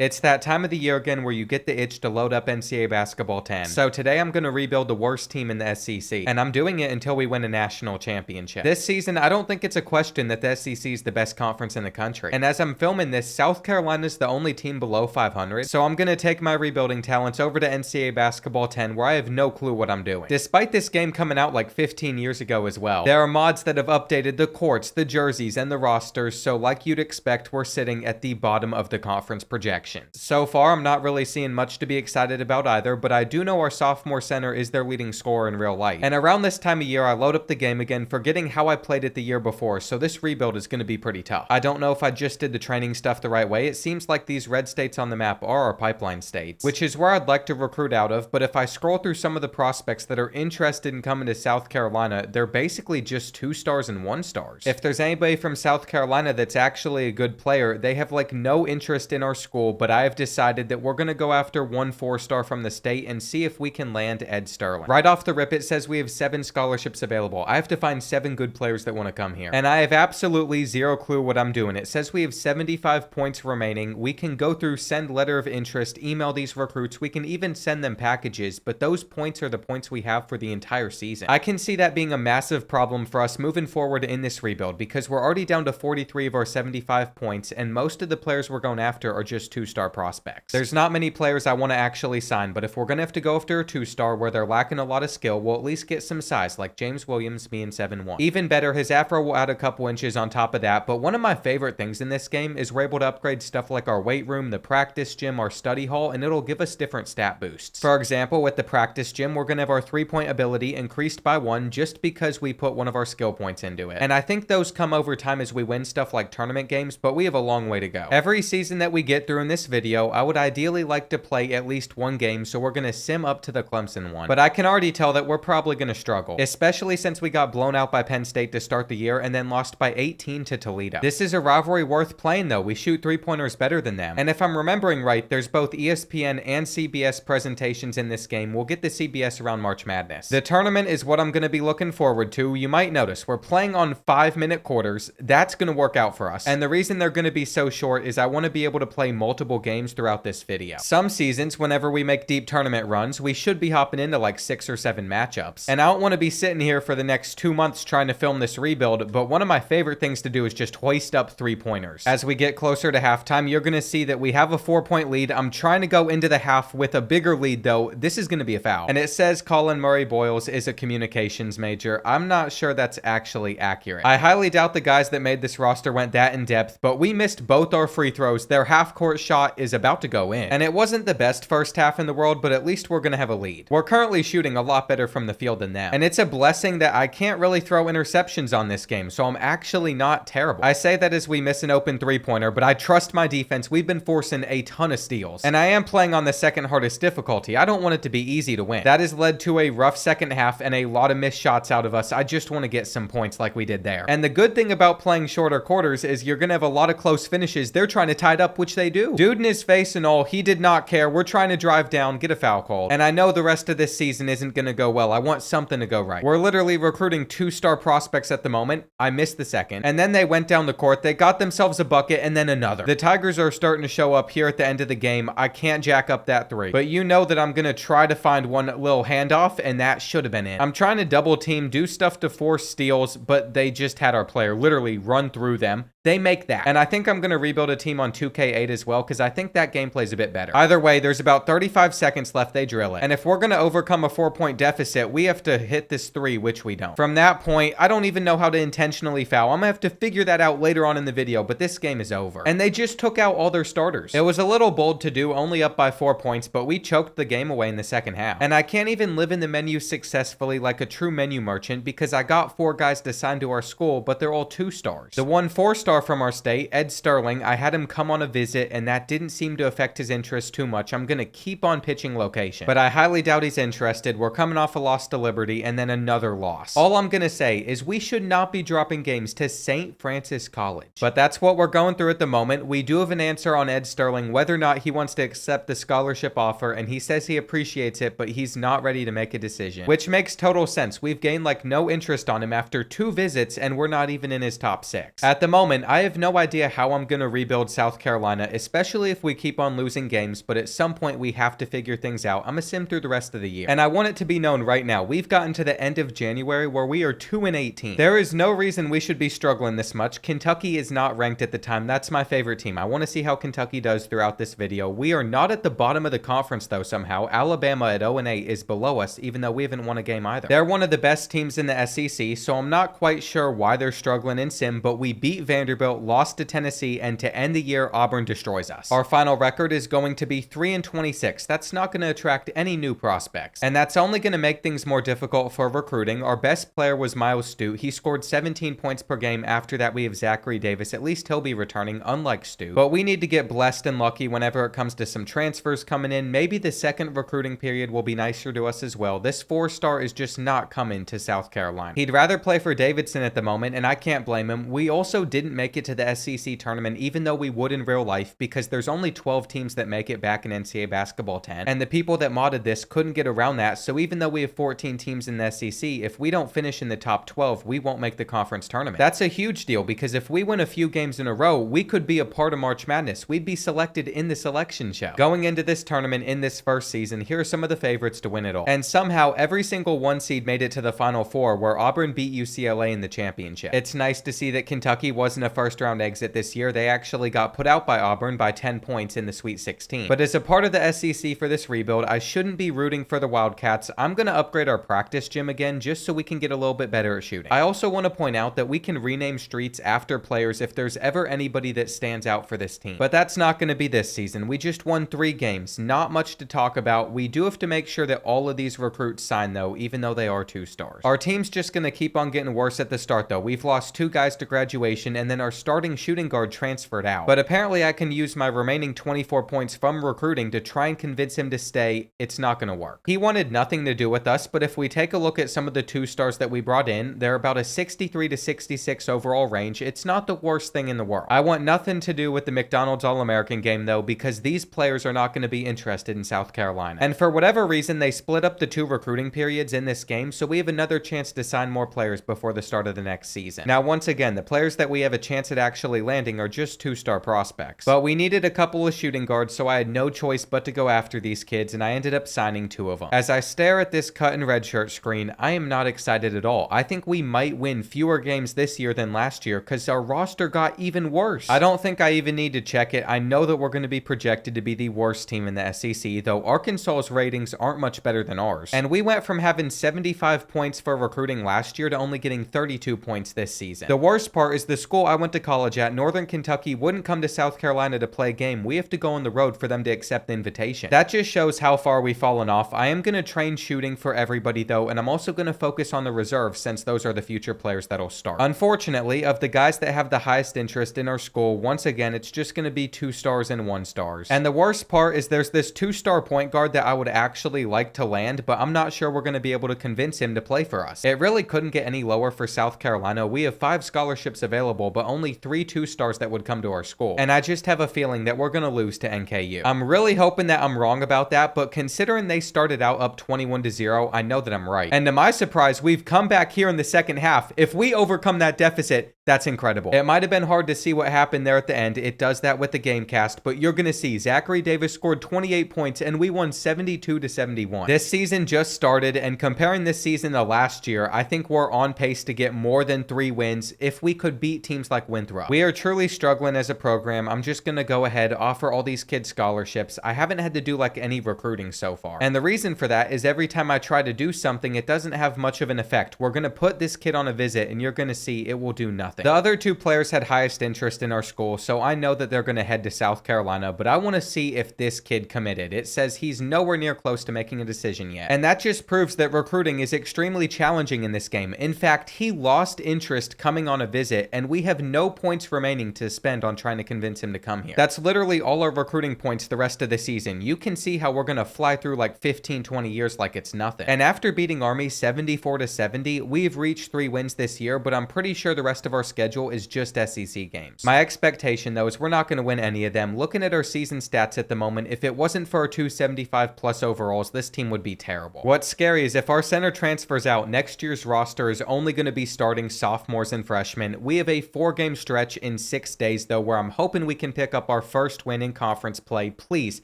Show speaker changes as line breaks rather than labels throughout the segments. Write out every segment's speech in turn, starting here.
It's that time of the year again where you get the itch to load up NCAA Basketball 10. So today I'm going to rebuild the worst team in the SEC, and I'm doing it until we win a national championship. This season, I don't think it's a question that the SEC is the best conference in the country. And as I'm filming this, South Carolina is the only team below 500, so I'm going to take my rebuilding talents over to NCAA Basketball 10 where I have no clue what I'm doing. Despite this game coming out like 15 years ago as well, there are mods that have updated the courts, the jerseys, and the rosters, so like you'd expect, we're sitting at the bottom of the conference projection. So far, I'm not really seeing much to be excited about either, but I do know our sophomore center is their leading scorer in real life. And around this time of year, I load up the game again, forgetting how I played it the year before, so this rebuild is going to be pretty tough. I don't know if I just did the training stuff the right way. It seems like these red states on the map are our pipeline states, which is where I'd like to recruit out of, but if I scroll through some of the prospects that are interested in coming to South Carolina, they're basically just 2 stars and 1 stars. If there's anybody from South Carolina that's actually a good player, they have like no interest in our school, but I have decided that we're going to go after 1 4-star from the state and see if we can land Ed Sterling. Right off the rip, it says we have 7 scholarships available. I have to find 7 good players that want to come here. And I have absolutely zero clue what I'm doing. It says we have 75 points remaining. We can go through send letter of interest, email these recruits. We can even send them packages, but those points are the points we have for the entire season. I can see that being a massive problem for us moving forward in this rebuild because we're already down to 43 of our 75 points, and most of the players we're going after are just 2-star prospects. There's not many players I want to actually sign, but if we're going to have to go after a 2-star where they're lacking a lot of skill, we'll at least get some size, like James Williams being 7'1". Even better, his afro will add a couple inches on top of that, but one of my favorite things in this game is we're able to upgrade stuff like our weight room, the practice gym, our study hall, and it'll give us different stat boosts. For example, with the practice gym, we're going to have our 3-point ability increased by 1 just because we put one of our skill points into it. And I think those come over time as we win stuff like tournament games, but we have a long way to go. Every season that we get through in this video, I would ideally like to play at least 1 game, so we're going to sim up to the Clemson one. But I can already tell that we're probably going to struggle, especially since we got blown out by Penn State to start the year and then lost by 18 to Toledo. This is a rivalry worth playing though. We shoot 3-pointers better than them. And if I'm remembering right, there's both ESPN and CBS presentations in this game. We'll get the CBS around March Madness. The tournament is what I'm going to be looking forward to. You might notice we're playing on 5-minute quarters. That's going to work out for us. And the reason they're going to be so short is I want to be able to play multiple games throughout this video. Some seasons, whenever we make deep tournament runs, we should be hopping into like 6 or 7 matchups. And I don't want to be sitting here for the next 2 months trying to film this rebuild, but one of my favorite things to do is just hoist up 3-pointers. As we get closer to halftime, you're going to see that we have a 4-point lead. I'm trying to go into the half with a bigger lead though. This is going to be a foul. And it says Colin Murray Boyles is a communications major. I'm not sure that's actually accurate. I highly doubt the guys that made this roster went that in depth, but we missed both our free throws. Their half-court shot is about to go in. And it wasn't the best first half in the world, but at least we're going to have a lead. We're currently shooting a lot better from the field than them. And it's a blessing that I can't really throw interceptions on this game, so I'm actually not terrible. I say that as we miss an open 3-pointer, but I trust my defense. We've been forcing a ton of steals. And I am playing on the second hardest difficulty. I don't want it to be easy to win. That has led to a rough second half and a lot of missed shots out of us. I just want to get some points like we did there. And the good thing about playing shorter quarters is you're going to have a lot of close finishes. They're trying to tie it up, which they do. Dude in his face and all, he did not care. We're trying to drive down, get a foul call. And I know the rest of this season isn't going to go well. I want something to go right. We're literally recruiting 2-star prospects at the moment. I missed the second. And then they went down the court. They got themselves a bucket and then another. The Tigers are starting to show up here at the end of the game. I can't jack up that 3. But you know that I'm going to try to find one little handoff, and that should have been it. I'm trying to double team, do stuff to force steals, but they just had our player literally run through them. They make that. And I think I'm going to rebuild a team on 2K8 as well, because I think that gameplay is a bit better. Either way, there's about 35 seconds left. They drill it. And if we're going to overcome a 4-point deficit, we have to hit this 3, which we don't. From that point, I don't even know how to intentionally foul. I'm going to have to figure that out later on in the video, but this game is over. And they just took out all their starters. It was a little bold to do, only up by 4 points, but we choked the game away in the second half. And I can't even live in the menu successfully like a true menu merchant because I got 4 guys to sign to our school, but they're all 2-stars. The 1 4-star from our state, Ed Sterling, I had him come on a visit and that didn't seem to affect his interest too much. I'm going to keep on pitching location, but I highly doubt he's interested. We're coming off a loss to Liberty and then another loss. All I'm going to say is we should not be dropping games to St. Francis College, but that's what we're going through at the moment. We do have an answer on Ed Sterling, whether or not he wants to accept the scholarship offer, and he says he appreciates it, but he's not ready to make a decision, which makes total sense. We've gained like no interest on him after 2 visits and we're not even in his top 6. At the moment, moment, I have no idea how I'm going to rebuild South Carolina, especially if we keep on losing games, but at some point we have to figure things out. I'm going to sim through the rest of the year. And I want it to be known right now, we've gotten to the end of January where we are 2-18. There is no reason we should be struggling this much. Kentucky is not ranked at the time. That's my favorite team. I want to see how Kentucky does throughout this video. We are not at the bottom of the conference though somehow. Alabama at 0-8 is below us, even though we haven't won a game either. They're one of the best teams in the SEC, so I'm not quite sure why they're struggling in sim, but we beat Vanderbilt, lost to Tennessee, and to end the year, Auburn destroys us. Our final record is going to be 3-26. That's not going to attract any new prospects, and that's only going to make things more difficult for recruiting. Our best player was Miles Stu. He scored 17 points per game. After that, we have Zachary Davis. At least he'll be returning, unlike Stu. But we need to get blessed and lucky whenever it comes to some transfers coming in. Maybe the second recruiting period will be nicer to us as well. This 4-star is just not coming to South Carolina. He'd rather play for Davidson at the moment, and I can't blame him. We also didn't make it to the SEC tournament, even though we would in real life, because there's only 12 teams that make it back in NCAA basketball 10, and the people that modded this couldn't get around that. So even though we have 14 teams in the SEC, if we don't finish in the top 12, we won't make the conference tournament. That's a huge deal, because if we win a few games in a row, we could be a part of March Madness. We'd be selected in the selection show. Going into this tournament in this first season, here are some of the favorites to win it all. And somehow every single 1 seed made it to the Final Four, where Auburn beat UCLA in the championship. It's nice to see that Kentucky wasn't a first round exit this year. They actually got put out by Auburn by 10 points in the Sweet 16. But as a part of the SEC for this rebuild, I shouldn't be rooting for the Wildcats. I'm going to upgrade our practice gym again just so we can get a little bit better at shooting. I also want to point out that we can rename streets after players if there's ever anybody that stands out for this team. But that's not going to be this season. We just won 3 games. Not much to talk about. We do have to make sure that all of these recruits sign though, even though they are 2-stars. Our team's just going to keep on getting worse at the start though. We've lost 2 guys to graduation, and then our starting shooting guard transferred out. But apparently I can use my remaining 24 points from recruiting to try and convince him to stay. It's not going to work. He wanted nothing to do with us, but if we take a look at some of the 2-stars that we brought in, they're about a 63 to 66 overall range. It's not the worst thing in the world. I want nothing to do with the McDonald's All-American game though, because these players are not going to be interested in South Carolina. And for whatever reason, they split up the 2 recruiting periods in this game, so we have another chance to sign more players before the start of the next season. Now, once again, the players that we have a chance at actually landing are just 2-star prospects. But we needed a couple of shooting guards, so I had no choice but to go after these kids, and I ended up signing 2 of them. As I stare at this cut and red shirt screen, I am not excited at all. I think we might win fewer games this year than last year because our roster got even worse. I don't think I even need to check it. I know that we're going to be projected to be the worst team in the SEC, though Arkansas's ratings aren't much better than ours. And we went from having 75 points for recruiting last year to only getting 32 points this season. The worst part is the school I went to college at, Northern Kentucky, wouldn't come to South Carolina to play a game. We have to go on the road for them to accept the invitation. That just shows how far we've fallen off. I am going to train shooting for everybody though, and I'm also going to focus on the reserves since those are the future players that'll start. Unfortunately, of the guys that have the highest interest in our school, once again, it's just going to be 2-stars and 1-stars. And the worst part is there's this 2-star point guard that I would actually like to land, but I'm not sure we're going to be able to convince him to play for us. It really couldn't get any lower for South Carolina. We have 5 scholarships available, but only 3 2-stars that would come to our school. And I just have a feeling that we're going to lose to NKU. I'm really hoping that I'm wrong about that, but considering they started out up 21-0, I know that I'm right. And to my surprise, we've come back here in the second half. If we overcome that deficit, that's incredible. It might have been hard to see what happened there at the end. It does that with the Gamecast, but you're going to see Zachary Davis scored 28 points and we won 72-71. This season just started, and comparing this season to last year, I think we're on pace to get more than 3 wins if we could beat teams like Winthrop. We are truly struggling as a program. I'm just going to go ahead, offer all these kids scholarships. I haven't had to do like any recruiting so far. And the reason for that is every time I try to do something, it doesn't have much of an effect. We're going to put this kid on a visit and you're going to see it will do nothing. The other 2 players had highest interest in our school, so I know that they're going to head to South Carolina, but I want to see if this kid committed. It says he's nowhere near close to making a decision yet. And that just proves that recruiting is extremely challenging in this game. In fact, he lost interest coming on a visit, and we have no points remaining to spend on trying to convince him to come here. That's literally all our recruiting points the rest of the season. You can see how we're going to fly through like 15-20 years like it's nothing. And after beating Army 74-70, we've reached 3 wins this year, but I'm pretty sure the rest of our schedule is just SEC games. My expectation though is we're not going to win any of them. Looking at our season stats at the moment, if it wasn't for our 275 plus overalls, this team would be terrible. What's scary is if our center transfers out, next year's roster is only going to be starting sophomores and freshmen. We have a 4-game stretch in 6 days, though, where I'm hoping we can pick up our first win in conference play. Please.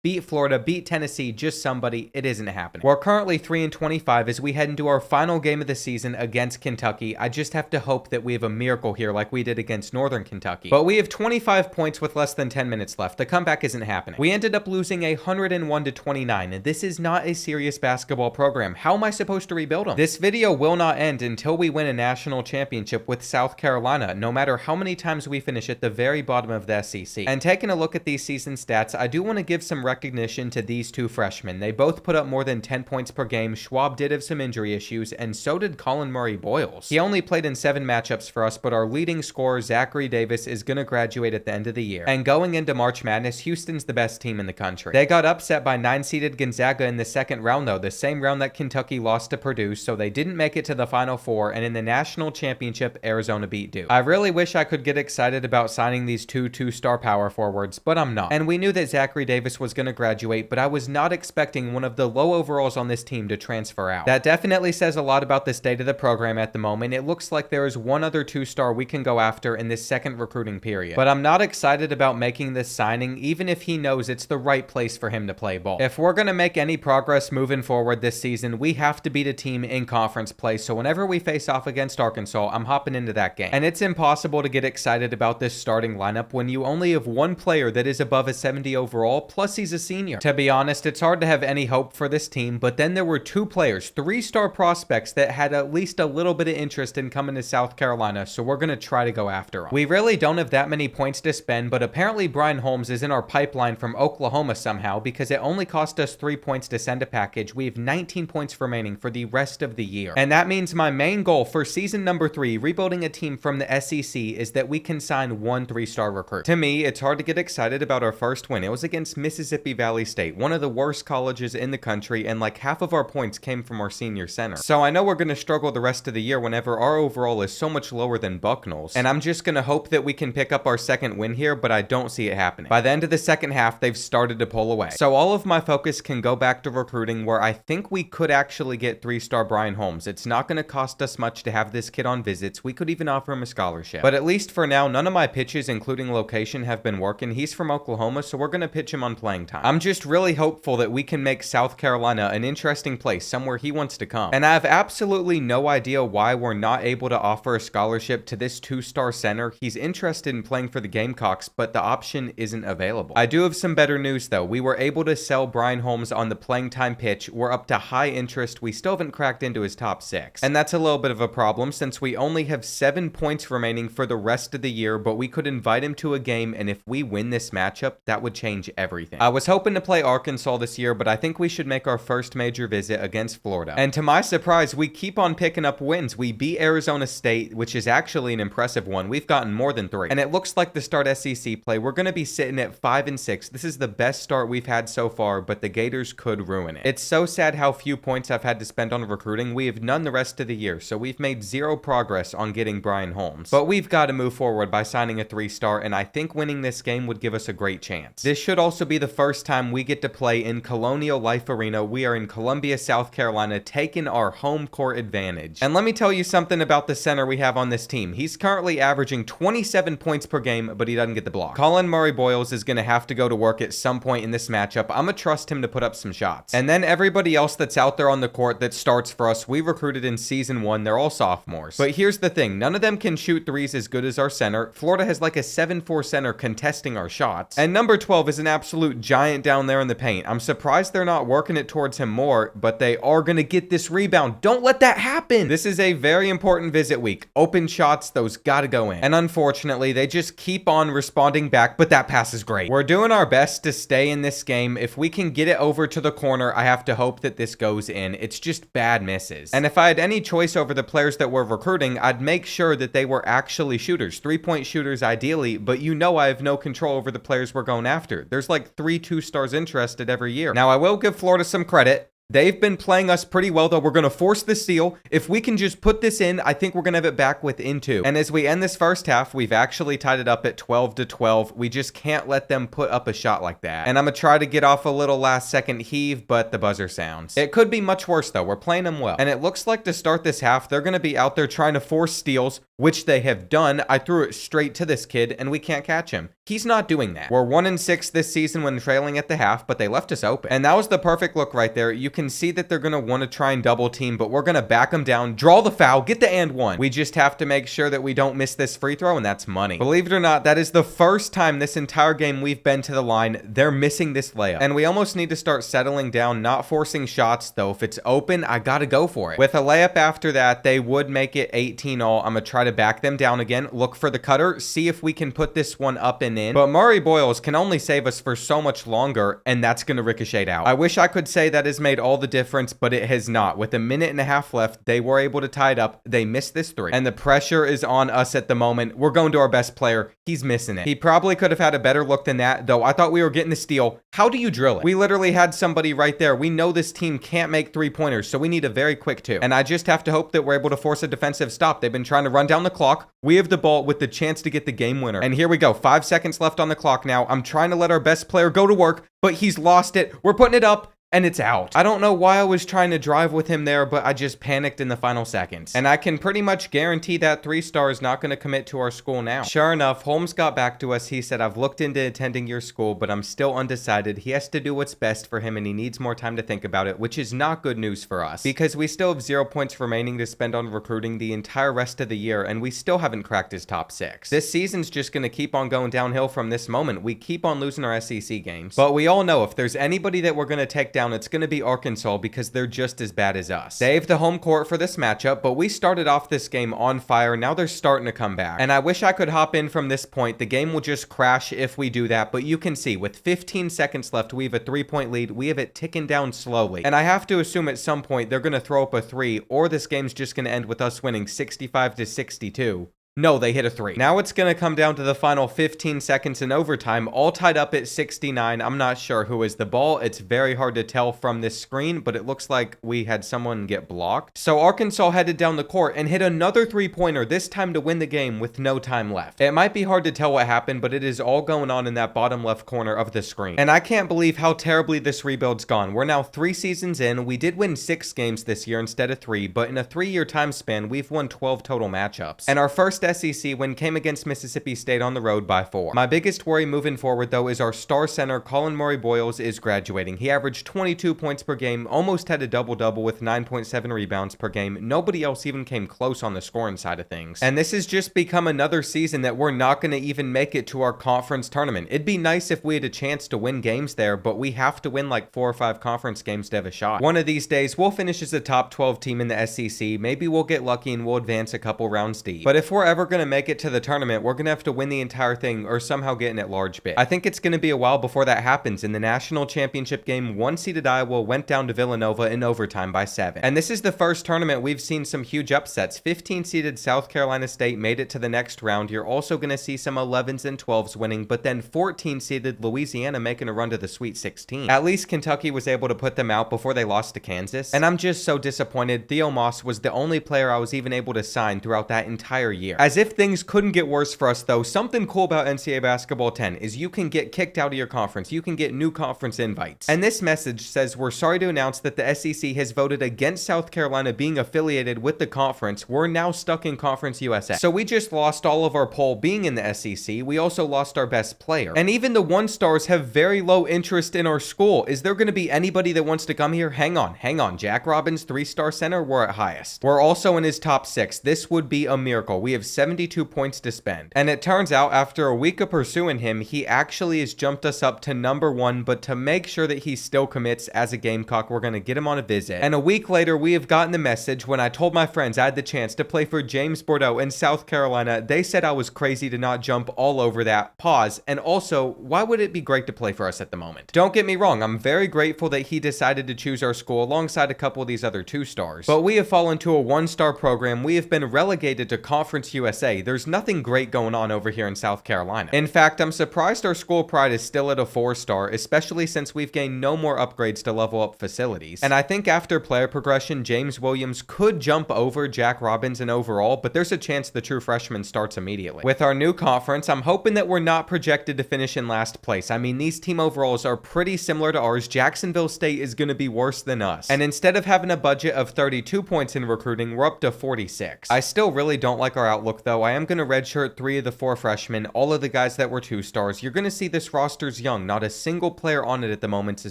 Beat Florida, beat Tennessee, just somebody. It isn't happening. We're currently 3-25 as we head into our final game of the season against Kentucky. I just have to hope that we have a miracle here like we did against Northern Kentucky. But we have 25 points with less than 10 minutes left. The comeback isn't happening. We ended up losing 101-29, and this is not a serious basketball program. How am I supposed to rebuild them? This video will not end until we win a national championship with South Carolina, no matter how many times we finish at the very bottom of the SEC. And taking a look at these season stats, I do want to give some recognition to these two freshmen. They both put up more than 10 points per game. Schwab did have some injury issues, and so did Colin Murray Boyles. He only played in 7 matchups for us, but our leading scorer, Zachary Davis, is going to graduate at the end of the year. And going into March Madness, Houston's the best team in the country. They got upset by 9-seeded Gonzaga in the second round, though, the same round that Kentucky lost to Purdue, so they didn't make it to the Final Four, and in the national championship, Arizona beat Duke. I really wish I could get excited about signing these two-star power forwards, but I'm not. And we knew that Zachary Davis was going to graduate, but I was not expecting one of the low overalls on this team to transfer out. That definitely says a lot about the state of the program at the moment. It looks like there is one other 2-star we can go after in this second recruiting period. But I'm not excited about making this signing, even if he knows it's the right place for him to play ball. If we're going to make any progress moving forward this season, we have to beat a team in conference play, so whenever we face off against Arkansas, I'm hopping into that game. And it's impossible to get excited about this starting lineup when you only have one player that is above a 70 overall, plus he's a senior. To be honest, it's hard to have any hope for this team, but then there were 2 players, 3-star prospects that had at least a little bit of interest in coming to South Carolina, so we're going to try to go after them. We really don't have that many points to spend, but apparently Brian Holmes is in our pipeline from Oklahoma somehow because it only cost us 3 points to send a package. We have 19 points remaining for the rest of the year. And that means my main goal for season number 3, rebuilding a team from the SEC, is that we can sign 1 3-star recruit. To me, it's hard to get excited about our first win. It was against Mississippi Valley State, one of the worst colleges in the country, and like half of our points came from our senior center. So I know we're going to struggle the rest of the year whenever our overall is so much lower than Bucknell's, and I'm just going to hope that we can pick up our second win here, but I don't see it happening. By the end of the second half, they've started to pull away. So all of my focus can go back to recruiting, where I think we could actually get 3-star Brian Holmes. It's not going to cost us much to have this kid on visits. We could even offer him a scholarship. But at least for now, none of my pitches, including location, have been working. He's from Oklahoma, so we're going to pitch him on playing time. I'm just really hopeful that we can make South Carolina an interesting place, somewhere he wants to come. And I have absolutely no idea why we're not able to offer a scholarship to this 2-star center. He's interested in playing for the Gamecocks, but the option isn't available. I do have some better news though. We were able to sell Brian Holmes on the playing time pitch. We're up to high interest. We still haven't cracked into his top 6. And that's a little bit of a problem since we only have 7 points remaining for the rest of the year, but we could invite him to a game, and if we win this matchup, that would change everything. I was hoping to play Arkansas this year, but I think we should make our first major visit against Florida. And to my surprise, we keep on picking up wins. We beat Arizona State, which is actually an impressive one. We've gotten more than 3. And it looks like the start SEC play, we're going to be sitting at 5-6. This is the best start we've had so far, but the Gators could ruin it. It's so sad how few points I've had to spend on recruiting. We have none the rest of the year, so we've made 0 progress on getting Brian Holmes. But we've got to move forward by signing a 3-star, and I think winning this game would give us a great chance. This should also be the first time we get to play in Colonial Life Arena. We are in Columbia, South Carolina, taking our home court advantage. And let me tell you something about the center we have on this team. He's currently averaging 27 points per game, but he doesn't get the block. Colin Murray Boyles is going to have to go to work at some point in this matchup. I'm going to trust him to put up some shots. And then everybody else that's out there on the court that starts for us, we recruited in season 1. They're all sophomores. But here's the thing. None of them can shoot threes as good as our center. Florida has like a 7'4" center contesting our shots. And number 12 is an absolute giant down there in the paint. I'm surprised they're not working it towards him more, but they are going to get this rebound. Don't let that happen. This is a very important visit week. Open shots, those gotta go in. And unfortunately, they just keep on responding back, but that pass is great. We're doing our best to stay in this game. If we can get it over to the corner, I have to hope that this goes in. It's just bad misses. And if I had any choice over the players that we're recruiting, I'd make sure that they were actually shooters. 3-point shooters ideally, but you know I have no control over the players we're going after. There's like 3 2-stars interested every year. Now, I will give Florida some credit. They've been playing us pretty well, though. We're going to force the steal. If we can just put this in, I think we're going to have it back within 2. And as we end this first half, we've actually tied it up at 12-12. We just can't let them put up a shot like that. And I'm going to try to get off a little last second heave, but the buzzer sounds. It could be much worse, though. We're playing them well. And it looks like to start this half, they're going to be out there trying to force steals, which they have done. I threw it straight to this kid, and we can't catch him. He's not doing that. We're 1-6 this season when trailing at the half, but they left us open. And that was the perfect look right there. You can see that they're going to want to try and double team, but we're going to back them down, draw the foul, get the and one. We just have to make sure that we don't miss this free throw, and that's money. Believe it or not, that is the first time this entire game we've been to the line. They're missing this layup. And we almost need to start settling down, not forcing shots, though. If it's open, I got to go for it. With a layup after that, they would make it 18-all. I'm going to try to back them down again, look for the cutter, see if we can put this one up and in. But Murray Boyles can only save us for so much longer, and that's going to ricochet out. I wish I could say that has made all the difference, but it has not. With a minute and a half left, they were able to tie it up. They missed this 3. And the pressure is on us at the moment. We're going to our best player. He's missing it. He probably could have had a better look than that, though I thought we were getting the steal. How do you drill it? We literally had somebody right there. We know this team can't make 3-pointers, so we need a very quick 2. And I just have to hope that we're able to force a defensive stop. They've been trying to run down the clock. We have the ball with the chance to get the game winner. And here we go. 5 seconds left on the clock now. I'm trying to let our best player go to work, but he's lost it. We're putting it up. And it's out. I don't know why I was trying to drive with him there, but I just panicked in the final seconds. And I can pretty much guarantee that 3-star is not going to commit to our school now. Sure enough, Holmes got back to us. He said, I've looked into attending your school, but I'm still undecided. He has to do what's best for him, and he needs more time to think about it, which is not good news for us, because we still have 0 points remaining to spend on recruiting the entire rest of the year, and we still haven't cracked his top 6. This season's just going to keep on going downhill from this moment. We keep on losing our SEC games. But we all know if there's anybody that we're going to take down, it's going to be Arkansas, because they're just as bad as us. They have the home court for this matchup, but we started off this game on fire. Now they're starting to come back. And I wish I could hop in from this point. The game will just crash if we do that, but you can see with 15 seconds left, we have a 3-point lead. We have it ticking down slowly. And I have to assume at some point they're going to throw up a 3, or this game's just going to end with us winning 65-62. No, they hit a 3. Now it's going to come down to the final 15 seconds in overtime, all tied up at 69. I'm not sure who is the ball. It's very hard to tell from this screen, but it looks like we had someone get blocked. So Arkansas headed down the court and hit another 3-pointer, this time to win the game with no time left. It might be hard to tell what happened, but it is all going on in that bottom left corner of the screen. And I can't believe how terribly this rebuild's gone. We're now 3 seasons in. We did win 6 games this year instead of 3, but in a 3-year time span, we've won 12 total matchups. And our first SEC win came against Mississippi State on the road by 4. My biggest worry moving forward, though, is our star center, Colin Murray Boyles, is graduating. He averaged 22 points per game, almost had a double-double with 9.7 rebounds per game. Nobody else even came close on the scoring side of things. And this has just become another season that we're not going to even make it to our conference tournament. It'd be nice if we had a chance to win games there, but we have to win like 4 or 5 conference games to have a shot. One of these days, we'll finish as a top 12 team in the SEC. Maybe we'll get lucky and we'll advance a couple rounds deep. But if we're ever going to make it to the tournament, we're going to have to win the entire thing or somehow get in at large bid. I think it's going to be a while before that happens. In the national championship game, 1-seeded Iowa went down to Villanova in overtime by 7. And this is the first tournament we've seen some huge upsets. 15-seeded South Carolina State made it to the next round. You're also going to see some 11s and 12s winning, but then 14-seeded Louisiana making a run to the Sweet 16. At least Kentucky was able to put them out before they lost to Kansas. And I'm just so disappointed. Theo Moss was the only player I was even able to sign throughout that entire year. As if things couldn't get worse for us, though, something cool about NCAA Basketball 10 is you can get kicked out of your conference. You can get new conference invites. And this message says, we're sorry to announce that the SEC has voted against South Carolina being affiliated with the conference. We're now stuck in Conference USA. So we just lost all of our poll being in the SEC. We also lost our best player. And even the 1-stars have very low interest in our school. Is there going to be anybody that wants to come here? Hang on. Jack Robbins, 3-star center, we're at highest. We're also in his top 6. This would be a miracle. We have 72 points to spend. And it turns out after a week of pursuing him, he actually has jumped us up to number 1, but to make sure that he still commits as a Gamecock, we're going to get him on a visit. And a week later, we have gotten the message when I told my friends I had the chance to play for James Bordeaux in South Carolina. They said I was crazy to not jump all over that. Pause. And also, why would it be great to play for us at the moment? Don't get me wrong, I'm very grateful that he decided to choose our school alongside a couple of these other 2-stars. But we have fallen to a 1-star program. We have been relegated to Conference USA, there's nothing great going on over here in South Carolina. In fact, I'm surprised our school pride is still at a 4-star, especially since we've gained no more upgrades to level up facilities. And I think after player progression, James Williams could jump over Jack Robinson overall, but there's a chance the true freshman starts immediately. With our new conference, I'm hoping that we're not projected to finish in last place. I mean, these team overalls are pretty similar to ours. Jacksonville State is going to be worse than us. And instead of having a budget of 32 points in recruiting, we're up to 46. I still really don't like our outlook though. I am going to redshirt 3 of the 4 freshmen, all of the guys that were 2-stars. You're going to see this roster's young. Not a single player on it at the moment's a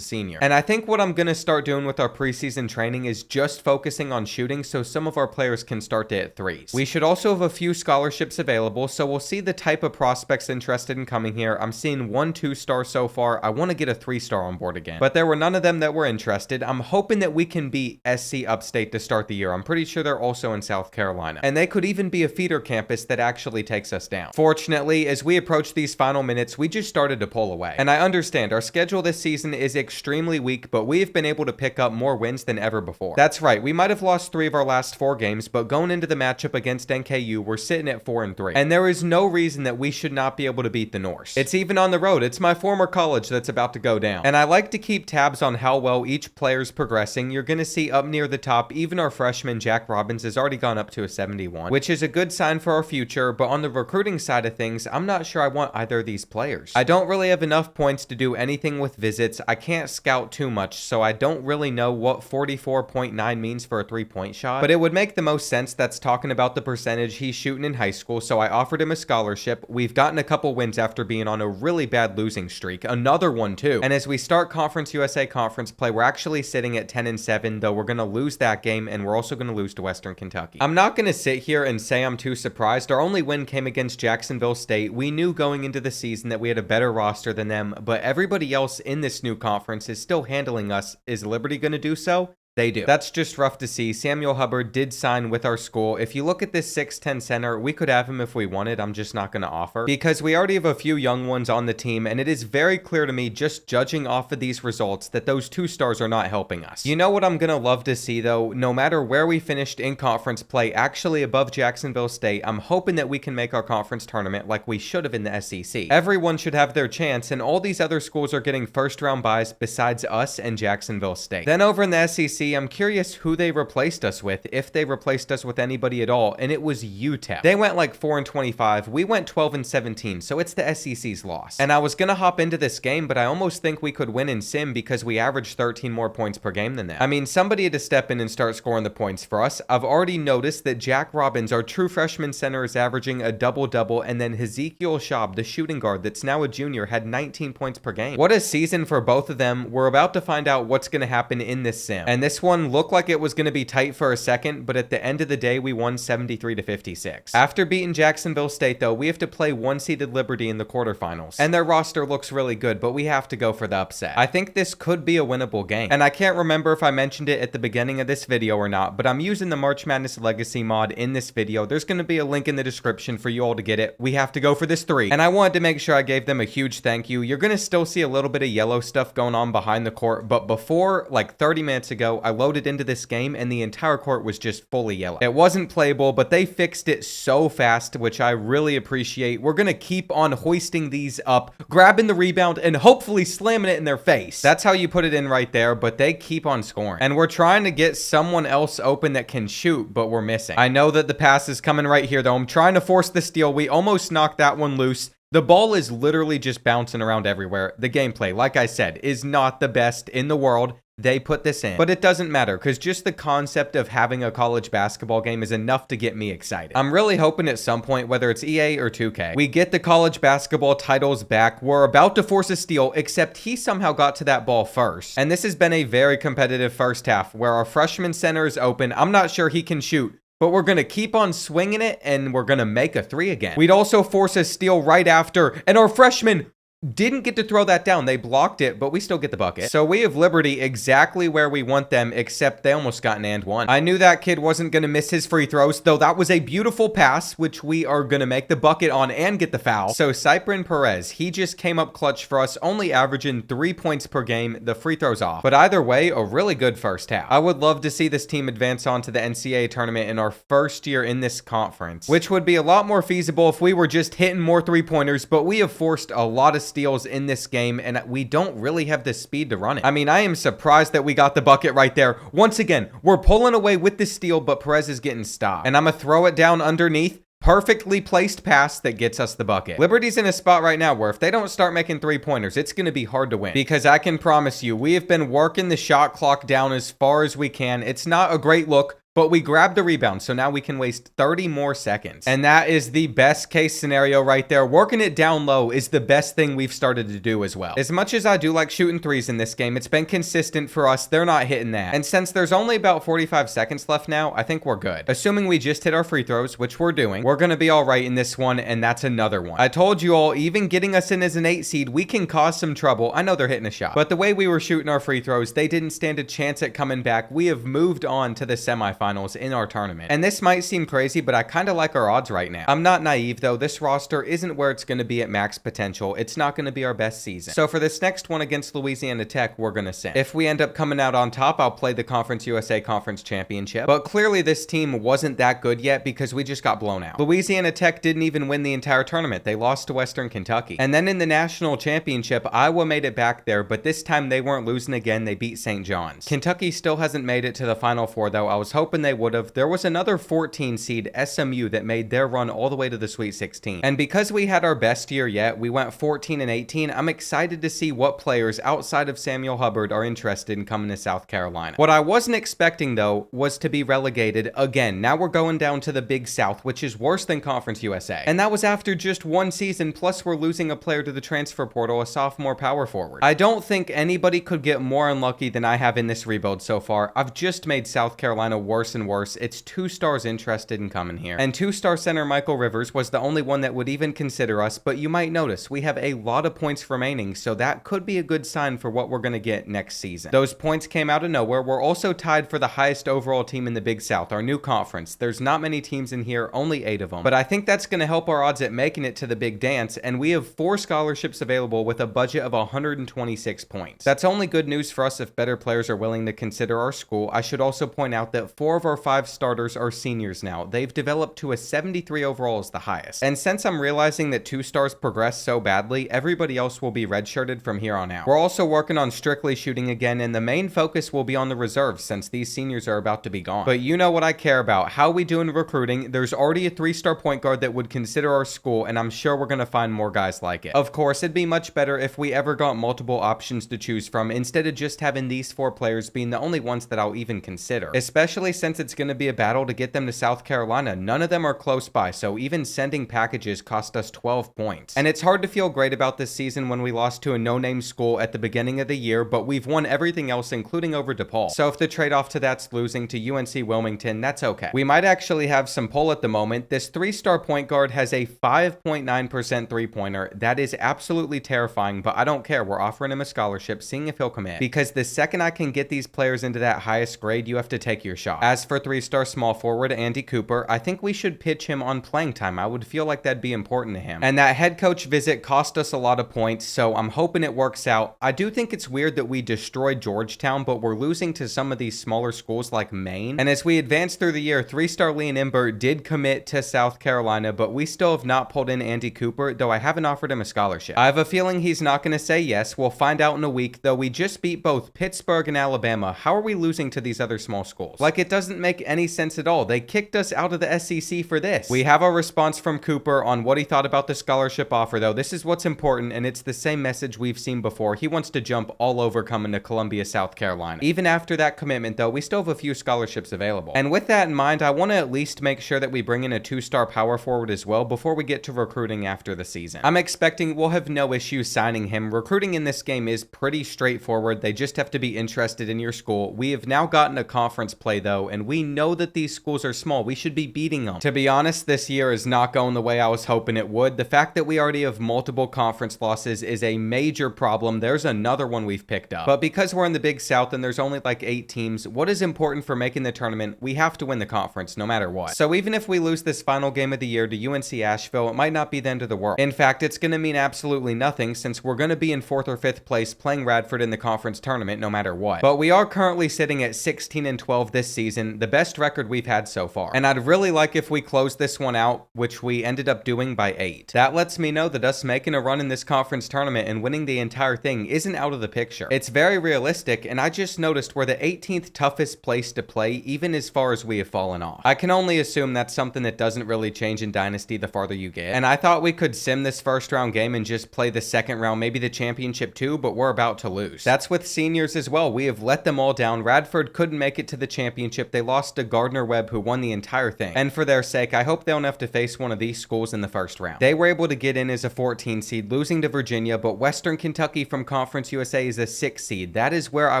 senior. And I think what I'm going to start doing with our preseason training is just focusing on shooting so some of our players can start to hit threes. We should also have a few scholarships available, so we'll see the type of prospects interested in coming here. I'm seeing 1 2-star so far. I want to get a 3-star on board again, but there were none of them that were interested. I'm hoping that we can beat SC Upstate to start the year. I'm pretty sure they're also in South Carolina, and they could even be a feeder campus that actually takes us down. Fortunately, as we approach these final minutes, we just started to pull away. And I understand our schedule this season is extremely weak, but we have been able to pick up more wins than ever before. That's right, we might have lost 3 of our last 4 games, but going into the matchup against NKU, we're sitting at 4-3. And there is no reason that we should not be able to beat the Norse. It's even on the road. It's my former college that's about to go down. And I like to keep tabs on how well each player's progressing. You're going to see up near the top, even our freshman Jack Robbins has already gone up to a 71, which is a good sign for our future. But on the recruiting side of things, I'm not sure I want either of these players. I don't really have enough points to do anything with visits. I can't scout too much, so I don't really know what 44.9 means for a 3-point shot, but it would make the most sense. That's talking about the percentage he's shooting in high school, so I offered him a scholarship. We've gotten a couple wins after being on a really bad losing streak, another one too. And as we start Conference USA conference play, we're actually sitting at 10-7, though we're going to lose that game, and we're also going to lose to Western Kentucky. I'm not going to sit here and say I'm too surprised. Our only win came against Jacksonville State. We knew going into the season that we had a better roster than them, but everybody else in this new conference is still handling us. Is Liberty going to do so? They do. That's just rough to see. Samuel Hubbard did sign with our school. If you look at this 6'10 center, we could have him if we wanted. I'm just not going to offer because we already have a few young ones on the team, and it is very clear to me, just judging off of these results, that those 2 stars are not helping us. You know what I'm going to love to see though? No matter where we finished in conference play, actually above Jacksonville State, I'm hoping that we can make our conference tournament like we should have in the SEC. Everyone should have their chance, and all these other schools are getting first-round buys besides us and Jacksonville State. Then over in the SEC, I'm curious who they replaced us with, if they replaced us with anybody at all, and it was UTEP. They went like 4-25. We went 12-17, so it's the SEC's loss. And I was gonna hop into this game, but I almost think we could win in sim because we averaged 13 more points per game than them. I mean, somebody had to step in and start scoring the points for us. I've already noticed that Jack Robbins, our true freshman center, is averaging a double-double, and then Ezekiel Schaub, the shooting guard that's now a junior, had 19 points per game. What a season for both of them. We're about to find out what's gonna happen in this sim. And this one looked like it was going to be tight for a second, but at the end of the day, we won 73-56. After beating Jacksonville State, though, we have to play 1-seeded Liberty in the quarterfinals. And their roster looks really good, but we have to go for the upset. I think this could be a winnable game. And I can't remember if I mentioned it at the beginning of this video or not, but I'm using the March Madness Legacy mod in this video. There's going to be a link in the description for you all to get it. We have to go for this 3. And I wanted to make sure I gave them a huge thank you. You're going to still see a little bit of yellow stuff going on behind the court, but before, like 30 minutes ago, I loaded into this game and the entire court was just fully yellow. It wasn't playable, but they fixed it so fast, which I really appreciate. We're gonna keep on hoisting these up, grabbing the rebound, and hopefully slamming it in their face. That's how you put it in right there, but they keep on scoring. And we're trying to get someone else open that can shoot, but we're missing. I know that the pass is coming right here, though. I'm trying to force the steal. We almost knocked that one loose. The ball is literally just bouncing around everywhere. The gameplay, like I said, is not the best in the world. They put this in, but it doesn't matter because just the concept of having a college basketball game is enough to get me excited. I'm really hoping at some point, whether it's EA or 2K, we get the college basketball titles back. We're about to force a steal, except he somehow got to that ball first. And this has been a very competitive first half where our freshman center is open. I'm not sure he can shoot, but we're going to keep on swinging it, and we're going to make a 3 again. We'd also force a steal right after, and our freshman didn't get to throw that down. They blocked it, but we still get the bucket. So we have Liberty exactly where we want them, except they almost got an and one. I knew that kid wasn't going to miss his free throws, though that was a beautiful pass, which we are going to make the bucket on and get the foul. So Cyprian Perez, he just came up clutch for us, only averaging 3 points per game, the free throws off. But either way, a really good first half. I would love to see this team advance on to the NCAA tournament in our first year in this conference, which would be a lot more feasible if we were just hitting more 3-pointers, but we have forced a lot of steals in this game, and we don't really have the speed to run it. I mean, I am surprised that we got the bucket right there. Once again, we're pulling away with the steal, but Perez is getting stopped. And I'm gonna throw it down underneath. Perfectly placed pass that gets us the bucket. Liberty's in a spot right now where if they don't start making 3-pointers, it's going to be hard to win. Because I can promise you, we have been working the shot clock down as far as we can. It's not a great look, but we grabbed the rebound, so now we can waste 30 more seconds. And that is the best case scenario right there. Working it down low is the best thing we've started to do as well. As much as I do like shooting threes in this game, it's been consistent for us. They're not hitting that. And since there's only about 45 seconds left now, I think we're good. Assuming we just hit our free throws, which we're doing, we're going to be all right in this one, and that's another one. I told you all, even getting us in as an 8 seed, we can cause some trouble. I know they're hitting a shot, but the way we were shooting our free throws, they didn't stand a chance at coming back. We have moved on to the semifinals in our tournament. And this might seem crazy, but I kind of like our odds right now. I'm not naive though. This roster isn't where it's going to be at max potential. It's not going to be our best season. So for this next one against Louisiana Tech, we're going to send. If we end up coming out on top, I'll play the Conference USA Conference Championship. But clearly this team wasn't that good yet because we just got blown out. Louisiana Tech didn't even win the entire tournament. They lost to Western Kentucky. And then in the national championship, Iowa made it back there, but this time they weren't losing again. They beat St. John's. Kentucky still hasn't made it to the Final Four though. I was hoping they would have. There was another 14 seed SMU that made their run all the way to the Sweet 16. And because we had our best year yet, we went 14-18. I'm excited to see what players outside of Samuel Hubbard are interested in coming to South Carolina. What I wasn't expecting though was to be relegated again. Now we're going down to the Big South, which is worse than Conference USA. And that was after just one season, plus we're losing a player to the transfer portal, a sophomore power forward. I don't think anybody could get more unlucky than I have in this rebuild so far. I've just made South Carolina worse and worse. It's 2 stars interested in coming here. And 2-star center Michael Rivers was the only one that would even consider us, but you might notice we have a lot of points remaining, so that could be a good sign for what we're going to get next season. Those points came out of nowhere. We're also tied for the highest overall team in the Big South, our new conference. There's not many teams in here, only 8 of them, but I think that's going to help our odds at making it to the big dance, and we have 4 scholarships available with a budget of 126 points. That's only good news for us if better players are willing to consider our school. I should also point out that 4 of our 5 starters are seniors now. They've developed to a 73 overall as the highest. And since I'm realizing that 2 stars progress so badly, everybody else will be redshirted from here on out. We're also working on strictly shooting again, and the main focus will be on the reserves since these seniors are about to be gone. But you know what I care about. How we do in recruiting? There's already a 3-star point guard that would consider our school, and I'm sure we're going to find more guys like it. Of course, it'd be much better if we ever got multiple options to choose from instead of just having these 4 players being the only ones that I'll even consider. Especially since it's going to be a battle to get them to South Carolina. None of them are close by, so even sending packages cost us 12 points. And it's hard to feel great about this season when we lost to a no-name school at the beginning of the year, but we've won everything else, including over DePaul. So if the trade-off to that's losing to UNC Wilmington, that's okay. We might actually have some pull at the moment. This 3-star point guard has a 5.9% three-pointer. That is absolutely terrifying, but I don't care. We're offering him a scholarship, seeing if he'll commit. Because the second I can get these players into that highest grade, you have to take your shot. As for 3-star small forward Andy Cooper, I think we should pitch him on playing time. I would feel like that'd be important to him. And that head coach visit cost us a lot of points, so I'm hoping it works out. I do think it's weird that we destroyed Georgetown, but we're losing to some of these smaller schools like Maine. And as we advance through the year, 3-star Leon Ember did commit to South Carolina, but we still have not pulled in Andy Cooper, though I haven't offered him a scholarship. I have a feeling he's not going to say yes. We'll find out in a week, though we just beat both Pittsburgh and Alabama. How are we losing to these other small schools? Like, it doesn't make any sense at all. They kicked us out of the SEC for this. We have a response from Cooper on what he thought about the scholarship offer, though. This is what's important, and it's the same message we've seen before. He wants to jump all over coming to Columbia, South Carolina. Even after that commitment, though, we still have a few scholarships available. And with that in mind, I want to at least make sure that we bring in a 2-star power forward as well before we get to recruiting after the season. I'm expecting we'll have no issues signing him. Recruiting in this game is pretty straightforward. They just have to be interested in your school. We have now gotten a conference play, though, Bordeaux, and we know that these schools are small. We should be beating them. To be honest, this year is not going the way I was hoping it would. The fact that we already have multiple conference losses is a major problem. There's another one we've picked up. But because we're in the Big South and there's only like 8 teams, what is important for making the tournament? We have to win the conference no matter what. So even if we lose this final game of the year to UNC Asheville, it might not be the end of the world. In fact, it's going to mean absolutely nothing since we're going to be in 4th or 5th place playing Radford in the conference tournament no matter what. But we are currently sitting at 16-12 this season, the best record we've had so far. And I'd really like if we close this one out, which we ended up doing by 8. That lets me know that us making a run in this conference tournament and winning the entire thing isn't out of the picture. It's very realistic, and I just noticed we're the 18th toughest place to play, even as far as we have fallen off. I can only assume that's something that doesn't really change in Dynasty the farther you get. And I thought we could sim this first round game and just play the second round, maybe the championship too, but we're about to lose. That's with seniors as well. We have let them all down. Radford couldn't make it to the championship. They lost to Gardner-Webb, who won the entire thing. And for their sake, I hope they don't have to face one of these schools in the first round. They were able to get in as a 14 seed, losing to Virginia, but Western Kentucky from Conference USA is a 6 seed. That is where I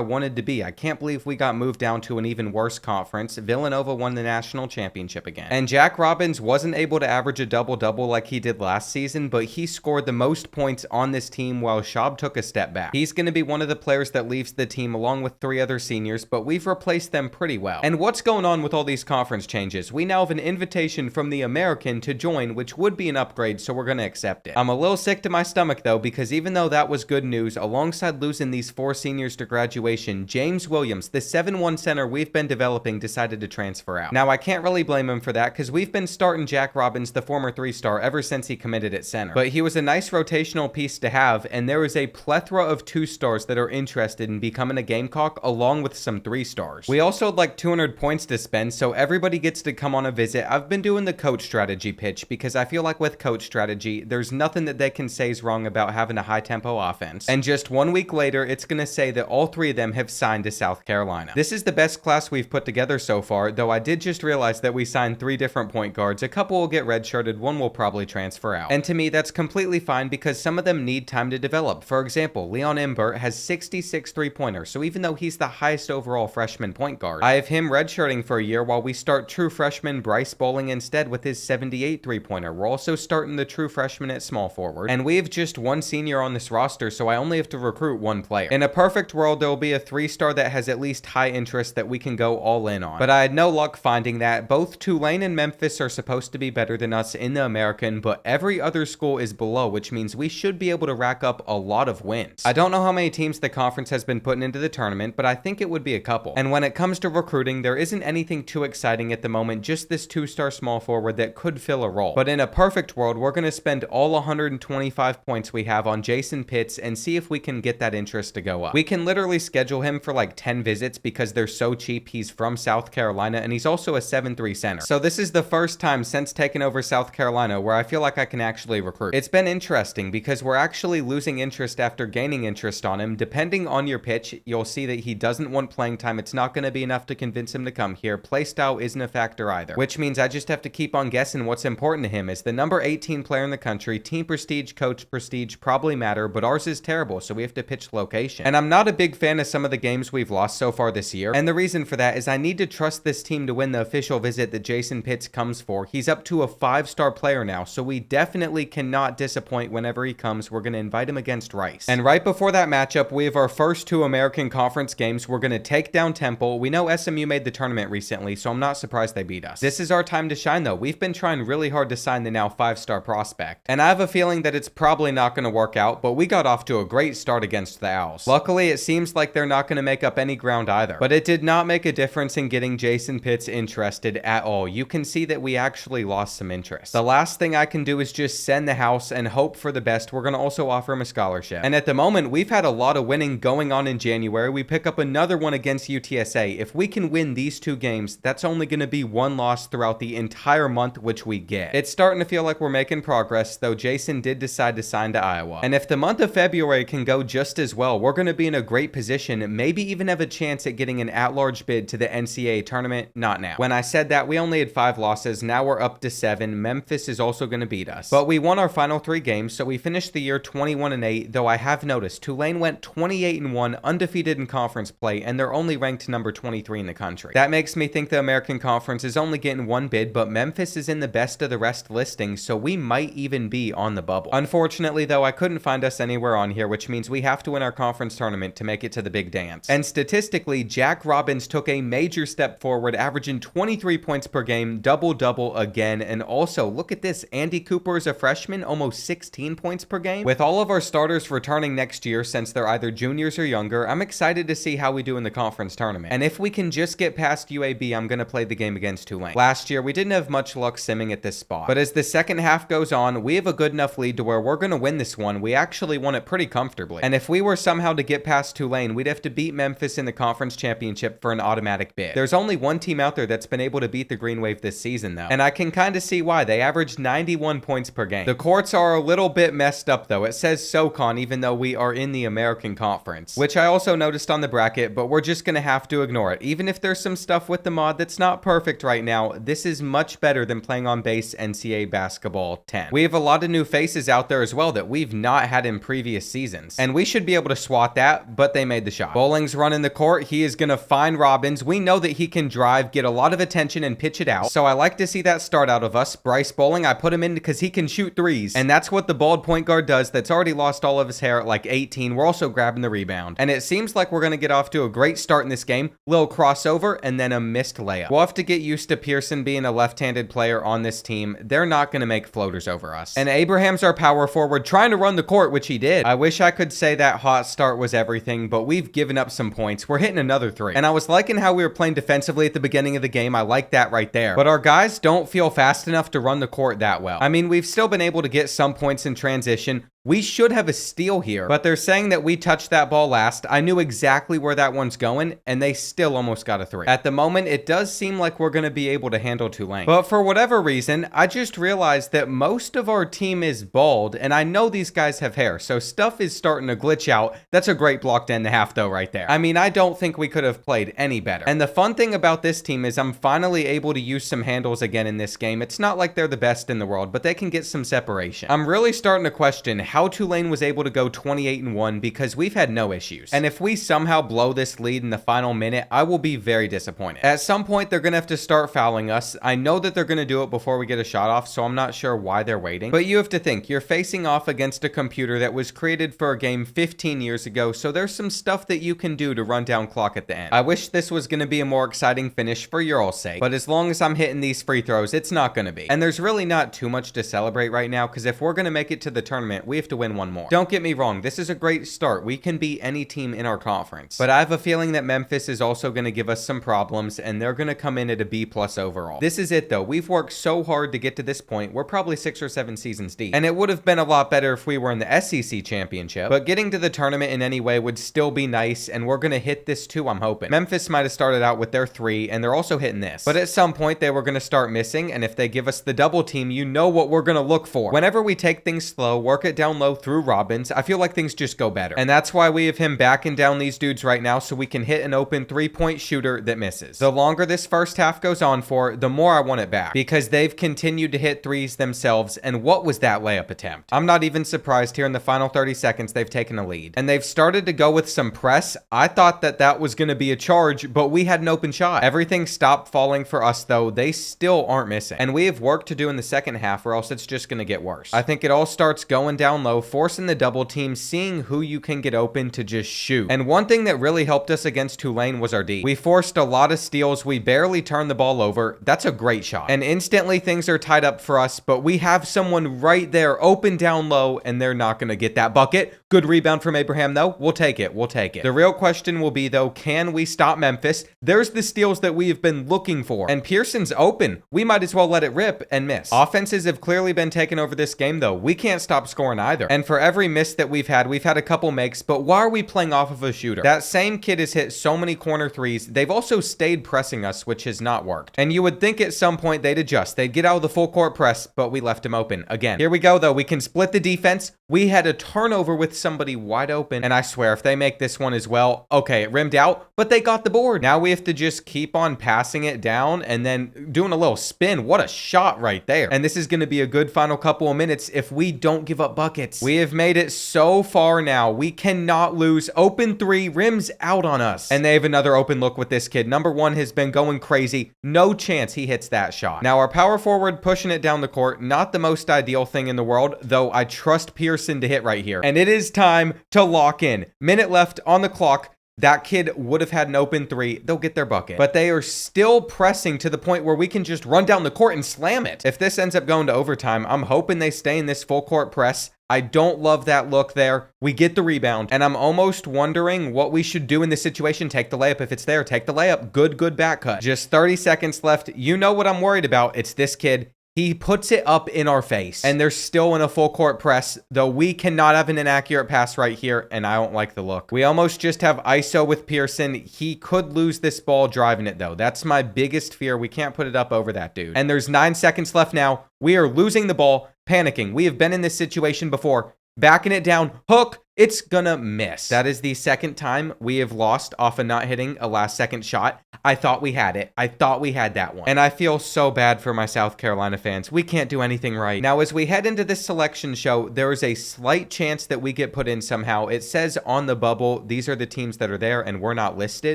wanted to be. I can't believe we got moved down to an even worse conference. Villanova won the national championship again. And Jack Robbins wasn't able to average a double-double like he did last season, but he scored the most points on this team while Schaub took a step back. He's going to be one of the players that leaves the team along with 3 other seniors, but we've replaced them pretty well. And what's going on with all these conference changes? We now have an invitation from the American to join, which would be an upgrade, so we're going to accept it. I'm a little sick to my stomach though, because even though that was good news, alongside losing these 4 seniors to graduation, James Williams, the 7-1 center we've been developing, decided to transfer out. Now I can't really blame him for that, because we've been starting Jack Robbins, the former 3-star, ever since he committed at center. But he was a nice rotational piece to have, and there is a plethora of 2-stars that are interested in becoming a Gamecock, along with some 3-stars. We also had like 200 points to spend, so everybody gets to come on a visit. I've been doing the coach strategy pitch, because I feel like with coach strategy, there's nothing that they can say is wrong about having a high-tempo offense. And just 1 week later, it's going to say that all 3 of them have signed to South Carolina. This is the best class we've put together so far, though I did just realize that we signed 3 different point guards. A couple will get redshirted, 1 will probably transfer out. And to me, that's completely fine because some of them need time to develop. For example, Leon Imbert has 66 3-pointers, so even though he's the highest overall freshman point guard, I have him redshirting for a year while we start true freshman Bryce Bowling instead with his 78 3-pointer. We're also starting the true freshman at small forward, and we have just 1 senior on this roster, so I only have to recruit 1 player. In a perfect world, there will be a 3-star that has at least high interest that we can go all in on, but I had no luck finding that. Both Tulane and Memphis are supposed to be better than us in the American, but every other school is below, which means we should be able to rack up a lot of wins. I don't know how many teams the conference has been putting into the tournament, but I think it would be a couple. And when it comes to recruiting, there isn't anything too exciting at the moment, just this 2-star small forward that could fill a role. But in a perfect world, we're going to spend all 125 points we have on Jason Pitts and see if we can get that interest to go up. We can literally schedule him for like 10 visits because they're so cheap. He's from South Carolina, and he's also a 7-3 center. So this is the first time since taking over South Carolina where I feel like I can actually recruit. It's been interesting because we're actually losing interest after gaining interest on him. Depending on your pitch, you'll see that he doesn't want playing time. It's not going to be enough to convince him to come here. Playstyle isn't a factor either, which means I just have to keep on guessing what's important to him. Is the number 18 player in the country, team prestige, coach prestige probably matter, but ours is terrible, so we have to pitch location. And I'm not a big fan of some of the games we've lost so far this year, and the reason for that is I need to trust this team to win the official visit that Jason Pitts comes for. He's up to a 5-star player now, so we definitely cannot disappoint whenever he comes. We're going to invite him against Rice. And right before that matchup, we have our first 2 American Conference games. We're going to take down Temple. We know SMU made the tournament recently, so I'm not surprised they beat us. This is our time to shine though. We've been trying really hard to sign the now 5-star prospect, and I have a feeling that it's probably not going to work out, but we got off to a great start against the Owls. Luckily, it seems like they're not going to make up any ground either, but it did not make a difference in getting Jason Pitts interested at all. You can see that we actually lost some interest. The last thing I can do is just send the house and hope for the best. We're going to also offer him a scholarship, and at the moment, we've had a lot of winning going on in January. We pick up another one against UTSA. If we can win these 2 games, that's only going to be 1 loss throughout the entire month, which we get. It's starting to feel like we're making progress, though Jason did decide to sign to Iowa. And if the month of February can go just as well, we're going to be in a great position, maybe even have a chance at getting an at-large bid to the NCAA tournament. Not now. When I said that, we only had 5 losses. Now we're up to 7. Memphis is also going to beat us. But we won our final 3 games, so we finished the year 21-8, though I have noticed Tulane went 28-1, undefeated in conference play, and they're only ranked number 23 in the country. country. That makes me think the American Conference is only getting one bid, but Memphis is in the best of the rest listing, so we might even be on the bubble. Unfortunately, though, I couldn't find us anywhere on here, which means we have to win our conference tournament to make it to the big dance. And statistically, Jack Robbins took a major step forward, averaging 23 points per game, double-double again. And also, look at this, Andy Cooper is a freshman, almost 16 points per game. With all of our starters returning next year, since they're either juniors or younger, I'm excited to see how we do in the conference tournament. And if we can just get past UAB, I'm going to play the game against Tulane. Last year, we didn't have much luck simming at this spot. But as the second half goes on, we have a good enough lead to where we're going to win this one. We actually won it pretty comfortably. And if we were somehow to get past Tulane, we'd have to beat Memphis in the conference championship for an automatic bid. There's only one team out there that's been able to beat the Green Wave this season, though. And I can kind of see why. They averaged 91 points per game. The courts are a little bit messed up, though. It says SoCon, even though we are in the American Conference, which I also noticed on the bracket, but we're just going to have to ignore it. Even if there's some stuff with the mod that's not perfect right now, this is much better than playing on base NCAA basketball 10. We have a lot of new faces out there as well that we've not had in previous seasons, and we should be able to swat that, but they made the shot. Bowling's running the court. He is going to find Robbins. We know that he can drive, get a lot of attention, and pitch it out, so I like to see that start out of us. Bryce Bowling, I put him in because he can shoot threes, and that's what the bald point guard does that's already lost all of his hair at like 18. We're also grabbing the rebound, and it seems like we're going to get off to a great start in this game. Little crossover, and then a missed layup. We'll have to get used to Pearson being a left-handed player on this team. They're not going to make floaters over us. And Abraham's our power forward trying to run the court, which he did. I wish I could say that hot start was everything, but we've given up some points. We're hitting another three. And I was liking how we were playing defensively at the beginning of the game. I like that right there. But our guys don't feel fast enough to run the court that well. I mean, we've still been able to get some points in transition. We should have a steal here, but they're saying that we touched that ball last. I knew exactly where that one's going, and they still almost got a three. At the moment, it does seem like we're going to be able to handle Tulane. But for whatever reason, I just realized that most of our team is bald, and I know these guys have hair, so stuff is starting to glitch out. That's a great block to end the half, though, right there. I mean, I don't think we could have played any better. And the fun thing about this team is I'm finally able to use some handles again in this game. It's not like they're the best in the world, but they can get some separation. I'm really starting to question how Tulane was able to go 28-1 because we've had no issues. And if we somehow blow this lead in the final minute, I will be very disappointed. At some point, they're going to have to start fouling us. I know that they're going to do it before we get a shot off, so I'm not sure why they're waiting. But you have to think, you're facing off against a computer that was created for a game 15 years ago, so there's some stuff that you can do to run down clock at the end. I wish this was going to be a more exciting finish for your all's sake, but as long as I'm hitting these free throws, it's not going to be. And there's really not too much to celebrate right now, because if we're going to make it to the tournament, we have to win one more. Don't get me wrong, this is a great start. We can beat any team in our conference. But I have a feeling that Memphis is also going to give us some problems, and they're going to come in at a B+ overall. This is it, though. We've worked so hard to get to this point. We're probably 6 or 7 seasons deep. And it would have been a lot better if we were in the SEC championship, but getting to the tournament in any way would still be nice, and we're going to hit this too, I'm hoping. Memphis might have started out with their 3, and they're also hitting this. But at some point, they were going to start missing, and if they give us the double team, you know what we're going to look for. Whenever we take things slow, work it down low through Robbins, I feel like things just go better. And that's why we have him backing down these dudes right now so we can hit an open 3-point shooter that misses. The longer this first half goes on for, the more I want it back, because they've continued to hit threes themselves. And what was that layup attempt? I'm not even surprised here in the final 30 seconds they've taken a lead. And they've started to go with some press. I thought that that was going to be a charge, but we had an open shot. Everything stopped falling for us, though. They still aren't missing. And we have work to do in the second half, or else it's just going to get worse. I think it all starts going down low, forcing the double team, seeing who you can get open to just shoot. And one thing that really helped us against Tulane was our D. We forced a lot of steals. We barely turned the ball over. That's a great shot. And instantly things are tied up for us, but we have someone right there open down low, and they're not going to get that bucket. Good rebound from Abraham, though. We'll take it. We'll take it. The real question will be, though, can we stop Memphis? There's the steals that we have been looking for. And Pearson's open. We might as well let it rip and miss. Offenses have clearly been taking over this game, though. We can't stop scoring either. And for every miss that we've had a couple makes, but why are we playing off of a shooter? That same kid has hit so many corner threes. They've also stayed pressing us, which has not worked. And you would think at some point they'd adjust. They'd get out of the full court press, but we left him open again. Here we go, though. We can split the defense. We had a turnover with with somebody wide open. And I swear, if they make this one as well, okay, it rimmed out, but they got the board. Now we have to just keep on passing it down and then doing a little spin. What a shot right there. And this is going to be a good final couple of minutes if we don't give up buckets. We have made it so far now. We cannot lose. Open three, rims out on us. And they have another open look with this kid. Number one has been going crazy. No chance he hits that shot. Now our power forward pushing it down the court. Not the most ideal thing in the world, though I trust Pearson to hit right here. And it is time to lock in. Minute left on the clock. That kid would have had an open three. They'll get their bucket. But they are still pressing to the point where we can just run down the court and slam it. If this ends up going to overtime, I'm hoping they stay in this full court press. I don't love that look there. We get the rebound, and I'm almost wondering what we should do in this situation. Take the layup if it's there. Take the layup. Good back cut. Just 30 seconds left. You know what I'm worried about. It's this kid. He puts it up in our face, and they're still in a full court press, though we cannot have an inaccurate pass right here, and I don't like the look. We almost just have ISO with Pearson. He could lose this ball driving it, though. That's my biggest fear. We can't put it up over that dude. And there's 9 seconds left now. We are losing the ball, panicking. We have been in this situation before. Backing it down, hook, it's gonna miss. That is the second time we have lost off of not hitting a last second shot. I thought we had it. I thought we had that one. And I feel so bad for my South Carolina fans. We can't do anything right. Now, as we head into this selection show, there is a slight chance that we get put in somehow. It says on the bubble, these are the teams that are there and we're not listed.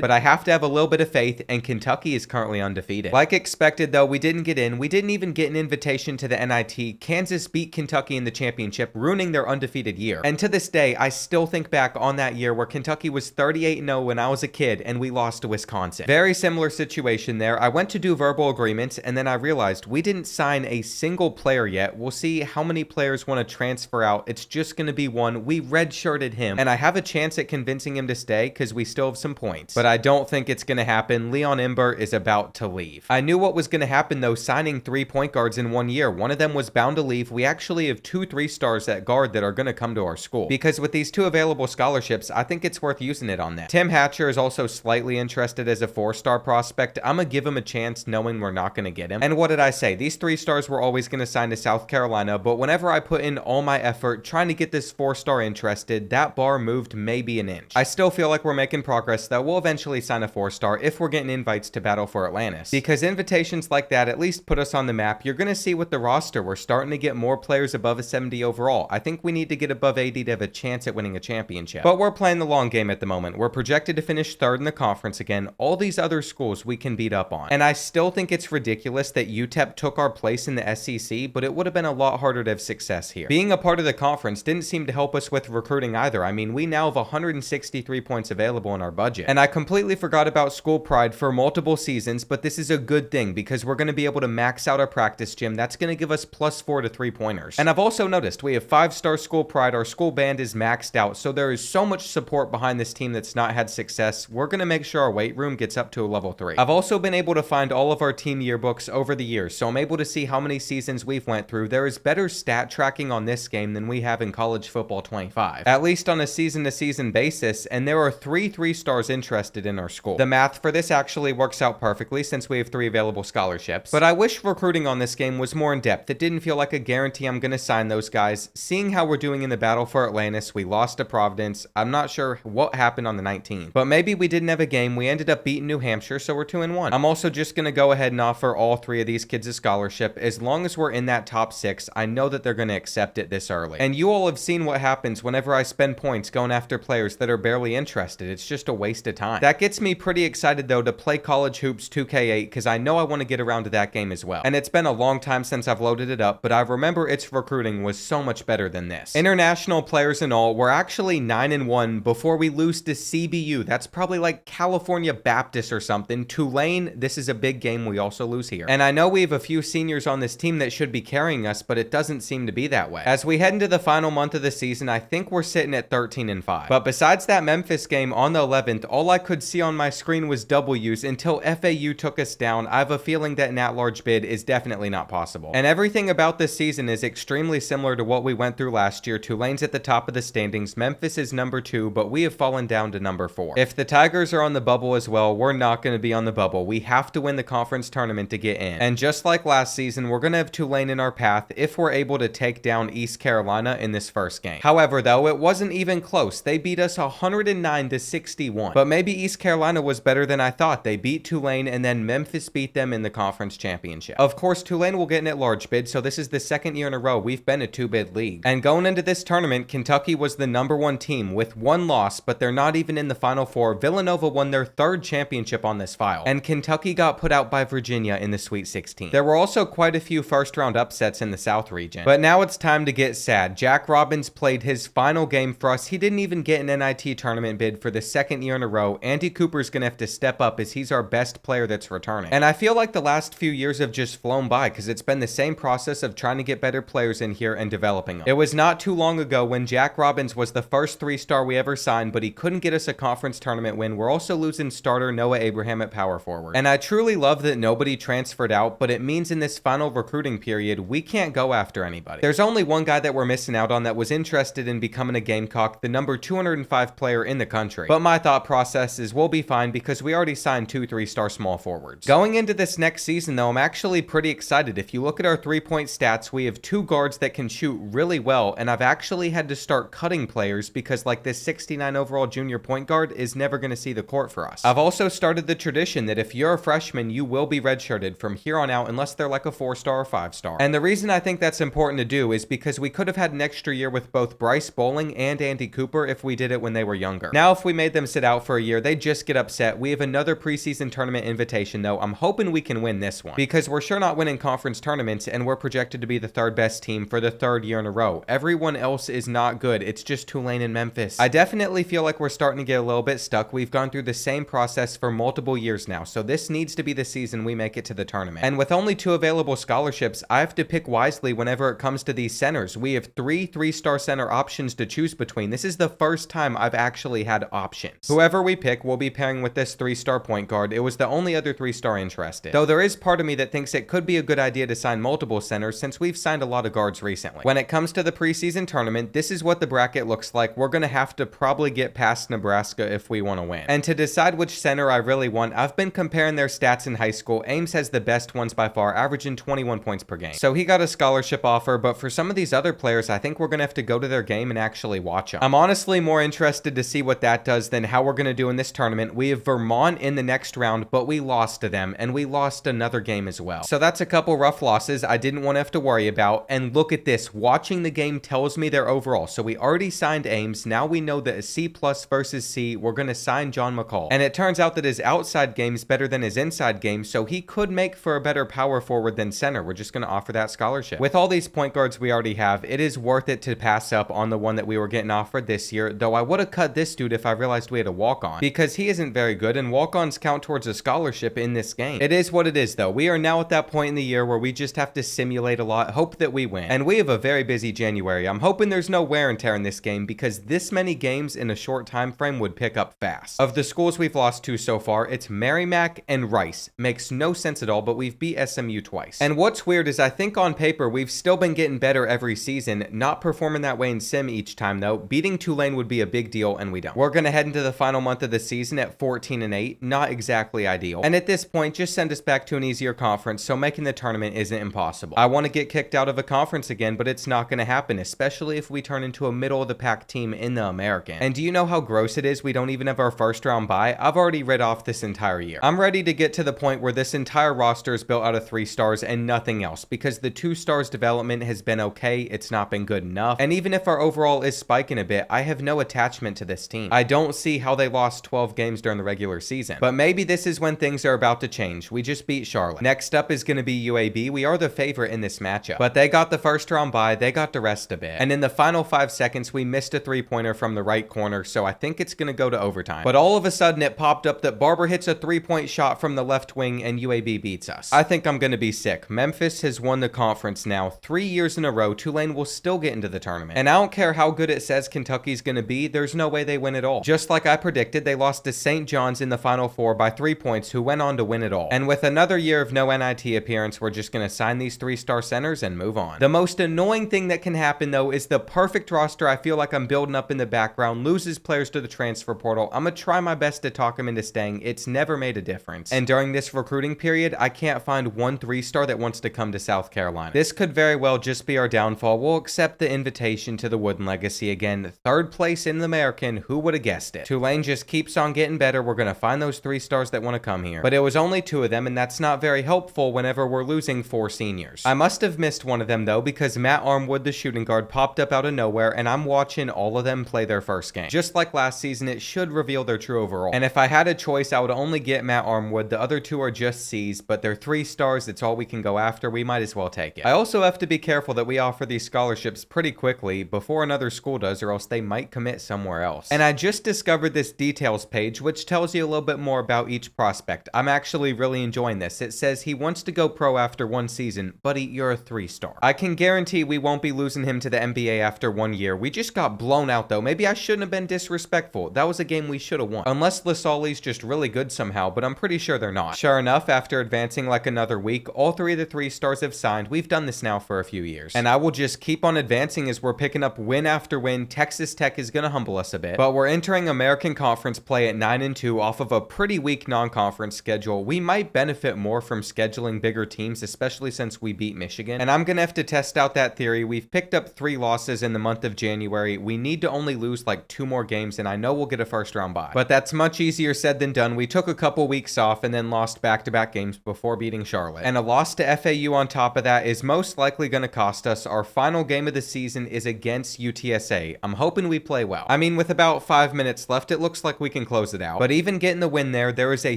But I have to have a little bit of faith, and Kentucky is currently undefeated. Like expected, though, we didn't get in. We didn't even get an invitation to the NIT. Kansas beat Kentucky in the championship, ruining their undefeated year. And to this day, I still think back on that year where Kentucky was 38-0 when I was a kid and we lost to Wisconsin. Very similar situation there. I went to do verbal agreements and then I realized we didn't sign a single player yet. We'll see how many players want to transfer out. It's just going to be one. We redshirted him and I have a chance at convincing him to stay because we still have some points. But I don't think it's going to happen. Leon Ember is about to leave. I knew what was going to happen though, signing 3 point guards in 1 year. One of them was bound to leave. We actually have 2 3-stars at guard that are going to come to our school. Because with these 2 available scholarships, I think it's worth using it on them. Tim Hatcher is also slightly interested as a 4-star prospect. I'm going to give him a chance knowing we're not going to get him. And what did I say? These 3 stars were always going to sign to South Carolina, but whenever I put in all my effort trying to get this 4-star interested, that bar moved maybe an inch. I still feel like we're making progress though. We'll eventually sign a 4-star if we're getting invites to battle for Atlantis. Because invitations like that at least put us on the map. You're going to see with the roster, we're starting to get more players above a 70 overall. I think we need to get above 80 to have a chance at winning a championship. But we're playing the long game at the moment. We're projected to finish 3rd in the conference again. All these other schools we can beat up on. And I still think it's ridiculous that UTEP took our place in the SEC, but it would have been a lot harder to have success here. Being a part of the conference didn't seem to help us with recruiting either. I mean, we now have 163 points available in our budget. And I completely forgot about school pride for multiple seasons, but this is a good thing because we're going to be able to max out our practice gym. That's going to give us +4 to 3-pointers. And I've also noticed we have 5-star school pride. Our school band is maxed out, so there is so much support behind this team that's not had success. We're going to make sure our weight room gets up to a level 3. I've also been able to find all of our team yearbooks over the years, so I'm able to see how many seasons we've went through. There is better stat tracking on this game than we have in college football 25, at least on a season-to-season basis, and there are 3 3-stars interested in our school. The math for this actually works out perfectly since we have 3 available scholarships, but I wish recruiting on this game was more in depth. It didn't feel like a guarantee I'm going to sign those guys. Seeing how we're doing in the battle for Atlantis, we lost to Providence. I'm not sure what happened on the 19th, but maybe we didn't have a game. We ended up beating New Hampshire, so we're 2-1. I'm also just going to go ahead and offer all 3 of these kids a scholarship. As long as we're in that top 6, I know that they're going to accept it this early. And you all have seen what happens whenever I spend points going after players that are barely interested. It's just a waste of time. That gets me pretty excited though to play College Hoops 2K8 because I know I want to get around to that game as well. And it's been a long time since I've loaded it up, but I remember its recruiting was so much better than this. International players and all, we're actually 9-1 before we lose to CBU. That's probably like California Baptist or something. Tulane, this is a big game. We also lose here. And I know we have a few seniors on this team that should be carrying us, but it doesn't seem to be that way. As we head into the final month of the season, I think we're sitting at 13-5. But besides that Memphis game on the 11th, all I could see on my screen was W's until FAU took us down. I have a feeling that an at-large bid is definitely not possible. And everything about this season is extremely similar to what we went through last year. Tulane's at the top of the standings. standings, Memphis is number 2, but we have fallen down to number 4. If the Tigers are on the bubble as well, we're not going to be on the bubble. We have to win the conference tournament to get in. And just like last season, we're going to have Tulane in our path if we're able to take down East Carolina in this first game. However, though, it wasn't even close. They beat us 109-61. But maybe East Carolina was better than I thought. They beat Tulane, and then Memphis beat them in the conference championship. Of course, Tulane will get in at large bid, so this is the second year in a row we've been a 2-bid league. And going into this tournament, Kentucky was the number 1 team with 1 loss, but they're not even in the Final Four. Villanova won their 3rd championship on this file, and Kentucky got put out by Virginia in the Sweet 16. There were also quite a few first-round upsets in the South region. But now it's time to get sad. Jack Robbins played his final game for us. He didn't even get an NIT tournament bid for the 2nd year in a row. Andy Cooper's gonna have to step up as he's our best player that's returning. And I feel like the last few years have just flown by because it's been the same process of trying to get better players in here and developing them. It was not too long ago when Jack Robbins was the first 3-star we ever signed, but he couldn't get us a conference tournament win. We're also losing starter Noah Abraham at power forward. And I truly love that nobody transferred out, but it means in this final recruiting period, we can't go after anybody. There's only one guy that we're missing out on that was interested in becoming a Gamecock, the number 205 player in the country. But my thought process is we'll be fine because we already signed 2 3-star small forwards. Going into this next season though, I'm actually pretty excited. If you look at our 3-point stats, we have 2 guards that can shoot really well, and I've actually had to start cutting players because like this 69 overall junior point guard is never going to see the court for us. I've also started the tradition that if you're a freshman, you will be redshirted from here on out unless they're like a 4-star or 5-star. And the reason I think that's important to do is because we could have had an extra year with both Bryce Bowling and Andy Cooper if we did it when they were younger. Now, if we made them sit out for a year, they'd just get upset. We have another preseason tournament invitation though. I'm hoping we can win this one because we're sure not winning conference tournaments, and we're projected to be the 3rd best team for the 3rd year in a row. Everyone else is not good. It's just Tulane and Memphis. I definitely feel like we're starting to get a little bit stuck. We've gone through the same process for multiple years now, so this needs to be the season we make it to the tournament. And with only 2 available scholarships, I have to pick wisely whenever it comes to these centers. We have 3 3-star center options to choose between. This is the first time I've actually had options. Whoever we pick will be pairing with this 3-star point guard. It was the only other 3-star interested. Though there is part of me that thinks it could be a good idea to sign multiple centers since we've signed a lot of guards recently. When it comes to the preseason tournament, this is what the bracket looks like. We're going to have to probably get past Nebraska if we want to win. And to decide which center I really want, I've been comparing their stats in high school. Ames has the best ones by far, averaging 21 points per game. So he got a scholarship offer, but for some of these other players, I think we're going to have to go to their game and actually watch them. I'm honestly more interested to see what that does than how we're going to do in this tournament. We have Vermont in the next round, but we lost to them, and we lost another game as well. So that's a couple rough losses I didn't want to have to worry about. And look at this. Watching the game tells me their overall. So we already signed Ames. Now we know that a C+ versus C, we're going to sign John McCall. And it turns out that his outside game's better than his inside game, so he could make for a better power forward than center. We're just going to offer that scholarship. With all these point guards we already have, it is worth it to pass up on the one that we were getting offered this year, though I would have cut this dude if I realized we had a walk-on, because he isn't very good, and walk-ons count towards a scholarship in this game. It is what it is, though. We are now at that point in the year where we just have to simulate a lot, hope that we win. And we have a very busy January. I'm hoping there's no wear and tear in this game, because this many games in a short time frame would pick up fast. Of the schools we've lost to so far, it's Merrimack and Rice. Makes no sense at all, but we've beat SMU twice. And what's weird is I think on paper we've still been getting better every season, not performing that way in sim each time though. Beating Tulane would be a big deal, and we don't. We're gonna head into the final month of the season at 14-8, not exactly ideal. And at this point, just send us back to an easier conference, so making the tournament isn't impossible. I want to get kicked out of a conference again, but it's not gonna happen, especially if we turn into a middle of the pack team in the American. And do you know how gross it is we don't even have our first round bye? I've already read off this entire year. I'm ready to get to the point where this entire roster is built out of 3 stars and nothing else, because the 2 stars development has been okay, it's not been good enough. And even if our overall is spiking a bit, I have no attachment to this team. I don't see how they lost 12 games during the regular season. But maybe this is when things are about to change. We just beat Charlotte. Next up is going to be UAB. We are the favorite in this matchup, but they got the first round bye, they got the rest of it. And in the final 5 seconds, we missed a 3-pointer from the right corner, so I think it's going to go to overtime. But all of a sudden, it popped up that Barber hits a 3-point shot from the left wing and UAB beats us. I think I'm going to be sick. Memphis has won the conference now 3 years in a row. Tulane will still get into the tournament. And I don't care how good it says Kentucky's going to be, there's no way they win it all. Just like I predicted, they lost to St. John's in the Final Four by 3 points, who went on to win it all. And with another year of no NIT appearance, we're just going to sign these 3-star centers and move on. The most annoying thing that can happen, though, is the perfect roster I feel like I'm building up in the background, loses players to the transfer portal. I'm going to try my best to talk him into staying. It's never made a difference. And during this recruiting period, I can't find one 3-star that wants to come to South Carolina. This could very well just be our downfall. We'll accept the invitation to the Wooden Legacy again. 3rd place in the American. Who would have guessed it? Tulane just keeps on getting better. We're going to find those 3-stars that want to come here. But it was only 2 of them, and that's not very helpful whenever we're losing 4 seniors. I must have missed one of them though, because Matt Armwood, the shooting guard, popped up out of nowhere, and I'm watching all of them play their first game. Just like last season, it should reveal their true overall. And if I had a choice, I would only get Matt Armwood. The other 2 are just C's, but they're 3 stars. It's all we can go after. We might as well take it. I also have to be careful that we offer these scholarships pretty quickly before another school does, or else they might commit somewhere else. And I just discovered this details page, which tells you a little bit more about each prospect. I'm actually really enjoying this. It says he wants to go pro after 1 season. Buddy, you're a 3-star. I can guarantee we won't be losing him to the NBA after 1 year. We just got blown out though. Maybe I shouldn't have been disrespectful. That was a game we should have won. Unless Lasali's just really good somehow, but I'm pretty sure they're not. Sure enough, after advancing like another week, all 3 of the 3-stars have signed. We've done this now for a few years. And I will just keep on advancing as we're picking up win after win. Texas Tech is going to humble us a bit, but we're entering American Conference play at 9-2 off of a pretty weak non-conference schedule. We might benefit more from scheduling bigger teams, especially since we beat Michigan. And I'm going to have to test out that theory. We've picked up 3 losses in the month of January. We need to only lose like 2 more games, and I know we'll get a first round bye. But that's much easier said than done. We took a couple weeks off and then lost back-to-back games before beating Charlotte. And a loss to FAU on top of that is most likely going to cost us. Our final game of the season is against UTSA. I'm hoping we play well. I mean, with about 5 minutes left, it looks like we can close it out. But even getting the win there is a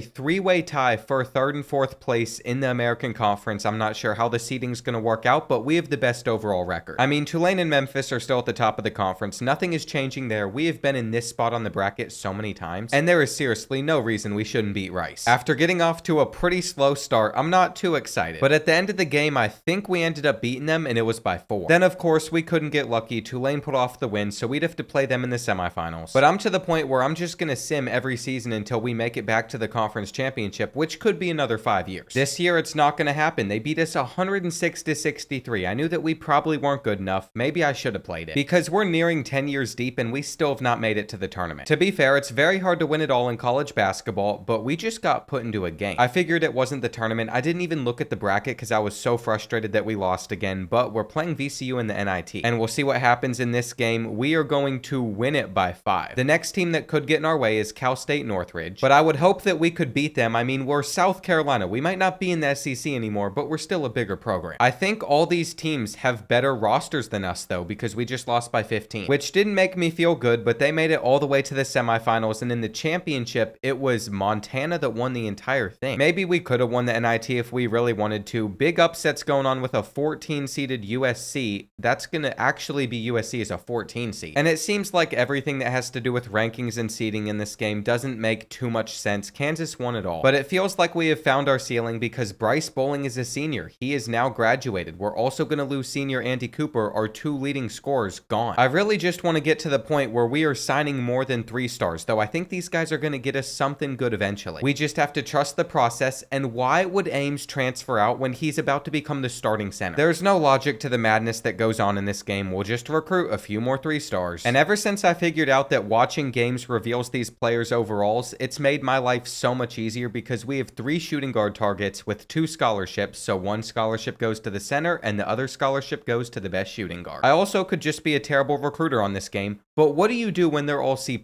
3-way tie for 3rd and 4th place in the American Conference. I'm not sure how the seeding's going to work out, but we have the best overall record. I mean, Tulane and Memphis are still at the top of the conference. Nothing is changing there. We have been in this spot on the bracket so many times, and there is seriously no reason we shouldn't beat Rice. After getting off to a pretty slow start, I'm not too excited. But at the end of the game, I think we ended up beating them, and it was by 4. Then, of course, we couldn't get lucky. Tulane put off the win, so we'd have to play them in the semifinals. But I'm to the point where I'm just going to sim every season until we make it back to the conference championship, which could be another 5 years. This year, it's not going to happen. They beat us 106-63. I knew that we probably weren't good enough. Maybe I should have played it, because we're nearing 10 years deep and we still have not made it to the tournament. To be fair, it's very hard to win it all in college basketball, but we just got put into a game. I figured it wasn't the tournament. I didn't even look at the bracket because I was so frustrated that we lost again, but we're playing VCU in the NIT, and we'll see what happens in this game. We are going to win it by 5. The next team that could get in our way is Cal State Northridge, but I would hope that we could beat them. I mean, we're South Carolina. We might not be in the SEC anymore, but we're still a bigger program. I think all these teams have better rosters than us though, because we just lost by 15, which didn't make me feel good, but they made it all the way to the semifinals, and in the championship, it was Montana that won the entire thing. Maybe we could have won the NIT if we really wanted to. Big upsets going on with a 14-seeded USC. That's going to actually be USC as a 14 seed. And it seems like everything that has to do with rankings and seeding in this game doesn't make too much sense. Kansas won it all. But it feels like we have found our ceiling because Bryce Bowling is a senior. He is now graduated. We're also going to lose senior Andy Cooper, our 2 leading scorers, gone. I really just want to get to the point where we are signing more than 3 stars, though I think these guys are going to get us something good eventually. We just have to trust the process. And why would Ames transfer out when he's about to become the starting center? There's no logic to the madness that goes on in this game. We'll just recruit a few more 3 stars. And ever since I figured out that watching games reveals these players' overalls, it's made my life so much easier because we have 3 shooting guard targets with 2 scholarships. So 1 scholarship goes to the center and the other scholarship goes to the best shooting guard. I also could just be a terrible recruiter on this game, but what do you do when they're all C+?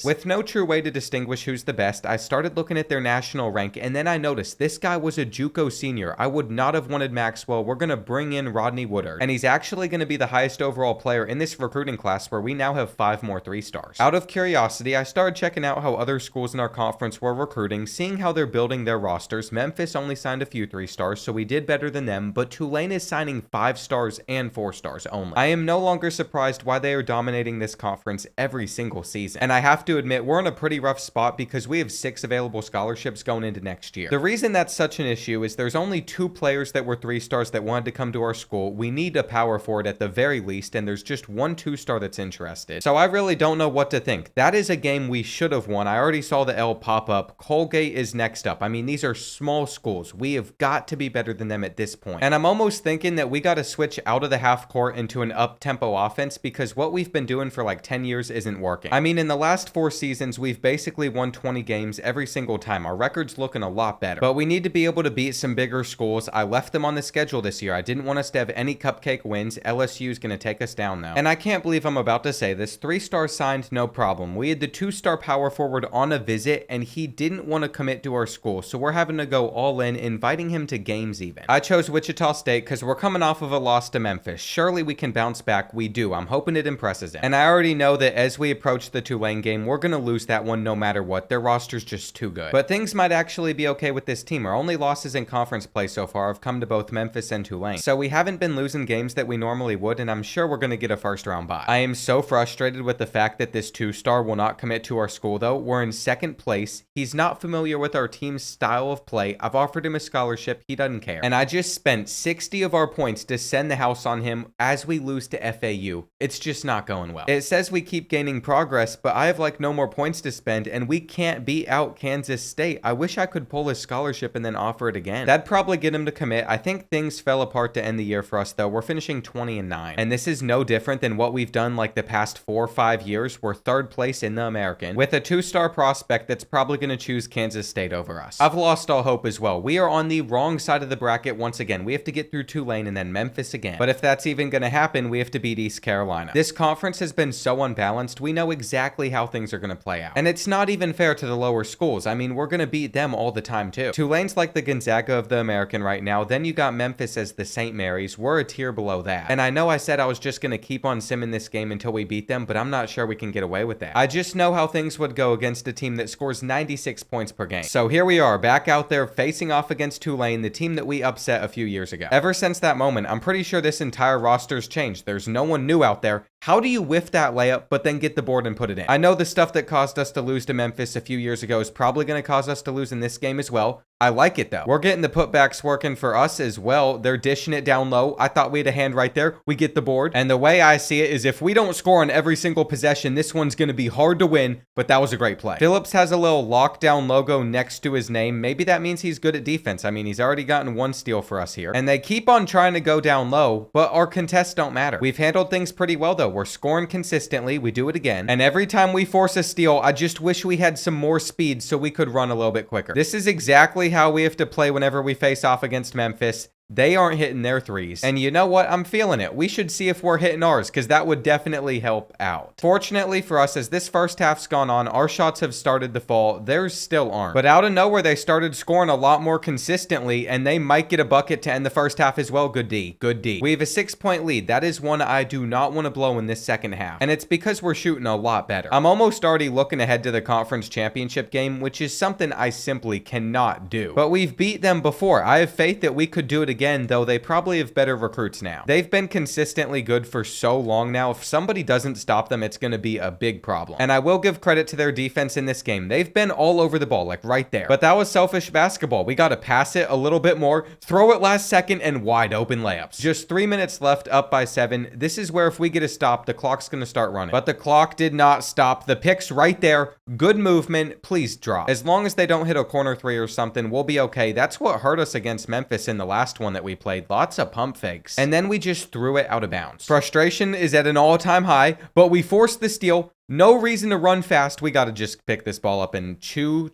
With no true way to distinguish who's the best, I started looking at their national rank, and then I noticed this guy was a JUCO senior. I would not have wanted Maxwell. We're going to bring in Rodney Woodard, and he's actually going to be the highest overall player in this recruiting class, where we now have 5 more 3 stars. Out of curiosity, I started checking out how other schools in our conference were recruiting, seeing how they're building their rosters. Memphis only signed a few 3 stars, so we did better than them, but Tulane is signing 5 stars and 4 stars only. I am no longer surprised why they are dominating this conference every single season, and I have to admit we're in a pretty rough spot because we have 6 available scholarships going into next year. The reason that's such an issue is there's only 2 players that were 3 stars that wanted to come to our school. We need a power forward at the very least, and there's just 1 2-star that's interested. So I really don't know what to think. That is a game we should have won. I already saw the L pop up. Colgate is next up. I mean, these are small schools. We have got to be better than them at this point. And I'm almost thinking that we got to switch out of the half court into an up-tempo offense because because what we've been doing for like 10 years isn't working. I mean, in the last 4 seasons, we've basically won 20 games every single time. Our record's looking a lot better, but we need to be able to beat some bigger schools. I left them on the schedule this year. I didn't want us to have any cupcake wins. LSU is going to take us down though. And I can't believe I'm about to say this. 3-star signed, no problem. We had the 2-star power forward on a visit and he didn't want to commit to our school, so we're having to go all in, inviting him to games even. I chose Wichita State because we're coming off of a loss to Memphis. Surely we can bounce back. We do. I'm hoping it impresses him. And I already know that as we approach the Tulane game, we're going to lose that one no matter what. Their roster's just too good. But things might actually be okay with this team. Our only losses in conference play so far have come to both Memphis and Tulane. So we haven't been losing games that we normally would, and I'm sure we're going to get a first round bye. I am so frustrated with the fact that this 2-star will not commit to our school though. We're in 2nd place. He's not familiar with our team's style of play. I've offered him a scholarship. He doesn't care. And I just spent 60 of our points to send the house on him as we lose to FAU. It's just not going well. It says we keep gaining progress, but I have like no more points to spend and we can't beat out Kansas State. I wish I could pull his scholarship and then offer it again. That'd probably get him to commit. I think things fell apart to end the year for us though. We're finishing 20-9. And this is no different than what we've done like the past 4 or 5 years. We're 3rd place in the American with a 2-star prospect that's probably going to choose Kansas State over us. I've lost all hope as well. We are on the wrong side of the bracket once again. We have to get through Tulane and then Memphis again. But if that's even going to happen, we have to beat East Carolina. This conference has been so unbalanced. We know exactly how things are going to play out. And it's not even fair to the lower schools. I mean, we're going to beat them all the time too. Tulane's like the Gonzaga of the American right now. Then you got Memphis as the St. Mary's. We're a tier below that. And I know I said I was just going to keep on simming this game until we beat them, but I'm not sure we can get away with that. I just know how things would go against a team that scores 96 points per game. So here we are back out there facing off against Tulane, the team that we upset a few years ago. Ever since that moment, I'm pretty sure this entire roster's changed. There's no one new out there. How do you whiff that layup, but then get the board and put it in? I know the stuff that caused us to lose to Memphis a few years ago is probably going to cause us to lose in this game as well. I like it though. We're getting the putbacks working for us as well. They're dishing it down low. I thought we had a hand right there. We get the board. And the way I see it is if we don't score on every single possession, this one's going to be hard to win, but that was a great play. Phillips has a little lockdown logo next to his name. Maybe that means he's good at defense. I mean, he's already gotten 1 steal for us here. And they keep on trying to go down low, but our contests don't matter. We've handled things pretty well though. We're scoring consistently. We do it again. And every time we force a steal, I just wish we had some more speed so we could run a little bit quicker. This is exactly how we have to play whenever we face off against Memphis. They aren't hitting their threes. And you know what? I'm feeling it. We should see if we're hitting ours because that would definitely help out. Fortunately for us, as this first half's gone on, our shots have started to fall. Theirs still aren't. But out of nowhere, they started scoring a lot more consistently and they might get a bucket to end the first half as well. Good D. Good D. We have a 6-point lead. That is one I do not want to blow in this second half. And it's because we're shooting a lot better. I'm almost already looking ahead to the conference championship game, which is something I simply cannot do. But we've beat them before. I have faith that we could do it again, though they probably have better recruits now. They've been consistently good for so long now. If somebody doesn't stop them, it's going to be a big problem. And I will give credit to their defense in this game. They've been all over the ball, like right there. But that was selfish basketball. We got to pass it a little bit more, throw it last second, and wide open layups. Just 3 minutes left, up by 7. This is where if we get a stop, the clock's going to start running. But the clock did not stop. The pick's right there. Good movement. Please drop. As long as they don't hit a corner 3 or something, we'll be okay. That's what hurt us against Memphis in the last one that we played. Lots of pump fakes. And then we just threw it out of bounds. Frustration is at an all-time high, but we forced the steal. No reason to run fast. We got to just pick this ball up and chew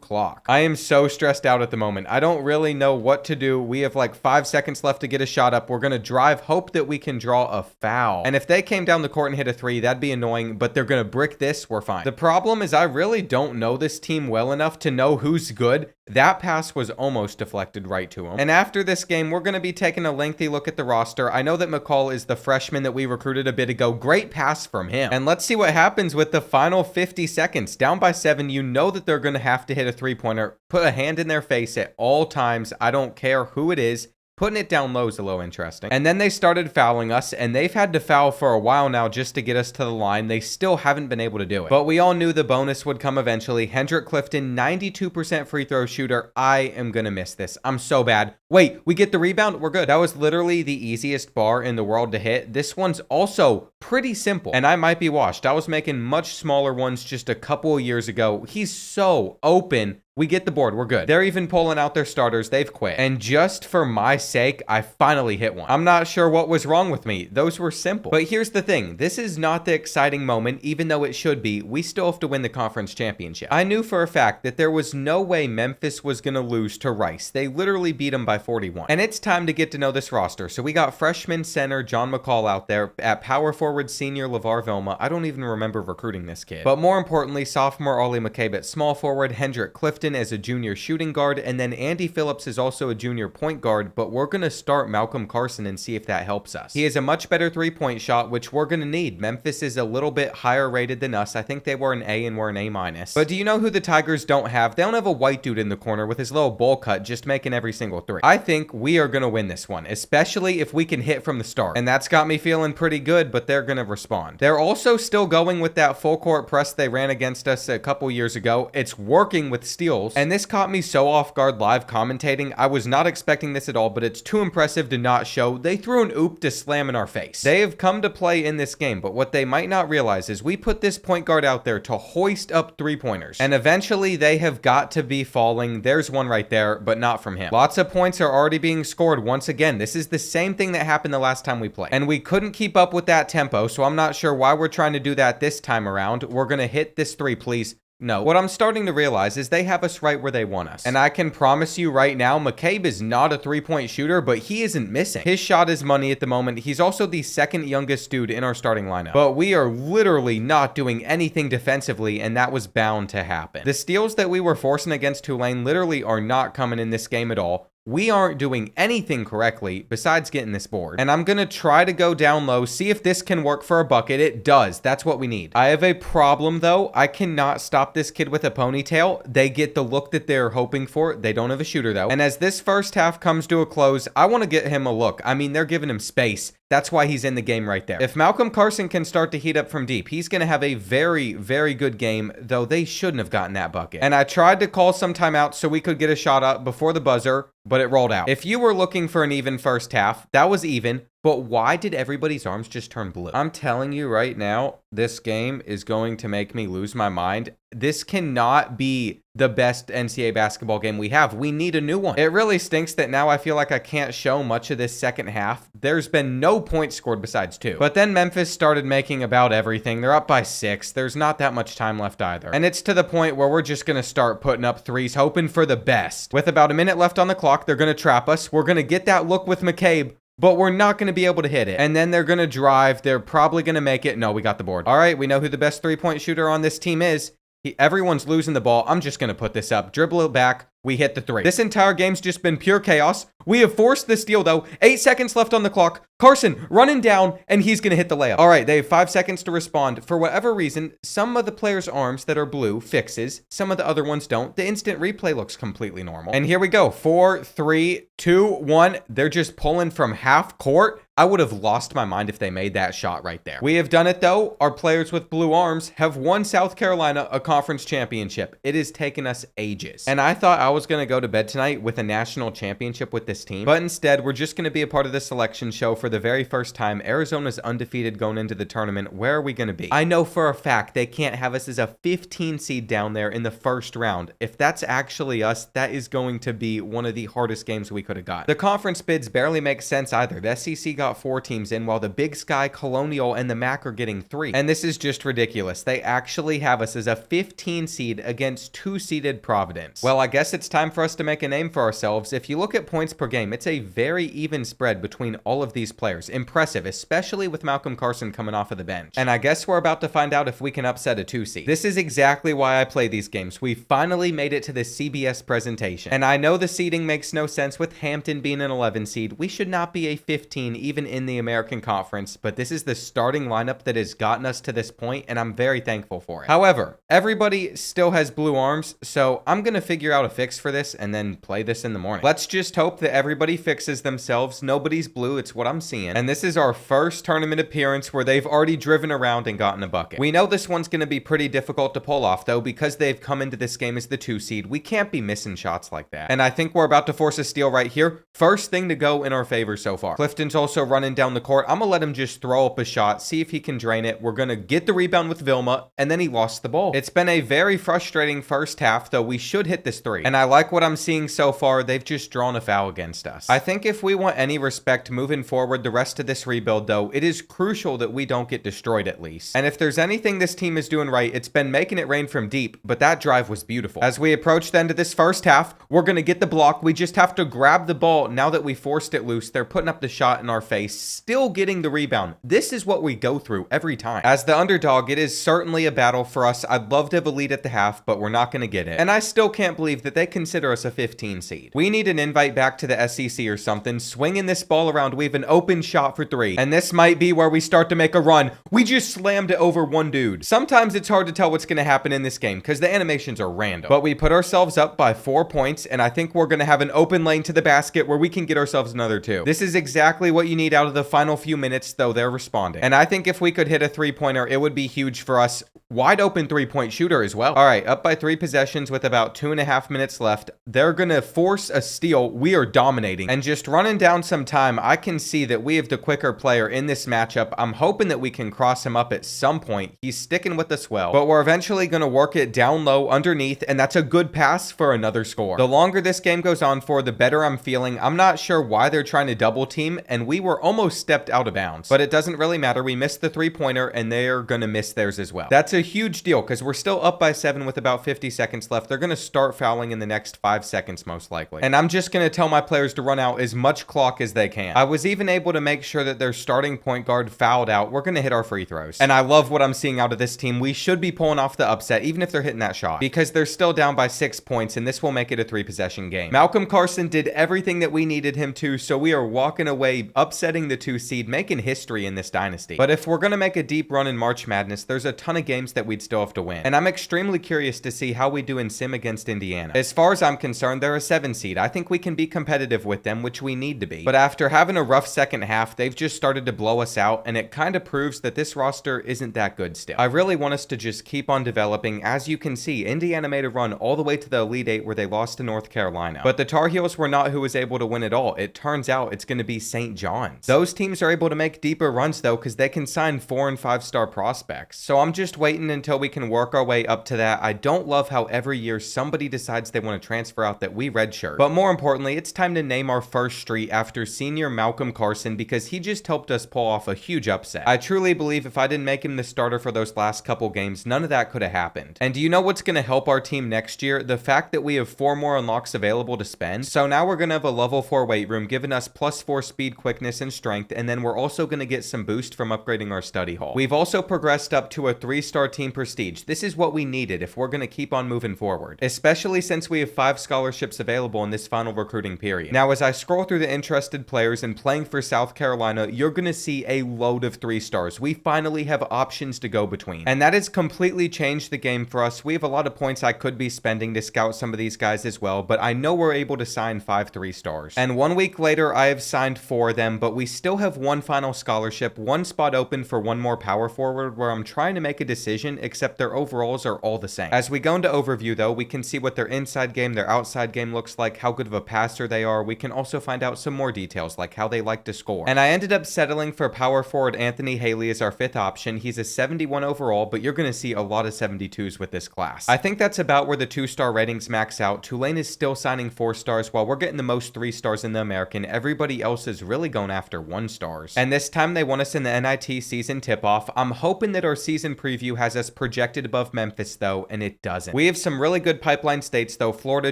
clock. I am so stressed out at the moment. I don't really know what to do. We have like 5 seconds left to get a shot up. We're going to drive, hope that we can draw a foul. And if they came down the court and hit a 3, that'd be annoying, but they're going to brick this. We're fine. The problem is I really don't know this team well enough to know who's good. That pass was almost deflected right to him. And after this game, we're going to be taking a lengthy look at the roster. I know that McCall is the freshman that we recruited a bit ago. Great pass from him. And let's see what happens with the final 50 seconds. Down by 7, you know that they're going to have to hit a 3-pointer. Put a hand in their face at all times. I don't care who it is. Putting it down low is a little interesting. And then they started fouling us, and they've had to foul for a while now just to get us to the line. They still haven't been able to do it. But we all knew the bonus would come eventually. Hendrick Clifton, 92% free throw shooter. I am going to miss this. I'm so bad. Wait, we get the rebound? We're good. That was literally the easiest bar in the world to hit. This one's also pretty simple, and I might be washed. I was making much smaller ones just a couple of years ago. He's so open. We get the board. We're good. They're even pulling out their starters. They've quit. And just for my sake, I finally hit one. I'm not sure what was wrong with me. Those were simple. But here's the thing. This is not the exciting moment, even though it should be. We still have to win the conference championship. I knew for a fact that there was no way Memphis was going to lose to Rice. They literally beat them by 41. And it's time to get to know this roster. So we got freshman center John McCall out there. At power forward senior LeVar Vilma. I don't even remember recruiting this kid. But more importantly, sophomore Ollie McCabe at small forward, Hendrick Clifton as a junior shooting guard, and then Andy Phillips is also a junior point guard, but we're going to start Malcolm Carson and see if that helps us. He has a much better three-point shot, which we're going to need. Memphis is a little bit higher rated than us. I think they were an A and we're an A-. But do you know who the Tigers don't have? They don't have a white dude in the corner with his little bowl cut just making every single three. I think we are going to win this one, especially if we can hit from the start. And that's got me feeling pretty good, but they're going to respond. They're also still going with that full court press they ran against us a couple years ago. It's working with steals, and this caught me so off guard live commentating. I was not expecting this at all, but it's too impressive to not show. They threw an oop to slam in our face. They have come to play in this game, but what they might not realize is we put this point guard out there to hoist up three-pointers, and eventually they have got to be falling. There's one right there, but not from him. Lots of points are already being scored once again. This is the same thing that happened the last time we played, and we couldn't keep up with that tempo, so I'm not sure why we're trying to do that this time around. We're going to hit this three, please. No, what I'm starting to realize is they have us right where they want us. And I can promise you right now, McCabe is not a three-point shooter, but he isn't missing. His shot is money at the moment. He's also the second youngest dude in our starting lineup. But we are literally not doing anything defensively, and that was bound to happen. The steals that we were forcing against Tulane literally are not coming in this game at all. We aren't doing anything correctly besides getting this board. And I'm going to try to go down low, see if this can work for a bucket. It does. That's what we need. I have a problem, though. I cannot stop this kid with a ponytail. They get the look that they're hoping for. They don't have a shooter, though. And as this first half comes to a close, I want to get him a look. I mean, they're giving him space. That's why he's in the game right there. If Malcolm Carson can start to heat up from deep, he's going to have a very, very good game, though they shouldn't have gotten that bucket. And I tried to call some timeout so we could get a shot up before the buzzer, but it rolled out. If you were looking for an even first half, that was even. But why did everybody's arms just turn blue? I'm telling you right now, this game is going to make me lose my mind. This cannot be the best NCAA basketball game we have. We need a new one. It really stinks that now I feel like I can't show much of this second half. There's been no points scored besides 2. But then Memphis started making about everything. They're up by 6. There's not that much time left either. And it's to the point where we're just going to start putting up threes, hoping for the best. With about a minute left on the clock, they're going to trap us. We're going to get that look with McCabe, but we're not going to be able to hit it. And then they're going to drive. They're probably going to make it. No, we got the board. All right, we know who the best three-point shooter on this team is. Everyone's losing the ball. I'm just going to put this up. Dribble it back. We hit the 3. This entire game's just been pure chaos. We have forced the steal, though. 8 seconds left on the clock. Carson running down, and he's going to hit the layup. All right, they have 5 seconds to respond. For whatever reason, some of the players' arms that are blue fixes. Some of the other ones don't. The instant replay looks completely normal. And here we go. 4, 3, 2, 1. They're just pulling from half court. I would have lost my mind if they made that shot right there. We have done it, though. Our players with blue arms have won South Carolina a conference championship. It has taken us ages. And I thought I was going to go to bed tonight with a national championship with this team. But instead, we're just going to be a part of the selection show for the very first time. Arizona's undefeated going into the tournament. Where are we going to be? I know for a fact they can't have us as a 15 seed down there in the first round. If that's actually us, that is going to be one of the hardest games we could have got. The conference bids barely make sense either. The SEC got 4 teams in, while the Big Sky, Colonial, and the MAC are getting 3. And this is just ridiculous. They actually have us as a 15 seed against 2-seeded Providence. Well, I guess it's time for us to make a name for ourselves. If you look at points per game, it's a very even spread between all of these players. Impressive, especially with Malcolm Carson coming off of the bench. And I guess we're about to find out if we can upset a 2 seed. This is exactly why I play these games. We finally made it to the CBS presentation. And I know the seeding makes no sense with Hampton being an 11 seed. We should not be a 15, even even in the American Conference, but this is the starting lineup that has gotten us to this point, and I'm very thankful for it. However, everybody still has blue arms, so I'm going to figure out a fix for this and then play this in the morning. Let's just hope that everybody fixes themselves. Nobody's blue. It's what I'm seeing. And this is our first tournament appearance where they've already driven around and gotten a bucket. We know this one's going to be pretty difficult to pull off, though, because they've come into this game as the 2 seed. We can't be missing shots like that. And I think we're about to force a steal right here. First thing to go in our favor so far. Clifton's also running down the court. I'm going to let him just throw up a shot, see if he can drain it. We're going to get the rebound with Vilma, and then he lost the ball. It's been a very frustrating first half, though we should hit this 3. And I like what I'm seeing so far. They've just drawn a foul against us. I think if we want any respect moving forward the rest of this rebuild, though, it is crucial that we don't get destroyed at least. And if there's anything this team is doing right, it's been making it rain from deep, but that drive was beautiful. As we approach the end of this first half, we're going to get the block. We just have to grab the ball. Now that we forced it loose, they're putting up the shot in our face, still getting the rebound. This is what we go through every time. As the underdog, it is certainly a battle for us. I'd love to have a lead at the half, but we're not going to get it. And I still can't believe that they consider us a 15 seed. We need an invite back to the SEC or something. Swinging this ball around, we have an open shot for 3. And this might be where we start to make a run. We just slammed it over one dude. Sometimes it's hard to tell what's going to happen in this game because the animations are random. But we put ourselves up by 4 points, and I think we're going to have an open lane to the basket where we can get ourselves another 2. This is exactly what you need out of the final few minutes, though they're responding. And I think if we could hit a 3-pointer, it would be huge for us. Wide open 3-point shooter as well. All right, up by 3 possessions with about 2.5 minutes left. They're going to force a steal. We are dominating. And just running down some time, I can see that we have the quicker player in this matchup. I'm hoping that we can cross him up at some point. He's sticking with us well. But we're eventually going to work it down low underneath, and that's a good pass for another score. The longer this game goes on for, the better I'm feeling. I'm not sure why they're trying to double team, and we were almost stepped out of bounds. But it doesn't really matter. We missed the 3-pointer, and they're going to miss theirs as well. That's a huge deal because we're still up by 7 with about 50 seconds left. They're going to start fouling in the next 5 seconds most likely. And I'm just going to tell my players to run out as much clock as they can. I was even able to make sure that their starting point guard fouled out. We're going to hit our free throws. And I love what I'm seeing out of this team. We should be pulling off the upset even if they're hitting that shot because they're still down by 6 points, and this will make it a 3-possession game. Malcolm Carson did everything that we needed him to, so we are walking away, upsetting the 2 seed, making history in this dynasty. But if we're going to make a deep run in March Madness, there's a ton of games that we'd still have to win. And I'm extremely curious to see how we do in Sim against Indiana. As far as I'm concerned, they're a 7 seed. I think we can be competitive with them, which we need to be. But after having a rough second half, they've just started to blow us out, and it kind of proves that this roster isn't that good still. I really want us to just keep on developing. As you can see, Indiana made a run all the way to the Elite 8 where they lost to North Carolina. But the Tar Heels were not who was able to win it all. It turns out it's going to be St. John's. Those teams are able to make deeper runs though because they can sign 4- and 5-star prospects. So I'm just waiting until we can work our way up to that. I don't love how every year somebody decides they want to transfer out that we redshirt. But more importantly, it's time to name our first street after senior Malcolm Carson because he just helped us pull off a huge upset. I truly believe if I didn't make him the starter for those last couple games, none of that could have happened. And do you know what's going to help our team next year? The fact that we have 4 more unlocks available to spend. So now we're going to have a level 4 weight room giving us +4 speed, quickness, and strength, and then we're also going to get some boost from upgrading our study hall. We've also progressed up to a 3-star team prestige. This is what we needed if we're going to keep on moving forward, especially since we have 5 scholarships available in this final recruiting period. Now, as I scroll through the interested players and playing for South Carolina, you're going to see a load of 3-stars. We finally have options to go between, and that has completely changed the game for us. We have a lot of points I could be spending to scout some of these guys as well, but I know we're able to sign 5 3-stars. And 1 week later, I have signed 4 of them, but we still have 1 final scholarship, 1 spot open for 1 more power forward where I'm trying to make a decision, except their overalls are all the same. As we go into overview though, we can see what their inside game, their outside game looks like, how good of a passer they are. We can also find out some more details like how they like to score. And I ended up settling for power forward Anthony Haley as our 5th option. He's a 71 overall, but you're going to see a lot of 72s with this class. I think that's about where the 2-star ratings max out. Tulane is still signing 4 stars while we're getting the most 3 stars in the American. Everybody else is really going after 1 stars. And this time they want us in the NIT season tip-off. I'm hoping that our season preview has us projected above Memphis though, and it doesn't. We have some really good pipeline states though, Florida,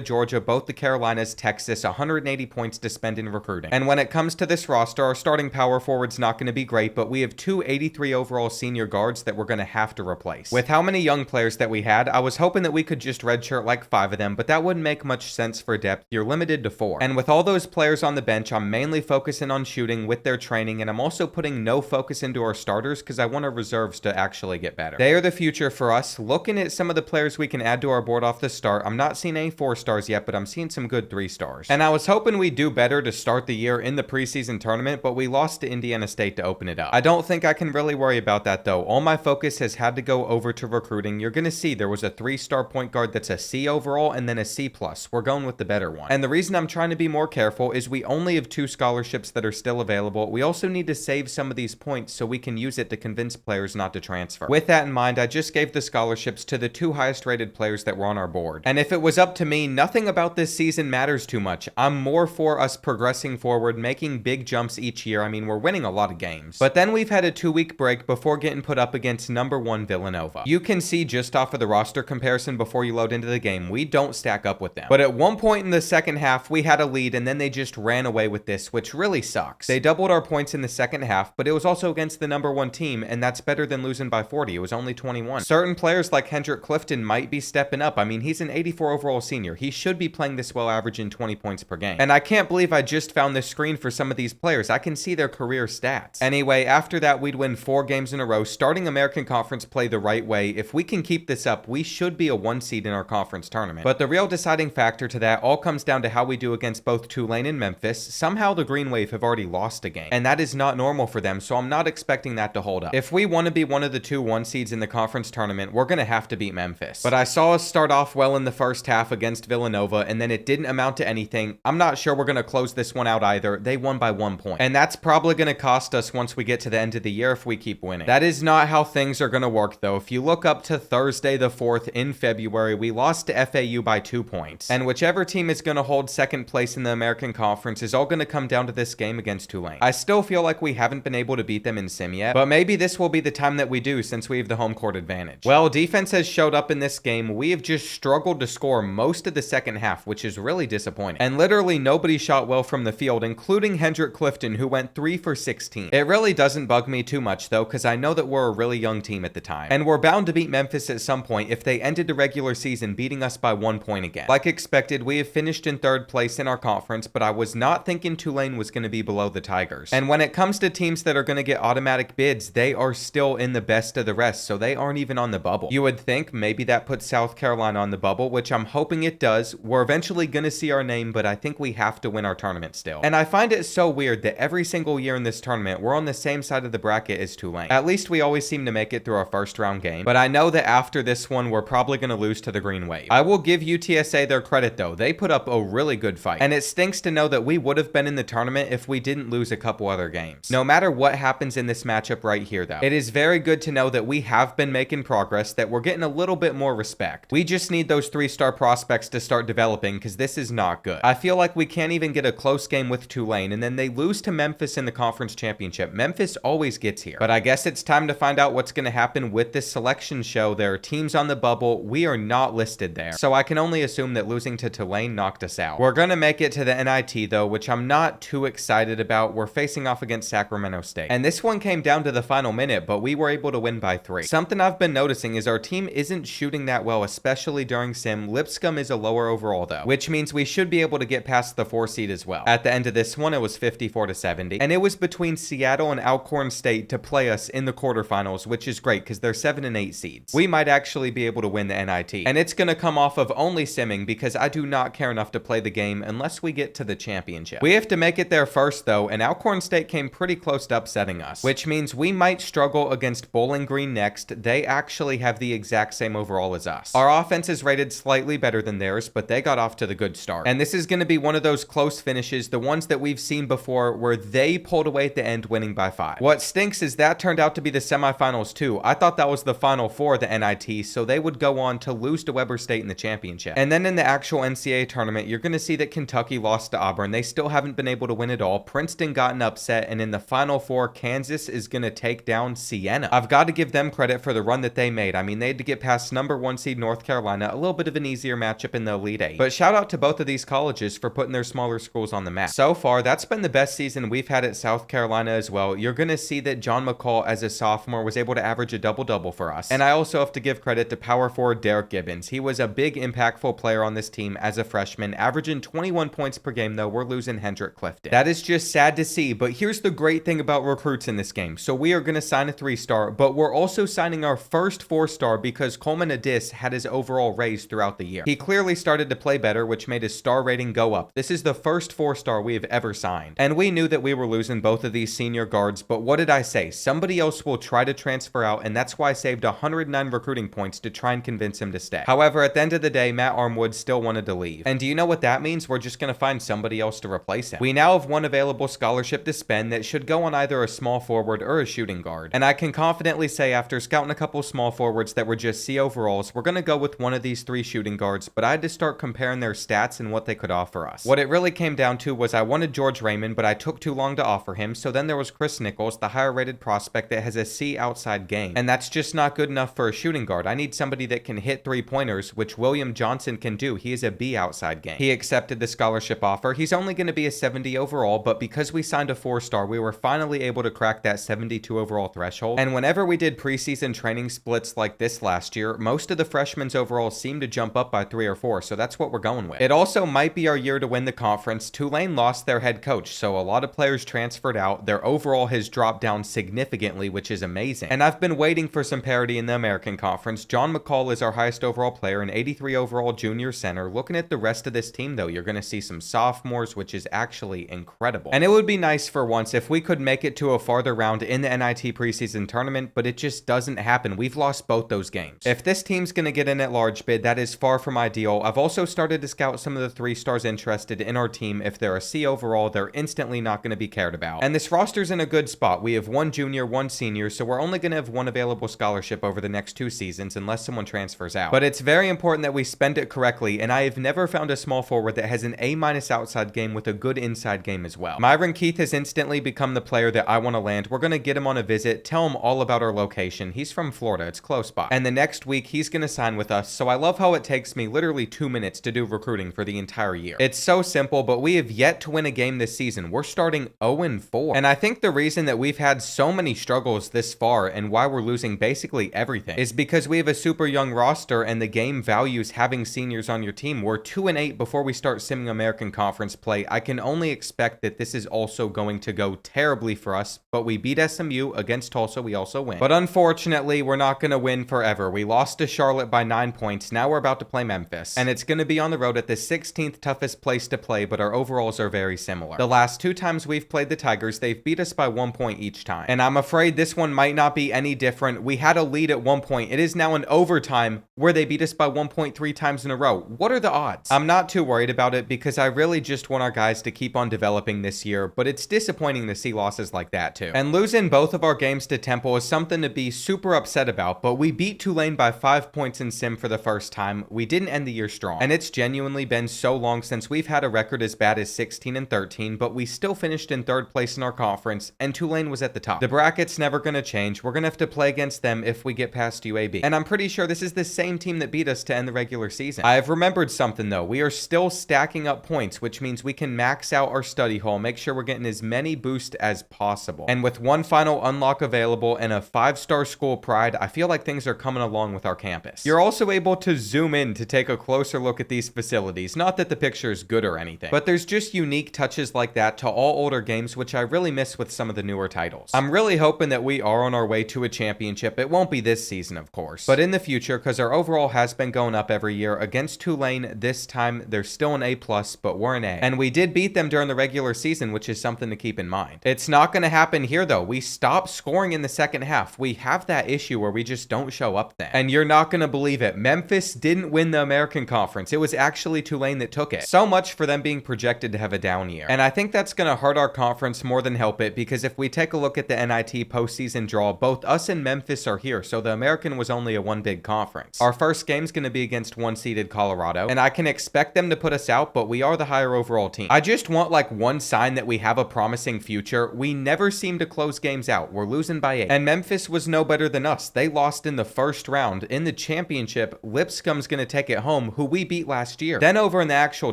Georgia, both the Carolinas, Texas, 180 points to spend in recruiting. And when it comes to this roster, our starting power forward's not going to be great, but we have 2 83 overall senior guards that we're going to have to replace. With how many young players that we had, I was hoping that we could just redshirt like 5 of them, but that wouldn't make much sense for depth. You're limited to 4. And with all those players on the bench, I'm mainly focusing on shooting recruiting, with their training, and I'm also putting no focus into our starters because I want our reserves to actually get better. They are the future for us. Looking at some of the players we can add to our board off the start, I'm not seeing any 4 stars yet, but I'm seeing some good 3 stars. And I was hoping we'd do better to start the year in the preseason tournament, but we lost to Indiana State to open it up. I don't think I can really worry about that though. All my focus has had to go over to recruiting. You're gonna see there was a 3-star point guard that's a C overall and then a C+. We're going with the better one. And the reason I'm trying to be more careful is we only have 2 scholarships that are still available. We also need to save some of these points so we can use it to convince players not to transfer. With that in mind, I just gave the scholarships to the 2 highest rated players that were on our board. And if it was up to me, nothing about this season matters too much. I'm more for us progressing forward, making big jumps each year. I mean, we're winning a lot of games. But then we've had a 2-week break before getting put up against number 1 Villanova. You can see just off of the roster comparison before you load into the game, we don't stack up with them. But at one point in the second half, we had a lead and then they just ran away with this, which really sucks. They doubled our points in the second half, but it was also against the number 1 team, and that's better than losing by 40. It was only 21. Certain players like Hendrik Clifton might be stepping up. I mean, he's an 84 overall senior. He should be playing this well, averaging 20 points per game. And I can't believe I just found this screen for some of these players. I can see their career stats. Anyway, after that, we'd win 4 games in a row, starting American Conference play the right way. If we can keep this up, we should be a 1 seed in our conference tournament. But the real deciding factor to that all comes down to how we do against both Tulane and Memphis. Somehow the Green Wave have already lost a game, and that is not normal for them, so I'm not expecting that to hold up. If we want to be one of the 2 1 seeds in the conference tournament, we're going to have to beat Memphis. But I saw us start off well in the first half against Villanova, and then it didn't amount to anything. I'm not sure we're going to close this one out either. They won by 1 point. And that's probably going to cost us once we get to the end of the year if we keep winning. That is not how things are going to work though. If you look up to Thursday the 4th in February, we lost to FAU by 2 points. And whichever team is going to hold second place in the American Conference is all going to come down to this game against Tulane. I still feel like we haven't been able to beat them in sim yet, but maybe this will be the time that we do since we have the home court advantage. Well, defense has showed up in this game. We have just struggled to score most of the second half, which is really disappointing. And literally nobody shot well from the field, including Hendrik Clifton, who went 3 for 16. It really doesn't bug me too much though, because I know that we're a really young team at the time. And we're bound to beat Memphis at some point if they ended the regular season beating us by 1 point again. Like expected, we have finished in 3rd place in our conference, but I was not thinking Tulane was going to be below the Tigers. And when it comes to teams that are going to get automatic bids, they are still in the best of the rest, so they aren't even on the bubble. You would think maybe that puts South Carolina on the bubble, which I'm hoping it does. We're eventually going to see our name, but I think we have to win our tournament still. And I find it so weird that every single year in this tournament, we're on the same side of the bracket as Tulane. At least we always seem to make it through our first round game, but I know that after this one, we're probably going to lose to the Green Wave. I will give UTSA their credit though. They put up a really good fight, and it stinks to know that we would have been in the tournament if we didn't lose a couple other games. No matter what happens in this matchup right here though, it is very good to know that we have been making progress, that we're getting a little bit more respect. We just need those 3-star prospects to start developing because this is not good. I feel like we can't even get a close game with Tulane, and then they lose to Memphis in the conference championship. Memphis always gets here. But I guess it's time to find out what's going to happen with this selection show. There are teams on the bubble. We are not listed there, so I can only assume that losing to Tulane knocked us out. We're going to make it to the NIT though, which I'm not too excited about. We're facing off against Sacramento State, and this one came down to the final minute, but we were able to win by 3. Something I've been noticing is our team isn't shooting that well, especially during sim. Lipscomb is a lower overall though, which means we should be able to get past the 4 seed as well. At the end of this one, it was 54-70, and it was between Seattle and Alcorn State to play us in the quarterfinals, which is great because they're 7 and 8 seeds. We might actually be able to win the NIT, and it's going to come off of only simming because I do not care enough to play the game unless we get to the championship. We have to make it there first though, and Alcorn State came pretty close to upsetting us, which means we might struggle against Bowling Green next. They actually have the exact same overall as us. Our offense is rated slightly better than theirs, but they got off to the good start. And this is going to be one of those close finishes, the ones that we've seen before where they pulled away at the end winning by 5. What stinks is that turned out to be the semifinals too. I thought that was the final 4 of the NIT, so they would go on to lose to Weber State in the championship. And then in the actual NCAA tournament, you're going to see that Kentucky lost to Auburn. They still haven't been able to win it all. Princeton got an upset, and in the final 4, Kansas is going to take down Siena. I've got to give them credit for the run that they made. I mean, they had to get past number 1 seed North Carolina, a little bit of an easier matchup in the Elite 8. But shout out to both of these colleges for putting their smaller schools on the map. So far, that's been the best season we've had at South Carolina as well. You're going to see that John McCall as a sophomore was able to average a double-double for us. And I also have to give credit to power forward Derek Gibbons. He was a big impactful player on this team as a freshman, averaging 21 points per game though. We're losing Hendrik Clifton. That is just sad to see, but here's the great thing about recruits in this game. So we are going to sign a 3-star, but we're also signing our first 4-star because Coleman Adis had his overall raised throughout the year. He clearly started to play better, which made his star rating go up. This is the first 4-star we have ever signed. And we knew that we were losing both of these senior guards, but what did I say? Somebody else will try to transfer out, and that's why I saved 109 recruiting points to try and convince him to stay. However, at the end of the day, Matt Armwood still wanted to leave. And do you know what that means? We're just going to find somebody else to replace him. We now have one available scholarship to spend that should go on either a small forward or a shooting guard. And I can confidently say after scouting a couple small forwards that were just C overalls, we're going to go with one of these 3 shooting guards, but I had to start comparing their stats and what they could offer us. What it really came down to was I wanted George Raymond, but I took too long to offer him, so then there was Chris Nichols, the higher rated prospect that has a C outside game. And that's just not good enough for a shooting guard. I need somebody that can hit 3-pointers, which William Johnson can do. He is a B outside game. He accepted the scholarship offer. He's only going to be a 70 overall, but because we signed a 4-star, we were finally able to crack that 72 overall threshold. And whenever we did preseason training splits like this last year, most of the freshmen's overalls seemed to jump up by 3 or 4, so that's what we're going with. It also might be our year to win the conference. Tulane lost their head coach, so a lot of players transferred out. Their overall has dropped down significantly, which is amazing. And I've been waiting for some parity in the American Conference. John McCall is our highest overall player, an 83 overall junior center. Looking at the rest of this team, though, you're going to see some sophomores, which is actually incredible. And it would be nice for once if we could make it to a farther round in the NIT preseason tournament, but it just doesn't happen. We've lost both those games. If this team's going to get in at large bid, that is far from ideal. I've also started to scout some of the 3-stars interested in our team. If they're a C overall, they're instantly not going to be cared about. And this roster's in a good spot. We have 1 junior, 1 senior, so we're only going to have 1 available scholarship over the next 2 seasons unless someone transfers out. But it's very important that we spend it correctly, and I have never found a small forward that has an A- outside game with a good inside game as well. Myron Keith has instantly become the player that I want to land. We're going to get him on a visit, tell him all about our location. He's from Florida. It's close by. And the next week, he's going to sign with us, so I love how it takes me literally 2 minutes to do recruiting for the entire year. It's so simple, but we have yet to win a game this season. We're starting 0-4. And I think the reason that we've had so many struggles this far and why we're losing basically everything is because we have a super young roster and the game values having seniors on your team. We're 2-8 before we start simming American Conference play. I can only expect that this is also going to go terribly for us, but we beat SMU. Against Tulsa, we also win. But unfortunately, we're not going to win forever. We lost to Charlotte by 9 points. Now we're about to play Memphis, and it's going to be on the road at the 16th toughest place to play, but our overalls are very similar. The last 2 times we've played the Tigers, they've beat us by 1 point each time, and I'm afraid this one might not be any different. We had a lead at 1 point. It is now an overtime where they beat us by 1.3 times in a row. What are the odds? I'm not too worried about it because I really just want our guys to keep on developing this year, but it's disappointing to see losses like that too. And losing both of our games to Temple is something to be super upset about, but we beat Tulane by 5 points in sim for the first time. We didn't end the year strong, and it's genuinely been so long since we've had a record as bad as 16-13, but we still finished in 3rd place in our conference, and Tulane was at the top. The bracket's never going to change. We're going to have to play against them if we get past UAB, and I'm pretty sure this is the same team that beat us to end the regular season. I have remembered something though. We are still stacking up points, which means we can max out our study hall, make sure we're getting as many boosts as possible. And with one final unlock available and a 5-star school pride, I feel like things are coming along with our campus. You're also able to zoom in to take a closer look at these facilities. Not that the picture is good or anything, but there's just unique touches like that to all older games, which I really miss with some of the newer titles. I'm really hoping that we are on our way to a championship. It won't be this season, of course, but in the future, because our overall has been going up every year. Against Tulane this time, they're still an A+, but we're an A. And we did beat them during the regular season, which is something to keep in mind. It's not going to happen here, though. We stopped scoring in the second half. We have that issue where we just don't show up then. And you're not going to believe it. Memphis didn't win the American Conference. It was actually Tulane that took it. So much for them being projected to have a down year. And I think that's going to hurt our conference more than help it, because if we take a look at the NIT postseason draw, both us and Memphis are here, so the American was only a one big conference. Our first game's going to be against 1-seeded Colorado, and I can expect them to put us out, but we are the higher overall team. I just want like one sign that we have a promising future. We never seem to close games out. We're losing by 8. And Memphis was no better than us. They lost in the first round. In the championship, Lipscomb's going to take it home, who we beat last year. Then over in the actual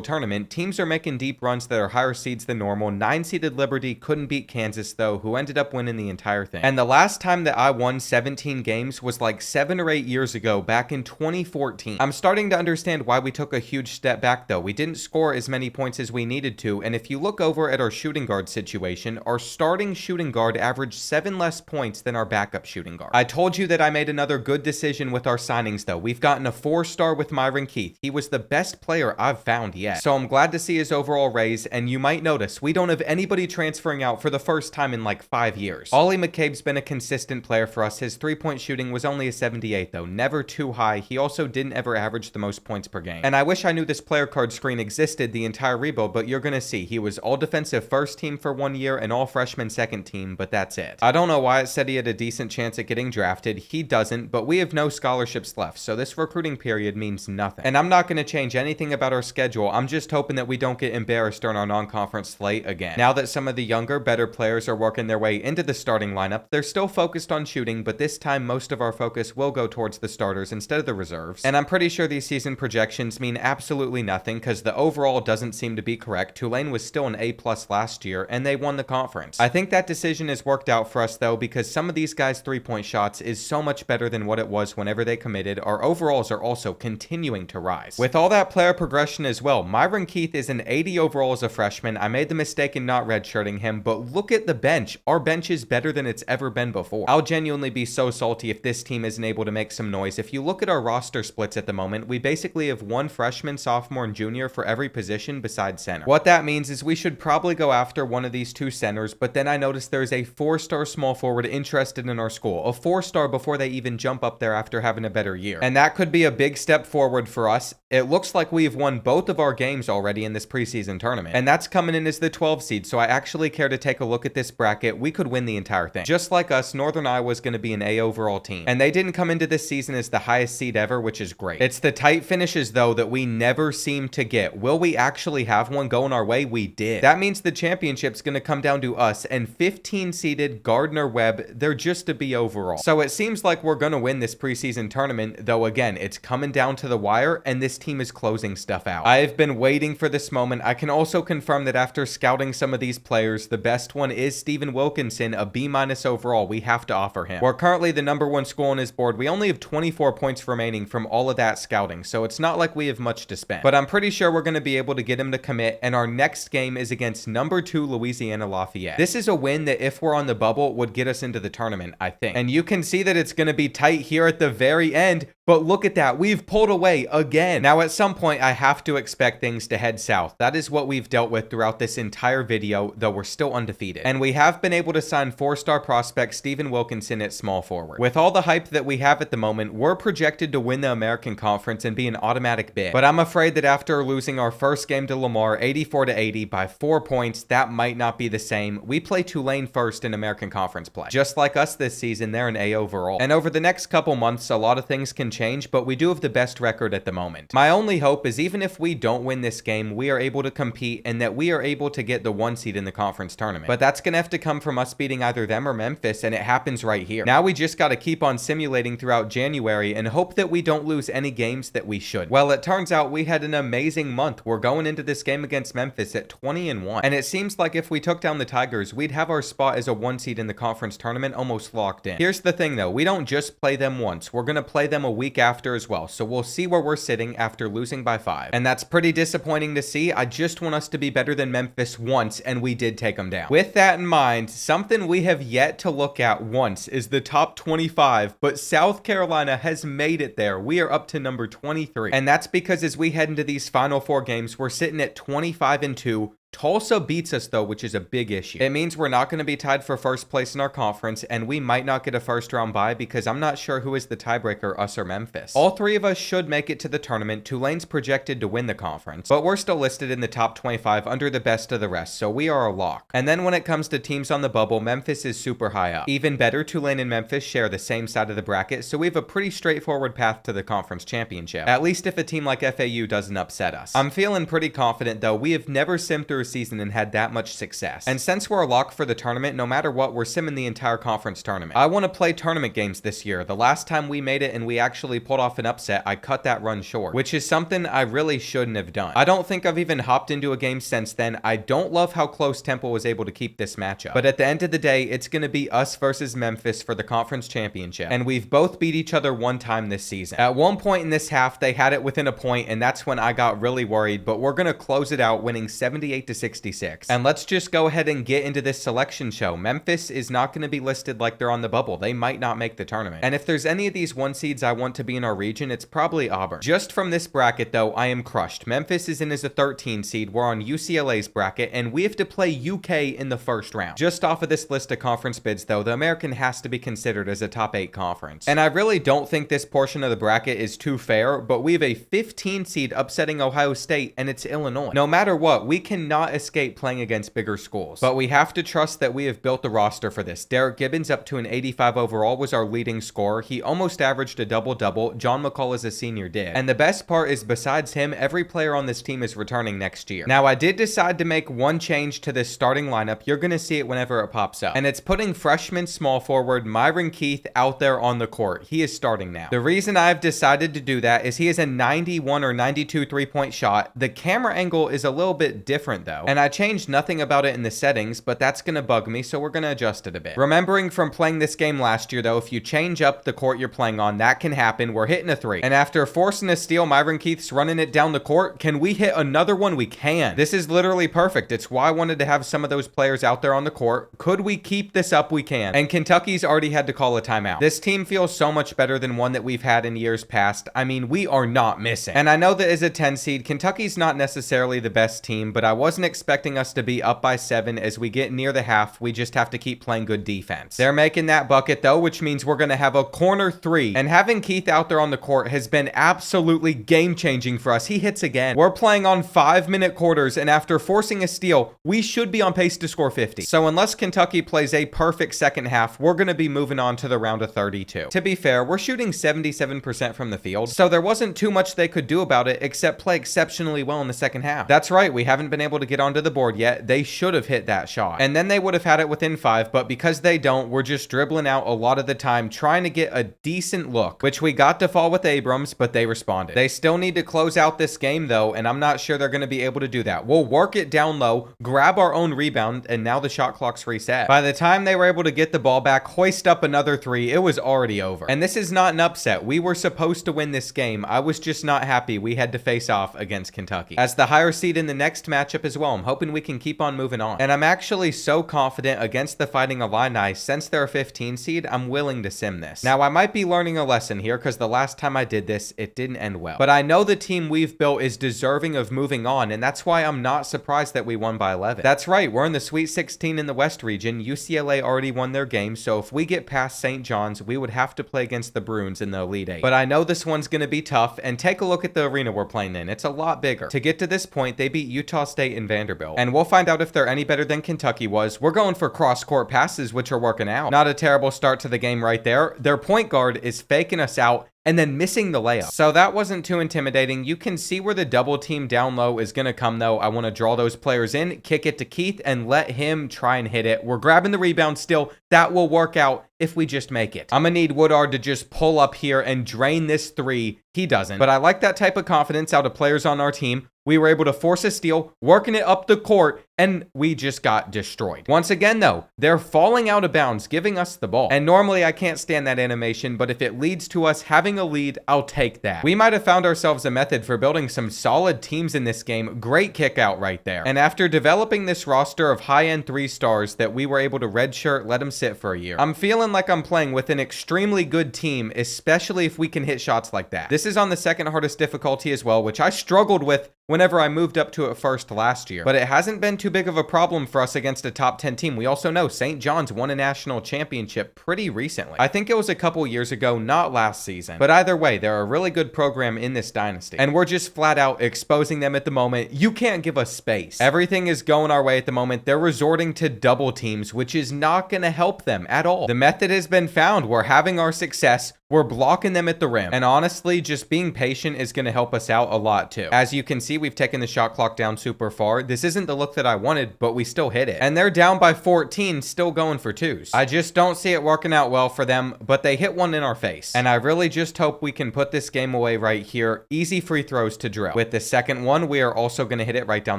tournament, teams are making deep runs that are higher seeds than normal. 9-seeded Liberty couldn't beat Kansas though, who ended up winning the entire thing. And the last time that I won 17 games was like 7 or 8 years ago, back in 2014. I'm starting to understand why we took a huge step back though. We didn't score as many points as we needed to, and if you look over at our shooting guard situation, our starting shooting guard averaged 7 less points than our backup shooting guard. I told you that I made another good decision with our signings though. We've gotten a 4-star with Myron Keith. He was the best player I've found yet. So I'm glad to see his overall raise, and you might notice we don't have anybody transferring out for the first time in like 5 years. Ollie McCabe's been a consistent player for us. His 3-point shooting was only a 78 though, never too high. He also didn't ever average the most points per game. And I wish I knew this player card screen existed the entire rebuild, but you're gonna see he was all defensive first team for 1 year and all freshman second team, but that's it. I don't know why it said he had a decent chance at getting drafted. He doesn't, but we have no scholarships left, so this recruiting period means nothing. And I'm not gonna change anything about our schedule. I'm just hoping that we don't get embarrassed on our non-conference slate again. Now that some of the younger, better players are working their way into the starting lineup, they're still focused on shooting, but this time most of our focus will go towards the starters instead of the reserves. And I'm pretty sure these season projections mean absolutely nothing because the overall doesn't seem to be correct. Tulane was still an A+ last year, and they won the conference. I think that decision has worked out for us though, because some of these guys' 3-point shots is so much better than what it was whenever they committed. Our overalls are also continuing to rise. With all that player progression as well, Myron Keith is an 80 overall as a freshman. I made the mistake in not redshirting him, but look at the bench. Our bench is better than it's ever been before. I'll genuinely be so salty if this team isn't able to make some noise. If you look at our roster splits at the moment, we basically have one freshman, sophomore, and junior for every position besides center. What that means is we should probably go after one of these two centers, but then I noticed there's a 4-star small forward interested in our school. A 4-star before they even jump up there after having a better year. And that could be a big step forward for us. It looks like we've won both of our games already in this preseason tournament. And that's coming in as the 12 seed, so I actually care to take a look at this bracket. We could win the entire thing. Just like us, Northern Iowa's going to be an A overall team. And they didn't come into this season as the highest seed ever, which is great. It's the tight finishes, though, that we never seem to get. Will we actually have one going our way? We did. That means the championship's going to come down to us and 15-seeded Gardner-Webb. They're just a B overall. So it seems like we're going to win this preseason tournament, though again, it's coming down to the wire, and this team is closing stuff out. I've been waiting for this moment. I can also confirm that after scouting some of these players, the best one is Stephen Wilkinson, a B- overall. We have to offer him. We're currently the #1 school on his board. We only have 24 points remaining from all of that scouting, so it's not like we have much to spend. But I'm pretty sure we're going to be able to get him to commit, and our next game is against #2 Louisiana Lafayette. This is a win that, if we're on the bubble, would get us into the tournament, I think. And you can see that it's going to be tight here at the very end, but look at that. We've pulled away again. Now, at some point, I have to expect things to head south. That is what we've dealt with throughout this entire video, though we're still undefeated. And we have been able to sign 4-star prospect Stephen Wilkinson at small forward. With all the hype that we have at the moment, we're projected to win the American Conference and be an automatic bid. But I'm afraid that after losing our first game to Lamar 84-80 by 4 points, that might not be the same. We play Tulane first in American Conference play. Just like us this season, they're an A overall. And over the next couple months, a lot of things can change, but we do have the best record at the moment. My only hope is even if we don't win this game, we are able to compete and that we are able to get the 1 seed in the conference tournament. But that's going to have to come from us beating either them or Memphis, and it happens right here. Now we just got to keep on simulating throughout January and hope that we don't lose any games that we should. Well, it turns out we had an amazing month. We're going into this game against Memphis at 20-1. And it seems like if we took down the Tigers, we'd have our spot as a 1 seed in the conference tournament almost locked in. Here's the thing though, we don't just play them once. We're going to play them a week after as well. So we'll see where we're sitting after losing by 5. And that's pretty disappointing to see. I just want us to be better than Memphis once, and we did take them down. With that in mind, something we have yet to look at once is the top 25, but South Carolina has made it there. We are up to number 23. And that's because as we head into these final 4 games, we're sitting at 25-2. Tulsa beats us though, which is a big issue. It means we're not going to be tied for first place in our conference, and we might not get a first round bye because I'm not sure who is the tiebreaker, us or Memphis. All 3 of us should make it to the tournament. Tulane's projected to win the conference, but we're still listed in the top 25 under the best of the rest, so we are a lock. And then when it comes to teams on the bubble, Memphis is super high up. Even better, Tulane and Memphis share the same side of the bracket, so we have a pretty straightforward path to the conference championship, at least if a team like FAU doesn't upset us. I'm feeling pretty confident though. We have never simmed through a season and had that much success. And since we're a lock for the tournament, no matter what, we're simming the entire conference tournament. I want to play tournament games this year. The last time we made it and we actually pulled off an upset, I cut that run short, which is something I really shouldn't have done. I don't think I've even hopped into a game since then. I don't love how close Temple was able to keep this matchup. But at the end of the day, it's going to be us versus Memphis for the conference championship. And we've both beat each other 1 time this season. At one point in this half, they had it within a point, and that's when I got really worried, but we're going to close it out winning 78 68 to 66. And let's just go ahead and get into this selection show. Memphis is not going to be listed like they're on the bubble. They might not make the tournament. And if there's any of these 1 seeds I want to be in our region, it's probably Auburn. Just from this bracket though, I am crushed. Memphis is in as a 13 seed. We're on UCLA's bracket, and we have to play UK in the first round. Just off of this list of conference bids though, the American has to be considered as a top 8 conference. And I really don't think this portion of the bracket is too fair, but we have a 15 seed upsetting Ohio State, and it's Illinois. No matter what, we cannot escape playing against bigger schools. But we have to trust that we have built the roster for this. Derek Gibbons, up to an 85 overall, was our leading scorer. He almost averaged a double-double. John McCall as a senior did. And the best part is, besides him, every player on this team is returning next year. Now, I did decide to make one change to this starting lineup. You're going to see it whenever it pops up. And it's putting freshman small forward Myron Keith out there on the court. He is starting now. The reason I've decided to do that is he has a 91 or 92 3-point shot. The camera angle is a little bit different though, and I changed nothing about it in the settings, but that's going to bug me, so we're going to adjust it a bit. Remembering from playing this game last year though, if you change up the court you're playing on, that can happen. We're hitting a 3, and after forcing a steal, Myron Keith's running it down the court. Can we hit another one? We can. This is literally perfect. It's why I wanted to have some of those players out there on the court. Could we keep this up? We can. And Kentucky's already had to call a timeout. This team feels so much better than one that we've had in years past. I mean, we are not missing. And I know that as a 10 seed, Kentucky's not necessarily the best team, but I wasn't expecting us to be up by 7 as we get near the half. We just have to keep playing good defense. They're making that bucket though, which means we're going to have a corner 3. And having Keith out there on the court has been absolutely game-changing for us. He hits again. We're playing on 5-minute quarters, and after forcing a steal, we should be on pace to score 50. So unless Kentucky plays a perfect second half, we're going to be moving on to the round of 32. To be fair, we're shooting 77% from the field, so there wasn't too much they could do about it except play exceptionally well in the second half. That's right, we haven't been able to get onto the board yet. They should have hit that shot, and then they would have had it within 5, but because they don't, we're just dribbling out a lot of the time trying to get a decent look, which we got to fall with Abrams, but they responded. They still need to close out this game though, and I'm not sure they're going to be able to do that. We'll work it down low, grab our own rebound, and now the shot clock's reset. By the time they were able to get the ball back, hoist up another 3, it was already over. And this is not an upset. We were supposed to win this game. I was just not happy we had to face off against Kentucky. As the higher seed in the next matchup as well, I'm hoping we can keep on moving on. And I'm actually so confident against the Fighting Illini, since they're a 15 seed, I'm willing to sim this. Now, I might be learning a lesson here because the last time I did this, it didn't end well. But I know the team we've built is deserving of moving on, and that's why I'm not surprised that we won by 11. That's right, we're in the Sweet 16 in the West region. UCLA already won their game, so if we get past St. John's, we would have to play against the Bruins in the Elite 8. But I know this one's going to be tough, and take a look at the arena we're playing in. It's a lot bigger. To get to this point, they beat Utah State and Vanderbilt, and we'll find out if they're any better than Kentucky was. We're going for cross-court passes, which are working out. Not a terrible start to the game right there. Their point guard is faking us out and then missing the layup. So that wasn't too intimidating. You can see where the double team down low is going to come though. I want to draw those players in, kick it to Keith, and let him try and hit it. We're grabbing the rebound still. That will work out if we just make it. I'm going to need Woodard to just pull up here and drain this 3. He doesn't. But I like that type of confidence out of players on our team. We were able to force a steal, working it up the court, and we just got destroyed. Once again, though, they're falling out of bounds, giving us the ball. And normally I can't stand that animation, but if it leads to us having a lead, I'll take that. We might have found ourselves a method for building some solid teams in this game. Great kick out right there. And after developing this roster of high-end 3 stars that we were able to redshirt, let them sit for a year, I'm feeling like I'm playing with an extremely good team, especially if we can hit shots like that. This is on the second hardest difficulty as well, which I struggled with whenever I moved up to it first last year. But it hasn't been too big of a problem for us against a top 10 team. We also know St. John's won a national championship pretty recently. I think it was a couple years ago, not last season. But either way, they're a really good program in this dynasty. And we're just flat out exposing them at the moment. You can't give us space. Everything is going our way at the moment. They're resorting to double teams, which is not going to help them at all. The method has been found. We're having our success. We're blocking them at the rim. And honestly, just being patient is going to help us out a lot too. As you can see, we've taken the shot clock down super far. This isn't the look that I wanted, but we still hit it. And they're down by 14, still going for 2s. I just don't see it working out well for them, but they hit one in our face. And I really just hope we can put this game away right here. Easy free throws to drill. With the second one, we are also going to hit it right down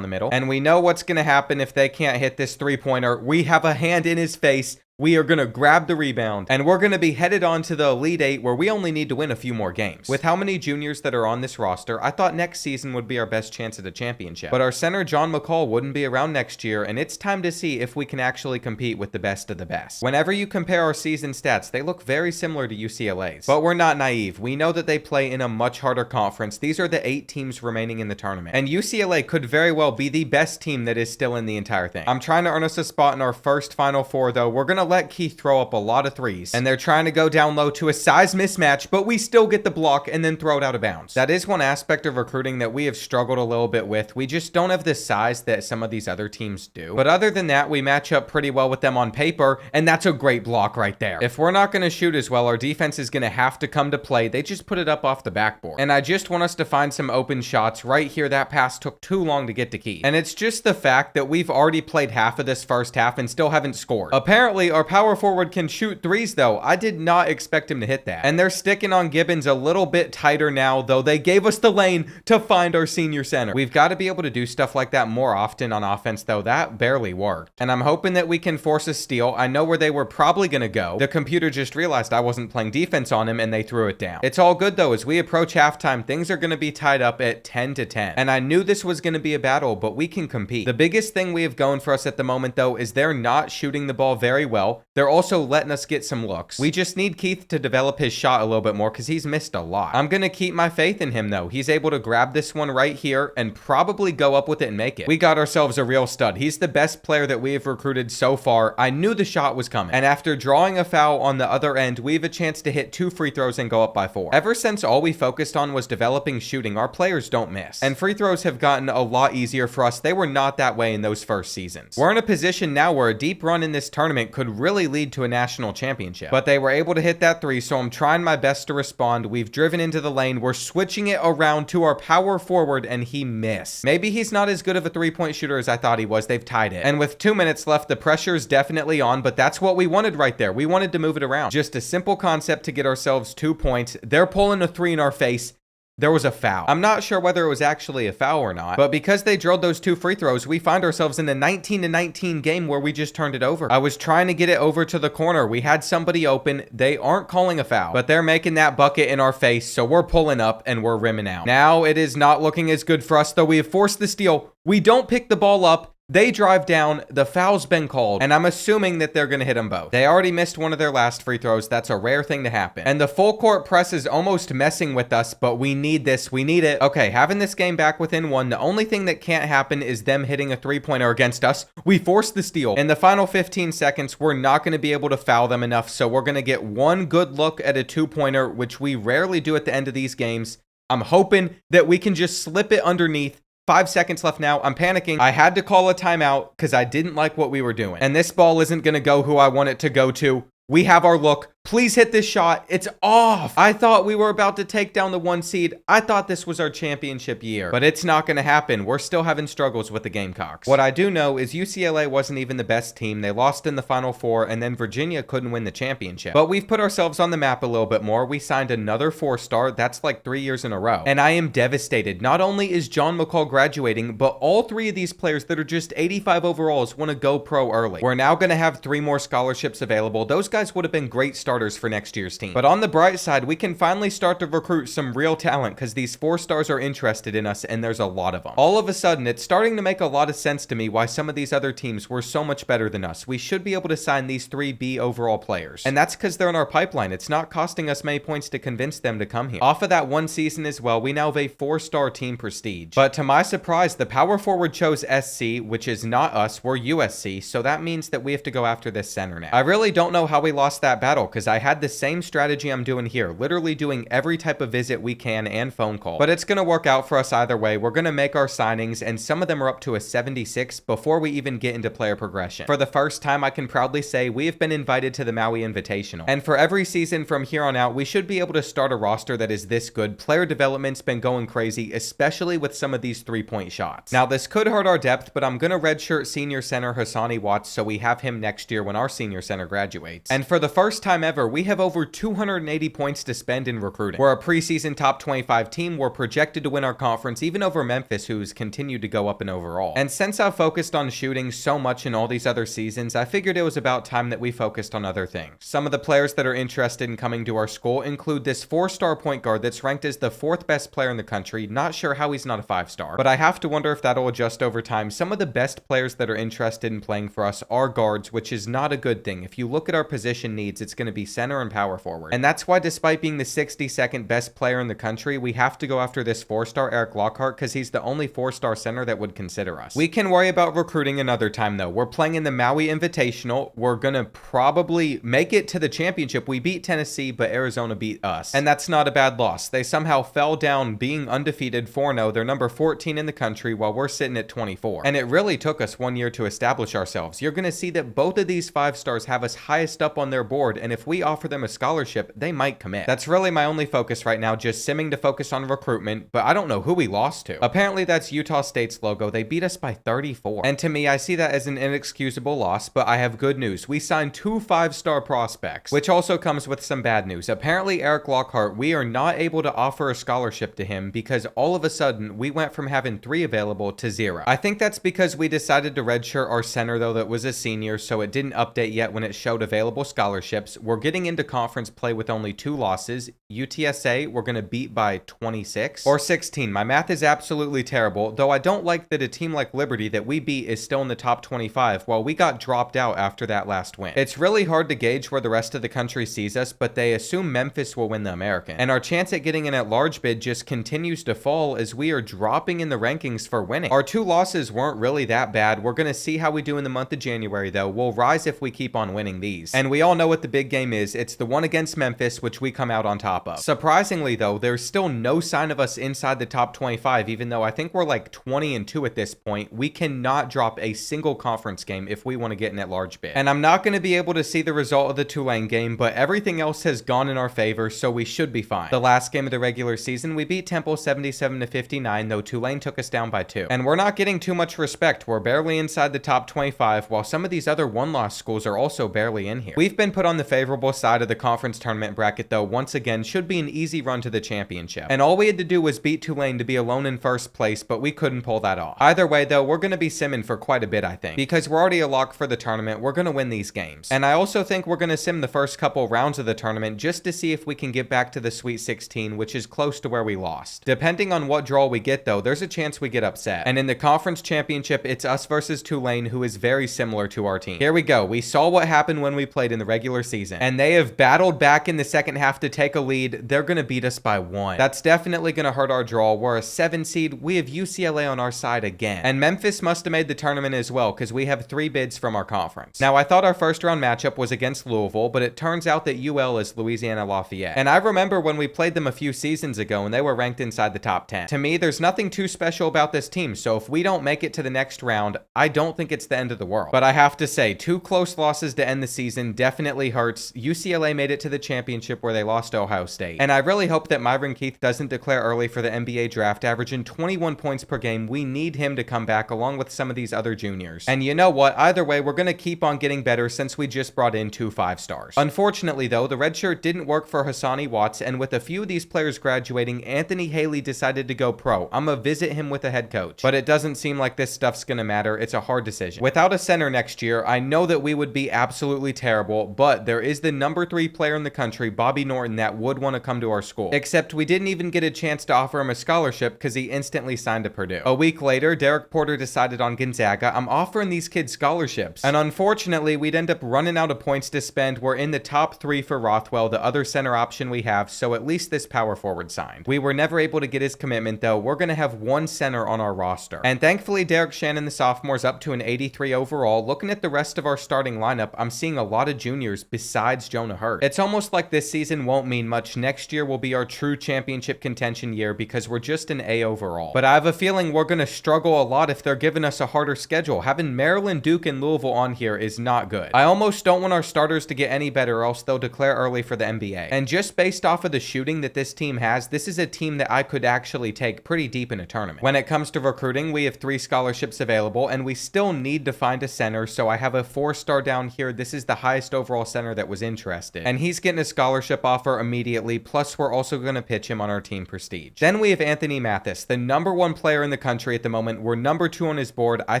the middle. And we know what's going to happen if they can't hit this 3-pointer. We have a hand in his face. we are going to grab the rebound, and we're going to be headed on to the Elite Eight where we only need to win a few more games. With how many juniors that are on this roster, I thought next season would be our best chance at a championship. But our center, John McCall, wouldn't be around next year, and it's time to see if we can actually compete with the best of the best. Whenever you compare our season stats, they look very similar to UCLA's. But we're not naive. We know that they play in a much harder conference. These are the 8 teams remaining in the tournament. And UCLA could very well be the best team that is still in the entire thing. I'm trying to earn us a spot in our first Final Four, though. We're going to let Keith throw up a lot of threes, and they're trying to go down low to a size mismatch, but we still get the block and then throw it out of bounds. That is one aspect of recruiting that we have struggled a little bit with. We just don't have the size that some of these other teams do. But other than that, we match up pretty well with them on paper, and that's a great block right there. If we're not going to shoot as well, our defense is going to have to come to play. They just put it up off the backboard. And I just want us to find some open shots. Right here, that pass took too long to get to Keith. And it's just the fact that we've already played half of this first half and still haven't scored. Apparently, our power forward can shoot threes, though. I did not expect him to hit that. And they're sticking on Gibbons a little bit tighter now, though they gave us the lane to find our senior center. We've got to be able to do stuff like that more often on offense, though. That barely worked. And I'm hoping that we can force a steal. I know where they were probably going to go. The computer just realized I wasn't playing defense on him, and they threw it down. It's all good, though. As we approach halftime, things are going to be tied up at 10-10. And I knew this was going to be a battle, but we can compete. The biggest thing we have going for us at the moment, though, is they're not shooting the ball very well. They're also letting us get some looks. We just need Keith to develop his shot a little bit more because he's missed a lot. I'm going to keep my faith in him, though. He's able to grab this one right here and probably go up with it and make it. We got ourselves a real stud. He's the best player that we have recruited so far. I knew the shot was coming. And after drawing a foul on the other end, we have a chance to hit 2 free throws and go up by 4. Ever since all we focused on was developing shooting, our players don't miss. And free throws have gotten a lot easier for us. They were not that way in those first seasons. We're in a position now where a deep run in this tournament could really lead to a national championship. But they were able to hit that 3, so I'm trying my best to respond. We've driven into the lane. We're switching it around to our power forward, and he missed. Maybe he's not as good of a 3-point shooter as I thought he was. They've tied it. And with 2 minutes left, the pressure is definitely on, but that's what we wanted right there. We wanted to move it around. Just a simple concept to get ourselves 2 points. They're pulling a 3 in our face. There was a foul. I'm not sure whether it was actually a foul or not, but because they drilled those 2 free throws, we find ourselves in a 19-19 game where we just turned it over. I was trying to get it over to the corner. We had somebody open. They aren't calling a foul, but they're making that bucket in our face, so we're pulling up and we're rimming out. Now it is not looking as good for us, though. We have forced the steal. We don't pick the ball up. They drive down, the foul's been called, and I'm assuming that they're going to hit them both. They already missed one of their last free throws. That's a rare thing to happen. And the full court press is almost messing with us, but we need this. We need it. Okay, having this game back within 1, the only thing that can't happen is them hitting a 3-pointer against us. We forced the steal. In the final 15 seconds, we're not going to be able to foul them enough, so we're going to get one good look at a 2-pointer, which we rarely do at the end of these games. I'm hoping that we can just slip it underneath. 5 seconds left now. I'm panicking. I had to call a timeout because I didn't like what we were doing. And this ball isn't going to go who I want it to go to. We have our look. Please hit this shot. It's off. I thought we were about to take down the 1 seed. I thought this was our championship year, but it's not going to happen. We're still having struggles with the Gamecocks. What I do know is UCLA wasn't even the best team. They lost in the Final Four, and then Virginia couldn't win the championship. But we've put ourselves on the map a little bit more. We signed another 4-star. That's like 3 years in a row. And I am devastated. Not only is John McCall graduating, but all 3 of these players that are just 85 overalls want to go pro early. We're now going to have 3 more scholarships available. Those guys would have been great starters for next year's team. But on the bright side, we can finally start to recruit some real talent because these 4-stars are interested in us, and there's a lot of them. All of a sudden, it's starting to make a lot of sense to me why some of these other teams were so much better than us. We should be able to sign these 3 B overall players. And that's because they're in our pipeline. It's not costing us many points to convince them to come here. Off of that 1 season as well, we now have a 4-star team prestige. But to my surprise, the power forward chose SC, which is not us. We're USC, so that means that we have to go after this center now. I really don't know how we lost that battle because I had the same strategy I'm doing here, literally doing every type of visit we can and phone call. But it's going to work out for us either way. We're going to make our signings, and some of them are up to a 76 before we even get into player progression. For the first time, I can proudly say we have been invited to the Maui Invitational. And for every season from here on out, we should be able to start a roster that is this good. Player development's been going crazy, especially with some of these 3-point shots. Now, this could hurt our depth, but I'm going to redshirt senior center Hassani Watts so we have him next year when our senior center graduates. And for the first time ever, we have over 280 points to spend in recruiting. We're a preseason top 25 team. We're projected to win our conference, even over Memphis, who's continued to go up in overall. And since I've focused on shooting so much in all these other seasons, I figured it was about time that we focused on other things. Some of the players that are interested in coming to our school include this 4-star point guard that's ranked as the 4th best player in the country. Not sure how he's not a 5-star, but I have to wonder if that'll adjust over time. Some of the best players that are interested in playing for us are guards, which is not a good thing. If you look at our position needs, it's going to be center and power forward. And that's why, despite being the 62nd best player in the country, we have to go after this 4-star Eric Lockhart because he's the only 4-star center that would consider us. We can worry about recruiting another time though. We're playing in the Maui Invitational. We're going to probably make it to the championship. We beat Tennessee, but Arizona beat us. And that's not a bad loss. They somehow fell down being undefeated 4-0. They're number 14 in the country while we're sitting at 24. And it really took us 1 year to establish ourselves. You're going to see that both of these 5-stars have us highest up on their board, and if we offer them a scholarship, they might commit. That's really my only focus right now, just simming to focus on recruitment, but I don't know who we lost to. Apparently that's Utah State's logo. They beat us by 34. And to me, I see that as an inexcusable loss, but I have good news. We signed 2 5-star prospects, which also comes with some bad news. Apparently Eric Lockhart, we are not able to offer a scholarship to him because all of a sudden we went from having 3 available to 0. I think that's because we decided to redshirt our center though that was a senior, so it didn't update yet when it showed available scholarships. We're getting into conference play with only 2 losses. UTSA, we're going to beat by 26 or 16. My math is absolutely terrible, though I don't like that a team like Liberty that we beat is still in the top 25 while we got dropped out after that last win. It's really hard to gauge where the rest of the country sees us, but they assume Memphis will win the American. And our chance at getting in at large bid just continues to fall as we are dropping in the rankings for winning. Our 2 losses weren't really that bad. We're going to see how we do in the month of January though. We'll rise if we keep on winning these. And we all know what the big game is. It's the one against Memphis, which we come out on top of. Surprisingly though, there's still no sign of us inside the top 25, even though I think we're like 20-2 at this point. We cannot drop a single conference game if we want to get in at large bid. And I'm not going to be able to see the result of the Tulane game, but everything else has gone in our favor, so we should be fine. The last game of the regular season, we beat Temple 77-59, though Tulane took us down by 2. And we're not getting too much respect. We're barely inside the top 25, while some of these other one-loss schools are also barely in here. We've been put on the favorable side of the conference tournament bracket, though once again should be an easy run to the championship. And all we had to do was beat Tulane to be alone in first place, but we couldn't pull that off. Either way though, we're going to be simming for quite a bit, I think. Because we're already a lock for the tournament, we're going to win these games. And I also think we're going to sim the first couple rounds of the tournament just to see if we can get back to the Sweet 16, which is close to where we lost. Depending on what draw we get though, there's a chance we get upset. And in the conference championship, it's us versus Tulane, who is very similar to our team. Here we go. We saw what happened when we played in the regular season, and they have battled back in the second half to take a lead. They're going to beat us by 1. That's definitely going to hurt our draw. We're a 7 seed. We have UCLA on our side again. And Memphis must have made the tournament as well because we have 3 bids from our conference. Now, I thought our first round matchup was against Louisville, but it turns out that UL is Louisiana Lafayette. And I remember when we played them a few seasons ago and they were ranked inside the top 10. To me, there's nothing too special about this team, so if we don't make it to the next round, I don't think it's the end of the world. But I have to say, 2 close losses to end the season definitely hurts. UCLA made it to the championship where they lost to Ohio State. And I really hope that Myron Keith doesn't declare early for the NBA draft, averaging 21 points per game. We need him to come back along with some of these other juniors. And you know what? Either way, we're going to keep on getting better since we just brought in 2 5-stars. Unfortunately though, the red shirt didn't work for Hassani Watts, and with a few of these players graduating, Anthony Haley decided to go pro. I'm gonna visit him with a head coach. But it doesn't seem like this stuff's gonna matter. It's a hard decision. Without a center next year, I know that we would be absolutely terrible, but there is the number 3 player in the country, Bobby Norton, that would want to come to our school. Except we didn't even get a chance to offer him a scholarship because he instantly signed to Purdue. A week later, Derek Porter decided on Gonzaga. I'm offering these kids scholarships. And unfortunately, we'd end up running out of points to spend. We're in the top 3 for Rothwell, the other center option we have, so at least this power forward signed. We were never able to get his commitment though. We're going to have 1 center on our roster. And thankfully, Derek Shannon, the sophomore, is up to an 83 overall. Looking at the rest of our starting lineup, I'm seeing a lot of juniors besides Jonah Hurt. It's almost like this season won't mean much. Next year will be our true championship contention year because we're just an A overall. But I have a feeling we're going to struggle a lot if they're giving us a harder schedule. Having Maryland, Duke, and Louisville on here is not good. I almost don't want our starters to get any better, or else they'll declare early for the NBA. And just based off of the shooting that this team has, this is a team that I could actually take pretty deep in a tournament. When it comes to recruiting, we have 3 scholarships available, and we still need to find a center, so I have a 4-star down here. This is the highest overall center that was was interested. And he's getting a scholarship offer immediately, plus we're also going to pitch him on our team prestige. Then we have Anthony Mathis, the #1 player in the country at the moment. We're #2 on his board. I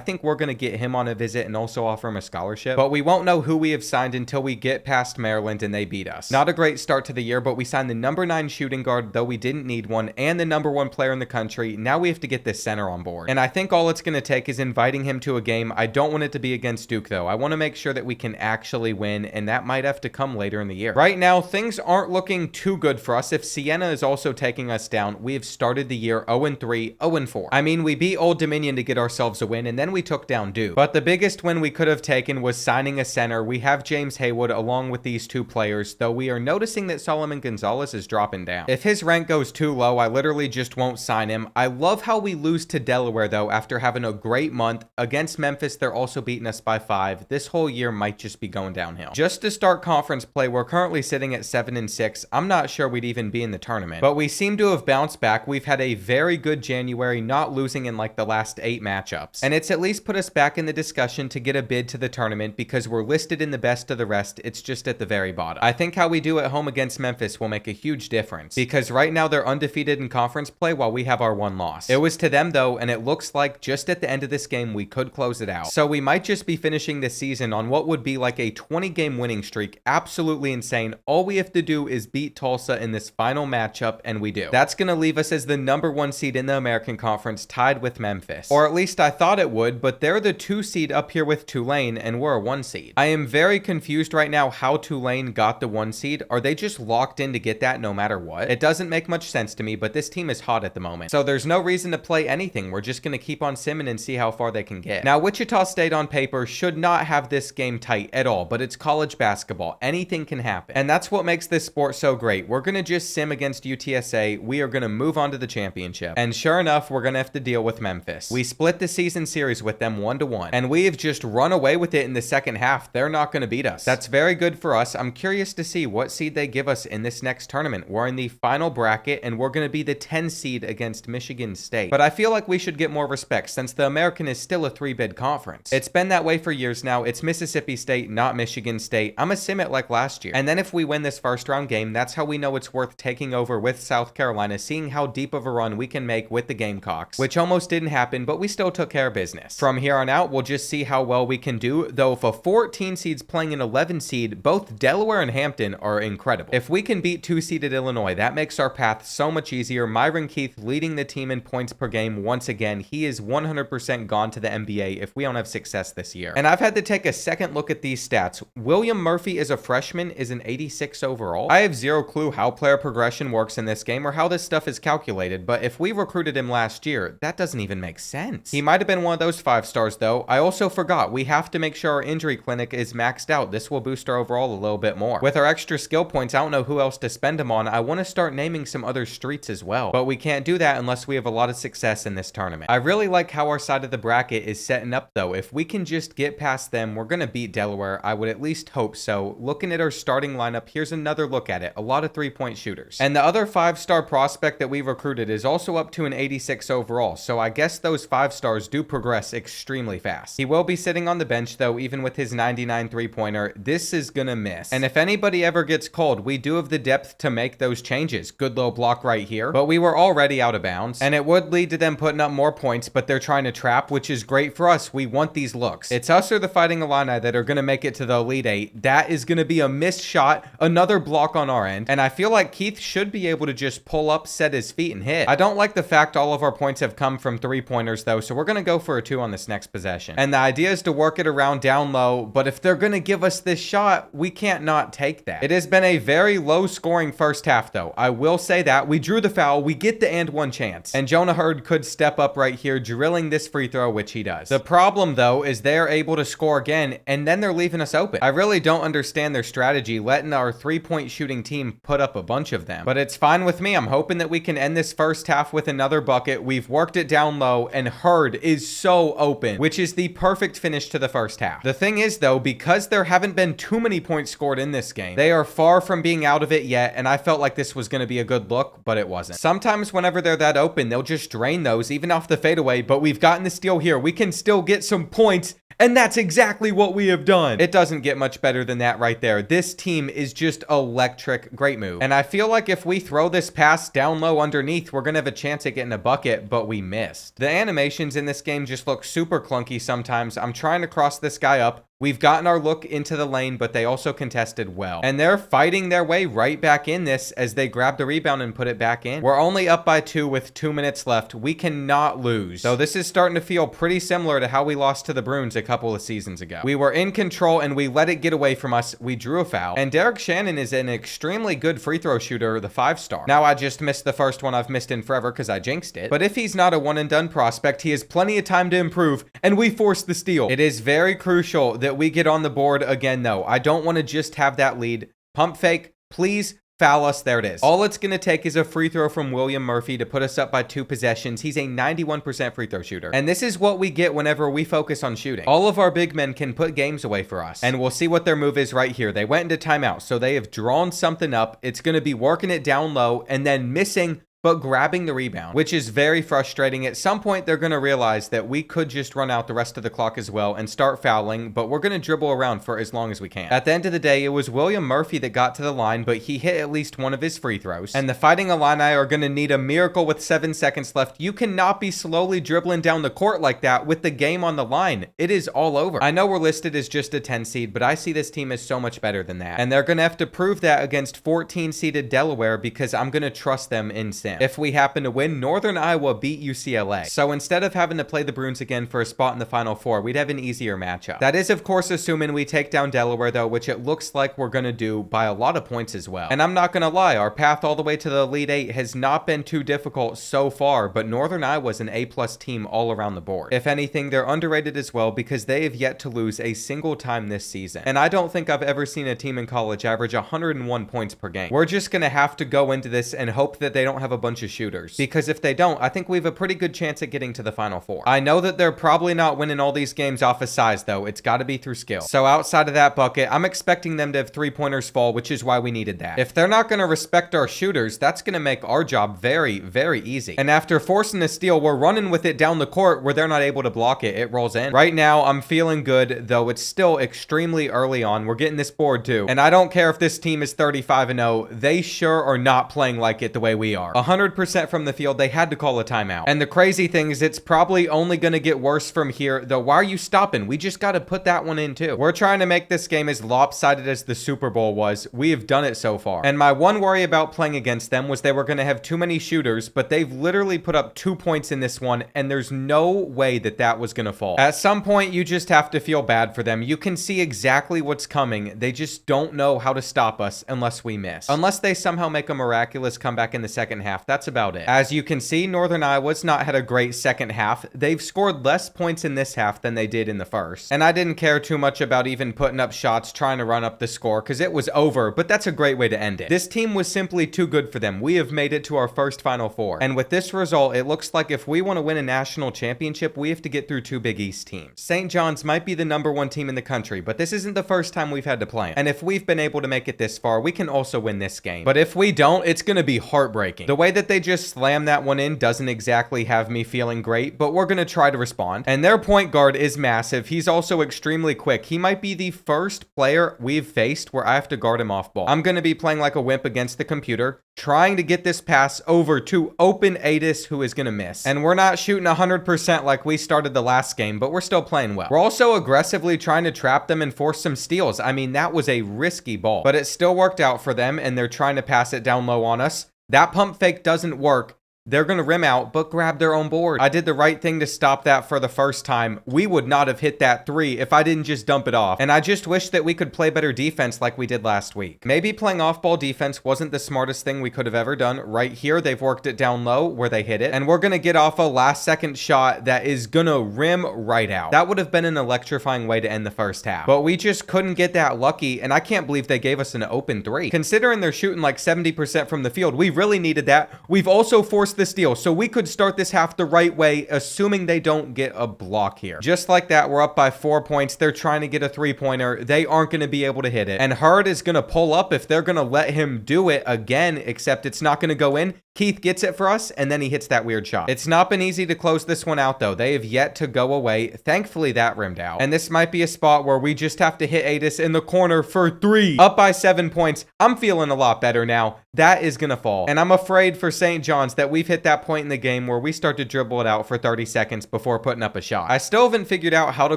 think we're going to get him on a visit and also offer him a scholarship. But we won't know who we have signed until we get past Maryland and they beat us. Not a great start to the year, but we signed the #9 shooting guard, though we didn't need one, and the #1 player in the country. Now we have to get this center on board. And I think all it's going to take is inviting him to a game. I don't want it to be against Duke, though. I want to make sure that we can actually win, and that might have to come later in the year. Right now, things aren't looking too good for us. If Siena is also taking us down, we have started the year 0-3, 0-4. I mean, we beat Old Dominion to get ourselves a win, and then we took down Duke. But the biggest win we could have taken was signing a center. We have James Haywood along with these two players, though we are noticing that Solomon Gonzalez is dropping down. If his rank goes too low, I literally just won't sign him. I love how we lose to Delaware, though, after having a great month. Against Memphis, they're also beating us by 5. This whole year might just be going downhill. Just to start conference play, we're currently sitting at 7-6. I'm not sure we'd even be in the tournament, but we seem to have bounced back. We've had a very good January, not losing in like the last 8 matchups. And it's at least put us back in the discussion to get a bid to the tournament because we're listed in the best of the rest. It's just at the very bottom. I think how we do at home against Memphis will make a huge difference because right now they're undefeated in conference play while we have our 1 loss. It was to them though, and it looks like just at the end of this game we could close it out. So we might just be finishing this season on what would be like a 20-game winning streak. Absolutely insane. All we have to do is beat Tulsa in this final matchup, and we do. That's going to leave us as the #1 seed in the American Conference, tied with Memphis. Or at least I thought it would, but they're the 2 seed up here with Tulane, and we're a 1 seed. I am very confused right now how Tulane got the 1 seed. Are they just locked in to get that no matter what? It doesn't make much sense to me, but this team is hot at the moment. So there's no reason to play anything. We're just going to keep on simming and see how far they can get. Now, Wichita State on paper should not have this game tight at all, but it's college basketball. Anything can happen. And that's what makes this sport so great. We're going to just sim against UTSA. We are going to move on to the championship. And sure enough, we're going to have to deal with Memphis. We split the season series with them 1-1, and we have just run away with it in the second half. They're not going to beat us. That's very good for us. I'm curious to see what seed they give us in this next tournament. We're in the final bracket, and we're going to be the 10 seed against Michigan State. But I feel like we should get more respect since the American is still a 3-bid conference. It's been that way for years now. It's Mississippi State, not Michigan State. I'm a sim it like last year. And then if we win this first round game, that's how we know it's worth taking over with South Carolina, seeing how deep of a run we can make with the Gamecocks, which almost didn't happen, but we still took care of business. From here on out, we'll just see how well we can do, though if a 14 seed's playing an 11 seed, both Delaware and Hampton are incredible. If we can beat 2-seeded Illinois, that makes our path so much easier. Myron Keith leading the team in points per game once again. He is 100% gone to the NBA if we don't have success this year. And I've had to take a second look at these stats. William Murphy as a freshman is an 86 overall. I have zero clue how player progression works in this game or how this stuff is calculated, but if we recruited him last year, that doesn't even make sense. He might have been one of those 5 stars though. I also forgot, we have to make sure our injury clinic is maxed out. This will boost our overall a little bit more. With our extra skill points, I don't know who else to spend them on. I want to start naming some other streets as well, but we can't do that unless we have a lot of success in this tournament. I really like how our side of the bracket is setting up though. If we can just get past them, we're going to beat Delaware. I would at least hope so. Looking at our starting lineup, here's another look at it. A lot of 3-point shooters. And the other 5-star prospect that we recruited is also up to an 86 overall, so I guess those 5 stars do progress extremely fast. He will be sitting on the bench though, even with his 99 3-pointer. This is gonna miss. And if anybody ever gets cold, we do have the depth to make those changes. Good little block right here, but we were already out of bounds, and it would lead to them putting up more points, but they're trying to trap, which is great for us. We want these looks. It's us or the Fighting Illini that are gonna make it to the Elite 8. That is gonna be a missed shot, another block on our end, and I feel like Keith should be able to just pull up, set his feet, and hit. I don't like the fact all of our points have come from 3-pointers though, so we're gonna go for a 2 on this next possession. And the idea is to work it around down low, but if they're gonna give us this shot, we can't not take that. It has been a very low scoring first half though. I will say that. We drew the foul, we get the and 1 chance, and Jonah Hurd could step up right here, drilling this free throw, which he does. The problem though is they're able to score again, and then they're leaving us open. I really don't understand their strategy, letting our 3-point shooting team put up a bunch of them, but it's fine with me. I'm hoping that we can end this first half with another bucket. We've worked it down low, and Hurd is so open, which is the perfect finish to the first half. The thing is though, because there haven't been too many points scored in this game, they are far from being out of it yet, and I felt like this was going to be a good look, but it wasn't. Sometimes whenever they're that open, they'll just drain those, even off the fadeaway, but we've gotten the steal here. We can still get some points, and that's exactly what we have done. It doesn't get much better than that right right there. This team is just electric. Great move. And I feel like if we throw this pass down low underneath, we're going to have a chance at getting a bucket, but we missed. The animations in this game just look super clunky sometimes. I'm trying to cross this guy up. We've gotten our look into the lane, but they also contested well. And they're fighting their way right back in this as they grab the rebound and put it back in. We're only up by 2 with 2 minutes left. We cannot lose. So this is starting to feel pretty similar to how we lost to the Bruins a couple of seasons ago. We were in control and we let it get away from us. We drew a foul. And Derek Shannon is an extremely good free throw shooter, the 5-star. Now I just missed the first one I've missed in forever because I jinxed it. But if he's not a one and done prospect, he has plenty of time to improve, and we forced the steal. It is very crucial that we get on the board again, though. I don't want to just have that lead. Pump fake, please foul us. There it is. All it's going to take is a free throw from William Murphy to put us up by 2 possessions. He's a 91% free throw shooter. And this is what we get whenever we focus on shooting. All of our big men can put games away for us. And we'll see what their move is right here. They went into timeout, so they have drawn something up. It's going to be working it down low and then missing, but grabbing the rebound, which is very frustrating. At some point, they're going to realize that we could just run out the rest of the clock as well and start fouling, but we're going to dribble around for as long as we can. At the end of the day, it was William Murphy that got to the line, but he hit at least one of his free throws. And the Fighting Illini are going to need a miracle with 7 seconds left. You cannot be slowly dribbling down the court like that with the game on the line. It is all over. I know we're listed as just a 10 seed, but I see this team as so much better than that. And they're going to have to prove that against 14 seeded Delaware because I'm going to trust them in sim. If we happen to win, Northern Iowa beat UCLA. So instead of having to play the Bruins again for a spot in the Final Four, we'd have an easier matchup. That is, of course, assuming we take down Delaware, though, which it looks like we're going to do by a lot of points as well. And I'm not going to lie, our path all the way to the Elite Eight has not been too difficult so far, but Northern Iowa is an A-plus team all around the board. If anything, they're underrated as well because they have yet to lose a single time this season. And I don't think I've ever seen a team in college average 101 points per game. We're just going to have to go into this and hope that they don't have a bunch of shooters. Because if they don't, I think we have a pretty good chance at getting to the Final Four. I know that they're probably not winning all these games off of size, though. It's got to be through skill. So outside of that bucket, I'm expecting them to have 3-pointers fall, which is why we needed that. If they're not going to respect our shooters, that's going to make our job very, very easy. And after forcing the steal, we're running with it down the court where they're not able to block it. It rolls in. Right now, I'm feeling good, though it's still extremely early on. We're getting this board too. And I don't care if this team is 35-0. They sure are not playing like it the way we are. 100% from the field, they had to call a timeout. And the crazy thing is it's probably only going to get worse from here, though. Why are you stopping? We just got to put that one in too. We're trying to make this game as lopsided as the Super Bowl was. We have done it so far. And my one worry about playing against them was they were going to have too many shooters, but they've literally put up 2 points in this one, and there's no way that that was going to fall. At some point, you just have to feel bad for them. You can see exactly what's coming. They just don't know how to stop us unless we miss. Unless they somehow make a miraculous comeback in the second half. That's about it. As you can see, Northern Iowa's not had a great second half. They've scored less points in this half than they did in the first. And I didn't care too much about even putting up shots trying to run up the score because it was over, but that's a great way to end it. This team was simply too good for them. We have made it to our first Final Four. And with this result, it looks like if we want to win a national championship, we have to get through 2 Big East teams. St. John's might be the #1 team in the country, but this isn't the first time we've had to play them. And if we've been able to make it this far, we can also win this game. But if we don't, it's going to be heartbreaking. The way that they just slammed that one in doesn't exactly have me feeling great, but we're going to try to respond. And their point guard is massive. He's also extremely quick. He might be the first player we've faced where I have to guard him off ball. I'm going to be playing like a wimp against the computer, trying to get this pass over to open Adis, who is going to miss. And we're not shooting 100% like we started the last game, but we're still playing well. We're also aggressively trying to trap them and force some steals. I mean, that was a risky ball, but it still worked out for them, and they're trying to pass it down low on us. That pump fake doesn't work. They're going to rim out, but grab their own board. I did the right thing to stop that for the first time. We would not have hit that 3 if I didn't just dump it off. And I just wish that we could play better defense like we did last week. Maybe playing off-ball defense wasn't the smartest thing we could have ever done. Right here, they've worked it down low where they hit it. And we're going to get off a last-second shot that is going to rim right out. That would have been an electrifying way to end the first half. But we just couldn't get that lucky, and I can't believe they gave us an open 3. Considering they're shooting like 70% from the field, we really needed that. We've also forced the steal, so we could start this half the right way, assuming they don't get a block here. Just like that, we're up by 4 points. They're trying to get a 3-pointer. They aren't going to be able to hit it. And Hurd is going to pull up if they're going to let him do it again, except it's not going to go in. Keith gets it for us, and then he hits that weird shot. It's not been easy to close this one out, though. They have yet to go away. Thankfully, that rimmed out. And this might be a spot where we just have to hit Adis in the corner for 3. Up by 7 points. I'm feeling a lot better now. That is going to fall. And I'm afraid for St. John's that we've hit that point in the game where we start to dribble it out for 30 seconds before putting up a shot. I still haven't figured out how to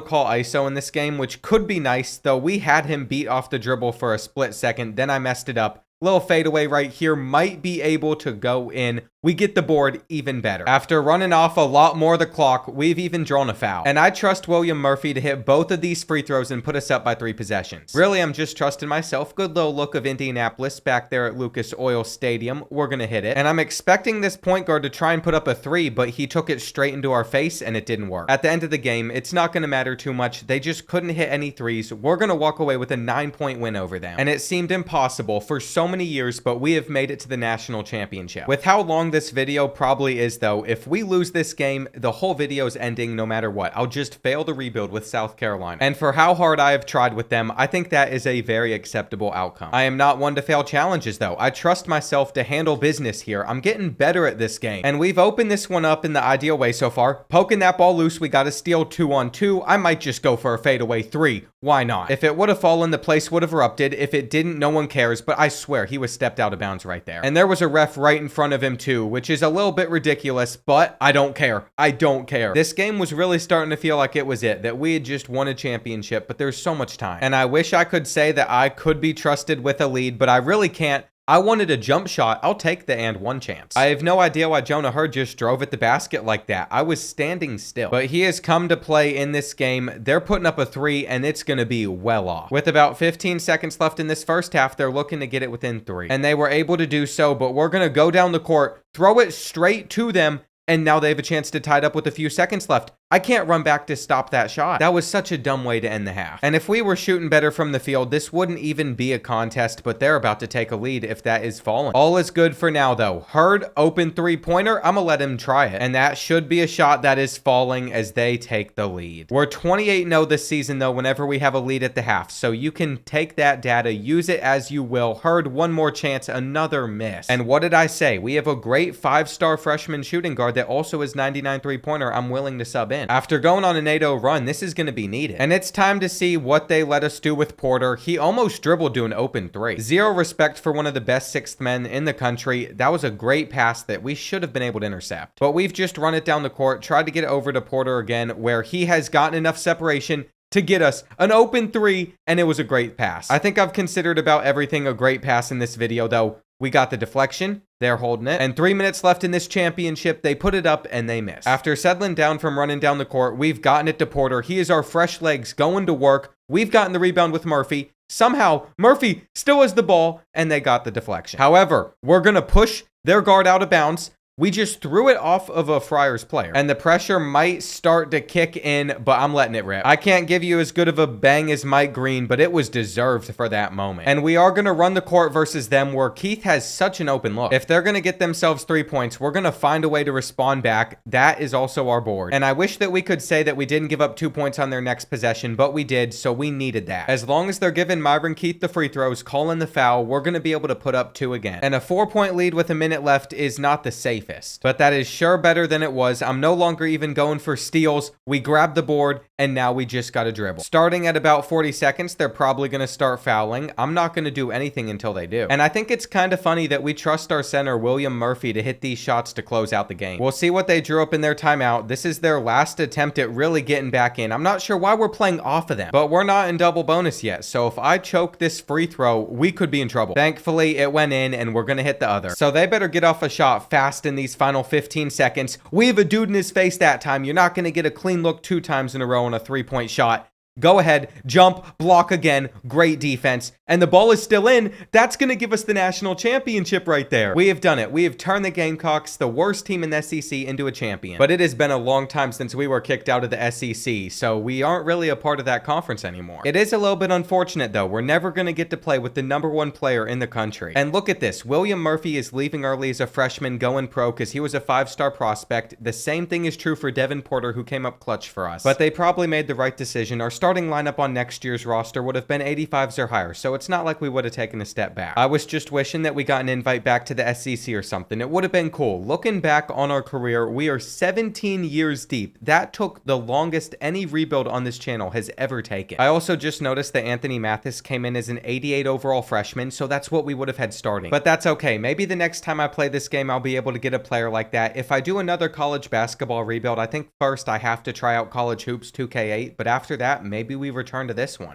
call ISO in this game, which could be nice, though we had him beat off the dribble for a split second. Then I messed it up. Little fadeaway right here might be able to go in. We get the board even better. After running off a lot more of the clock, we've even drawn a foul. And I trust William Murphy to hit both of these free throws and put us up by 3 possessions. Really, I'm just trusting myself. Good little look of Indianapolis back there at Lucas Oil Stadium. We're going to hit it. And I'm expecting this point guard to try and put up a 3, but he took it straight into our face and it didn't work. At the end of the game, it's not going to matter too much. They just couldn't hit any threes. We're going to walk away with a 9-point win over them. And it seemed impossible for so many years, but we have made it to the national championship. With how long this video probably is, though, if we lose this game, the whole video is ending no matter what. I'll just fail to rebuild with South Carolina. And for how hard I have tried with them, I think that is a very acceptable outcome. I am not one to fail challenges, though. I trust myself to handle business here. I'm getting better at this game. And we've opened this one up in the ideal way so far. Poking that ball loose, we got a steal 2-on-2. I might just go for a fadeaway 3. Why not? If it would have fallen, the place would have erupted. If it didn't, no one cares, but I swear he was stepped out of bounds right there. And there was a ref right in front of him too, which is a little bit ridiculous, but I don't care. I don't care. This game was really starting to feel like it was it, that we had just won a championship, but there's so much time. And I wish I could say that I could be trusted with a lead, but I really can't. I wanted a jump shot. I'll take the and 1 chance. I have no idea why Jonah Hurd just drove at the basket like that. I was standing still. But he has come to play in this game. They're putting up a 3, and it's going to be well off. With about 15 seconds left in this first half, they're looking to get it within 3. And they were able to do so, but we're going to go down the court, throw it straight to them, and now they have a chance to tie it up with a few seconds left. I can't run back to stop that shot. That was such a dumb way to end the half. And if we were shooting better from the field, this wouldn't even be a contest, but they're about to take a lead if that is falling. All is good for now, though. Hurd, open 3-pointer. I'm gonna let him try it. And that should be a shot that is falling as they take the lead. We're 28-0 this season, though, whenever we have a lead at the half. So you can take that data, use it as you will. Hurd, one more chance, another miss. And what did I say? We have a great 5-star freshman shooting guard that also is 99 3-pointer I'm willing to sub in. After going on a 8-0 run, this is going to be needed. And it's time to see what they let us do with Porter. He almost dribbled to an open 3. Zero respect for one of the best 6th men in the country. That was a great pass that we should have been able to intercept. But we've just run it down the court, tried to get it over to Porter again, where he has gotten enough separation to get us an open 3, and it was a great pass. I think I've considered about everything a great pass in this video, though. We got the deflection, they're holding it, and 3 minutes left in this championship, they put it up and they miss. After settling down from running down the court, we've gotten it to Porter. He is our fresh legs going to work. We've gotten the rebound with Murphy. Somehow, Murphy still has the ball, and they got the deflection. However, we're going to push their guard out of bounds. We just threw it off of a Friars player, and the pressure might start to kick in, but I'm letting it rip. I can't give you as good of a bang as Mike Green, but it was deserved for that moment. And we are going to run the court versus them, where Keith has such an open look. If they're going to get themselves 3 points, we're going to find a way to respond back. That is also our board. And I wish that we could say that we didn't give up 2 points on their next possession, but we did, so we needed that. As long as they're giving Myron Keith the free throws, calling the foul, we're going to be able to put up 2 again. And a 4-point lead with a minute left is not the safest. But that is sure better than it was. I'm no longer even going for steals. We grabbed the board, and now we just got to dribble. Starting at about 40 seconds, they're probably going to start fouling. I'm not going to do anything until they do. And I think it's kind of funny that we trust our center, William Murphy, to hit these shots to close out the game. We'll see what they drew up in their timeout. This is their last attempt at really getting back in. I'm not sure why we're playing off of them, but we're not in double bonus yet. So if I choke this free throw, we could be in trouble. Thankfully, it went in, and we're going to hit the other. So they better get off a shot fast in these final 15 seconds. We have a dude in his face that time. You're not going to get a clean look 2 times in a row on a 3-point shot. Go ahead, jump, block again, great defense, and the ball is still in. That's going to give us the national championship right there. We have done it. We have turned the Gamecocks, the worst team in the SEC, into a champion. But it has been a long time since we were kicked out of the SEC, so we aren't really a part of that conference anymore. It is a little bit unfortunate, though. We're never going to get to play with the #1 player in the country. And look at this. William Murphy is leaving early as a freshman, going pro because he was a 5-star prospect. The same thing is true for Devin Porter, who came up clutch for us. But they probably made the right decision. Our starting lineup on next year's roster would have been 85s or higher, so it's not like we would have taken a step back. I was just wishing that we got an invite back to the SEC or something. It would have been cool. Looking back on our career, we are 17 years deep. That took the longest any rebuild on this channel has ever taken. I also just noticed that Anthony Mathis came in as an 88 overall freshman, so that's what we would have had starting. But that's okay. Maybe the next time I play this game, I'll be able to get a player like that. If I do another college basketball rebuild, I think first I have to try out College Hoops 2K8, but after that, maybe we return to this one.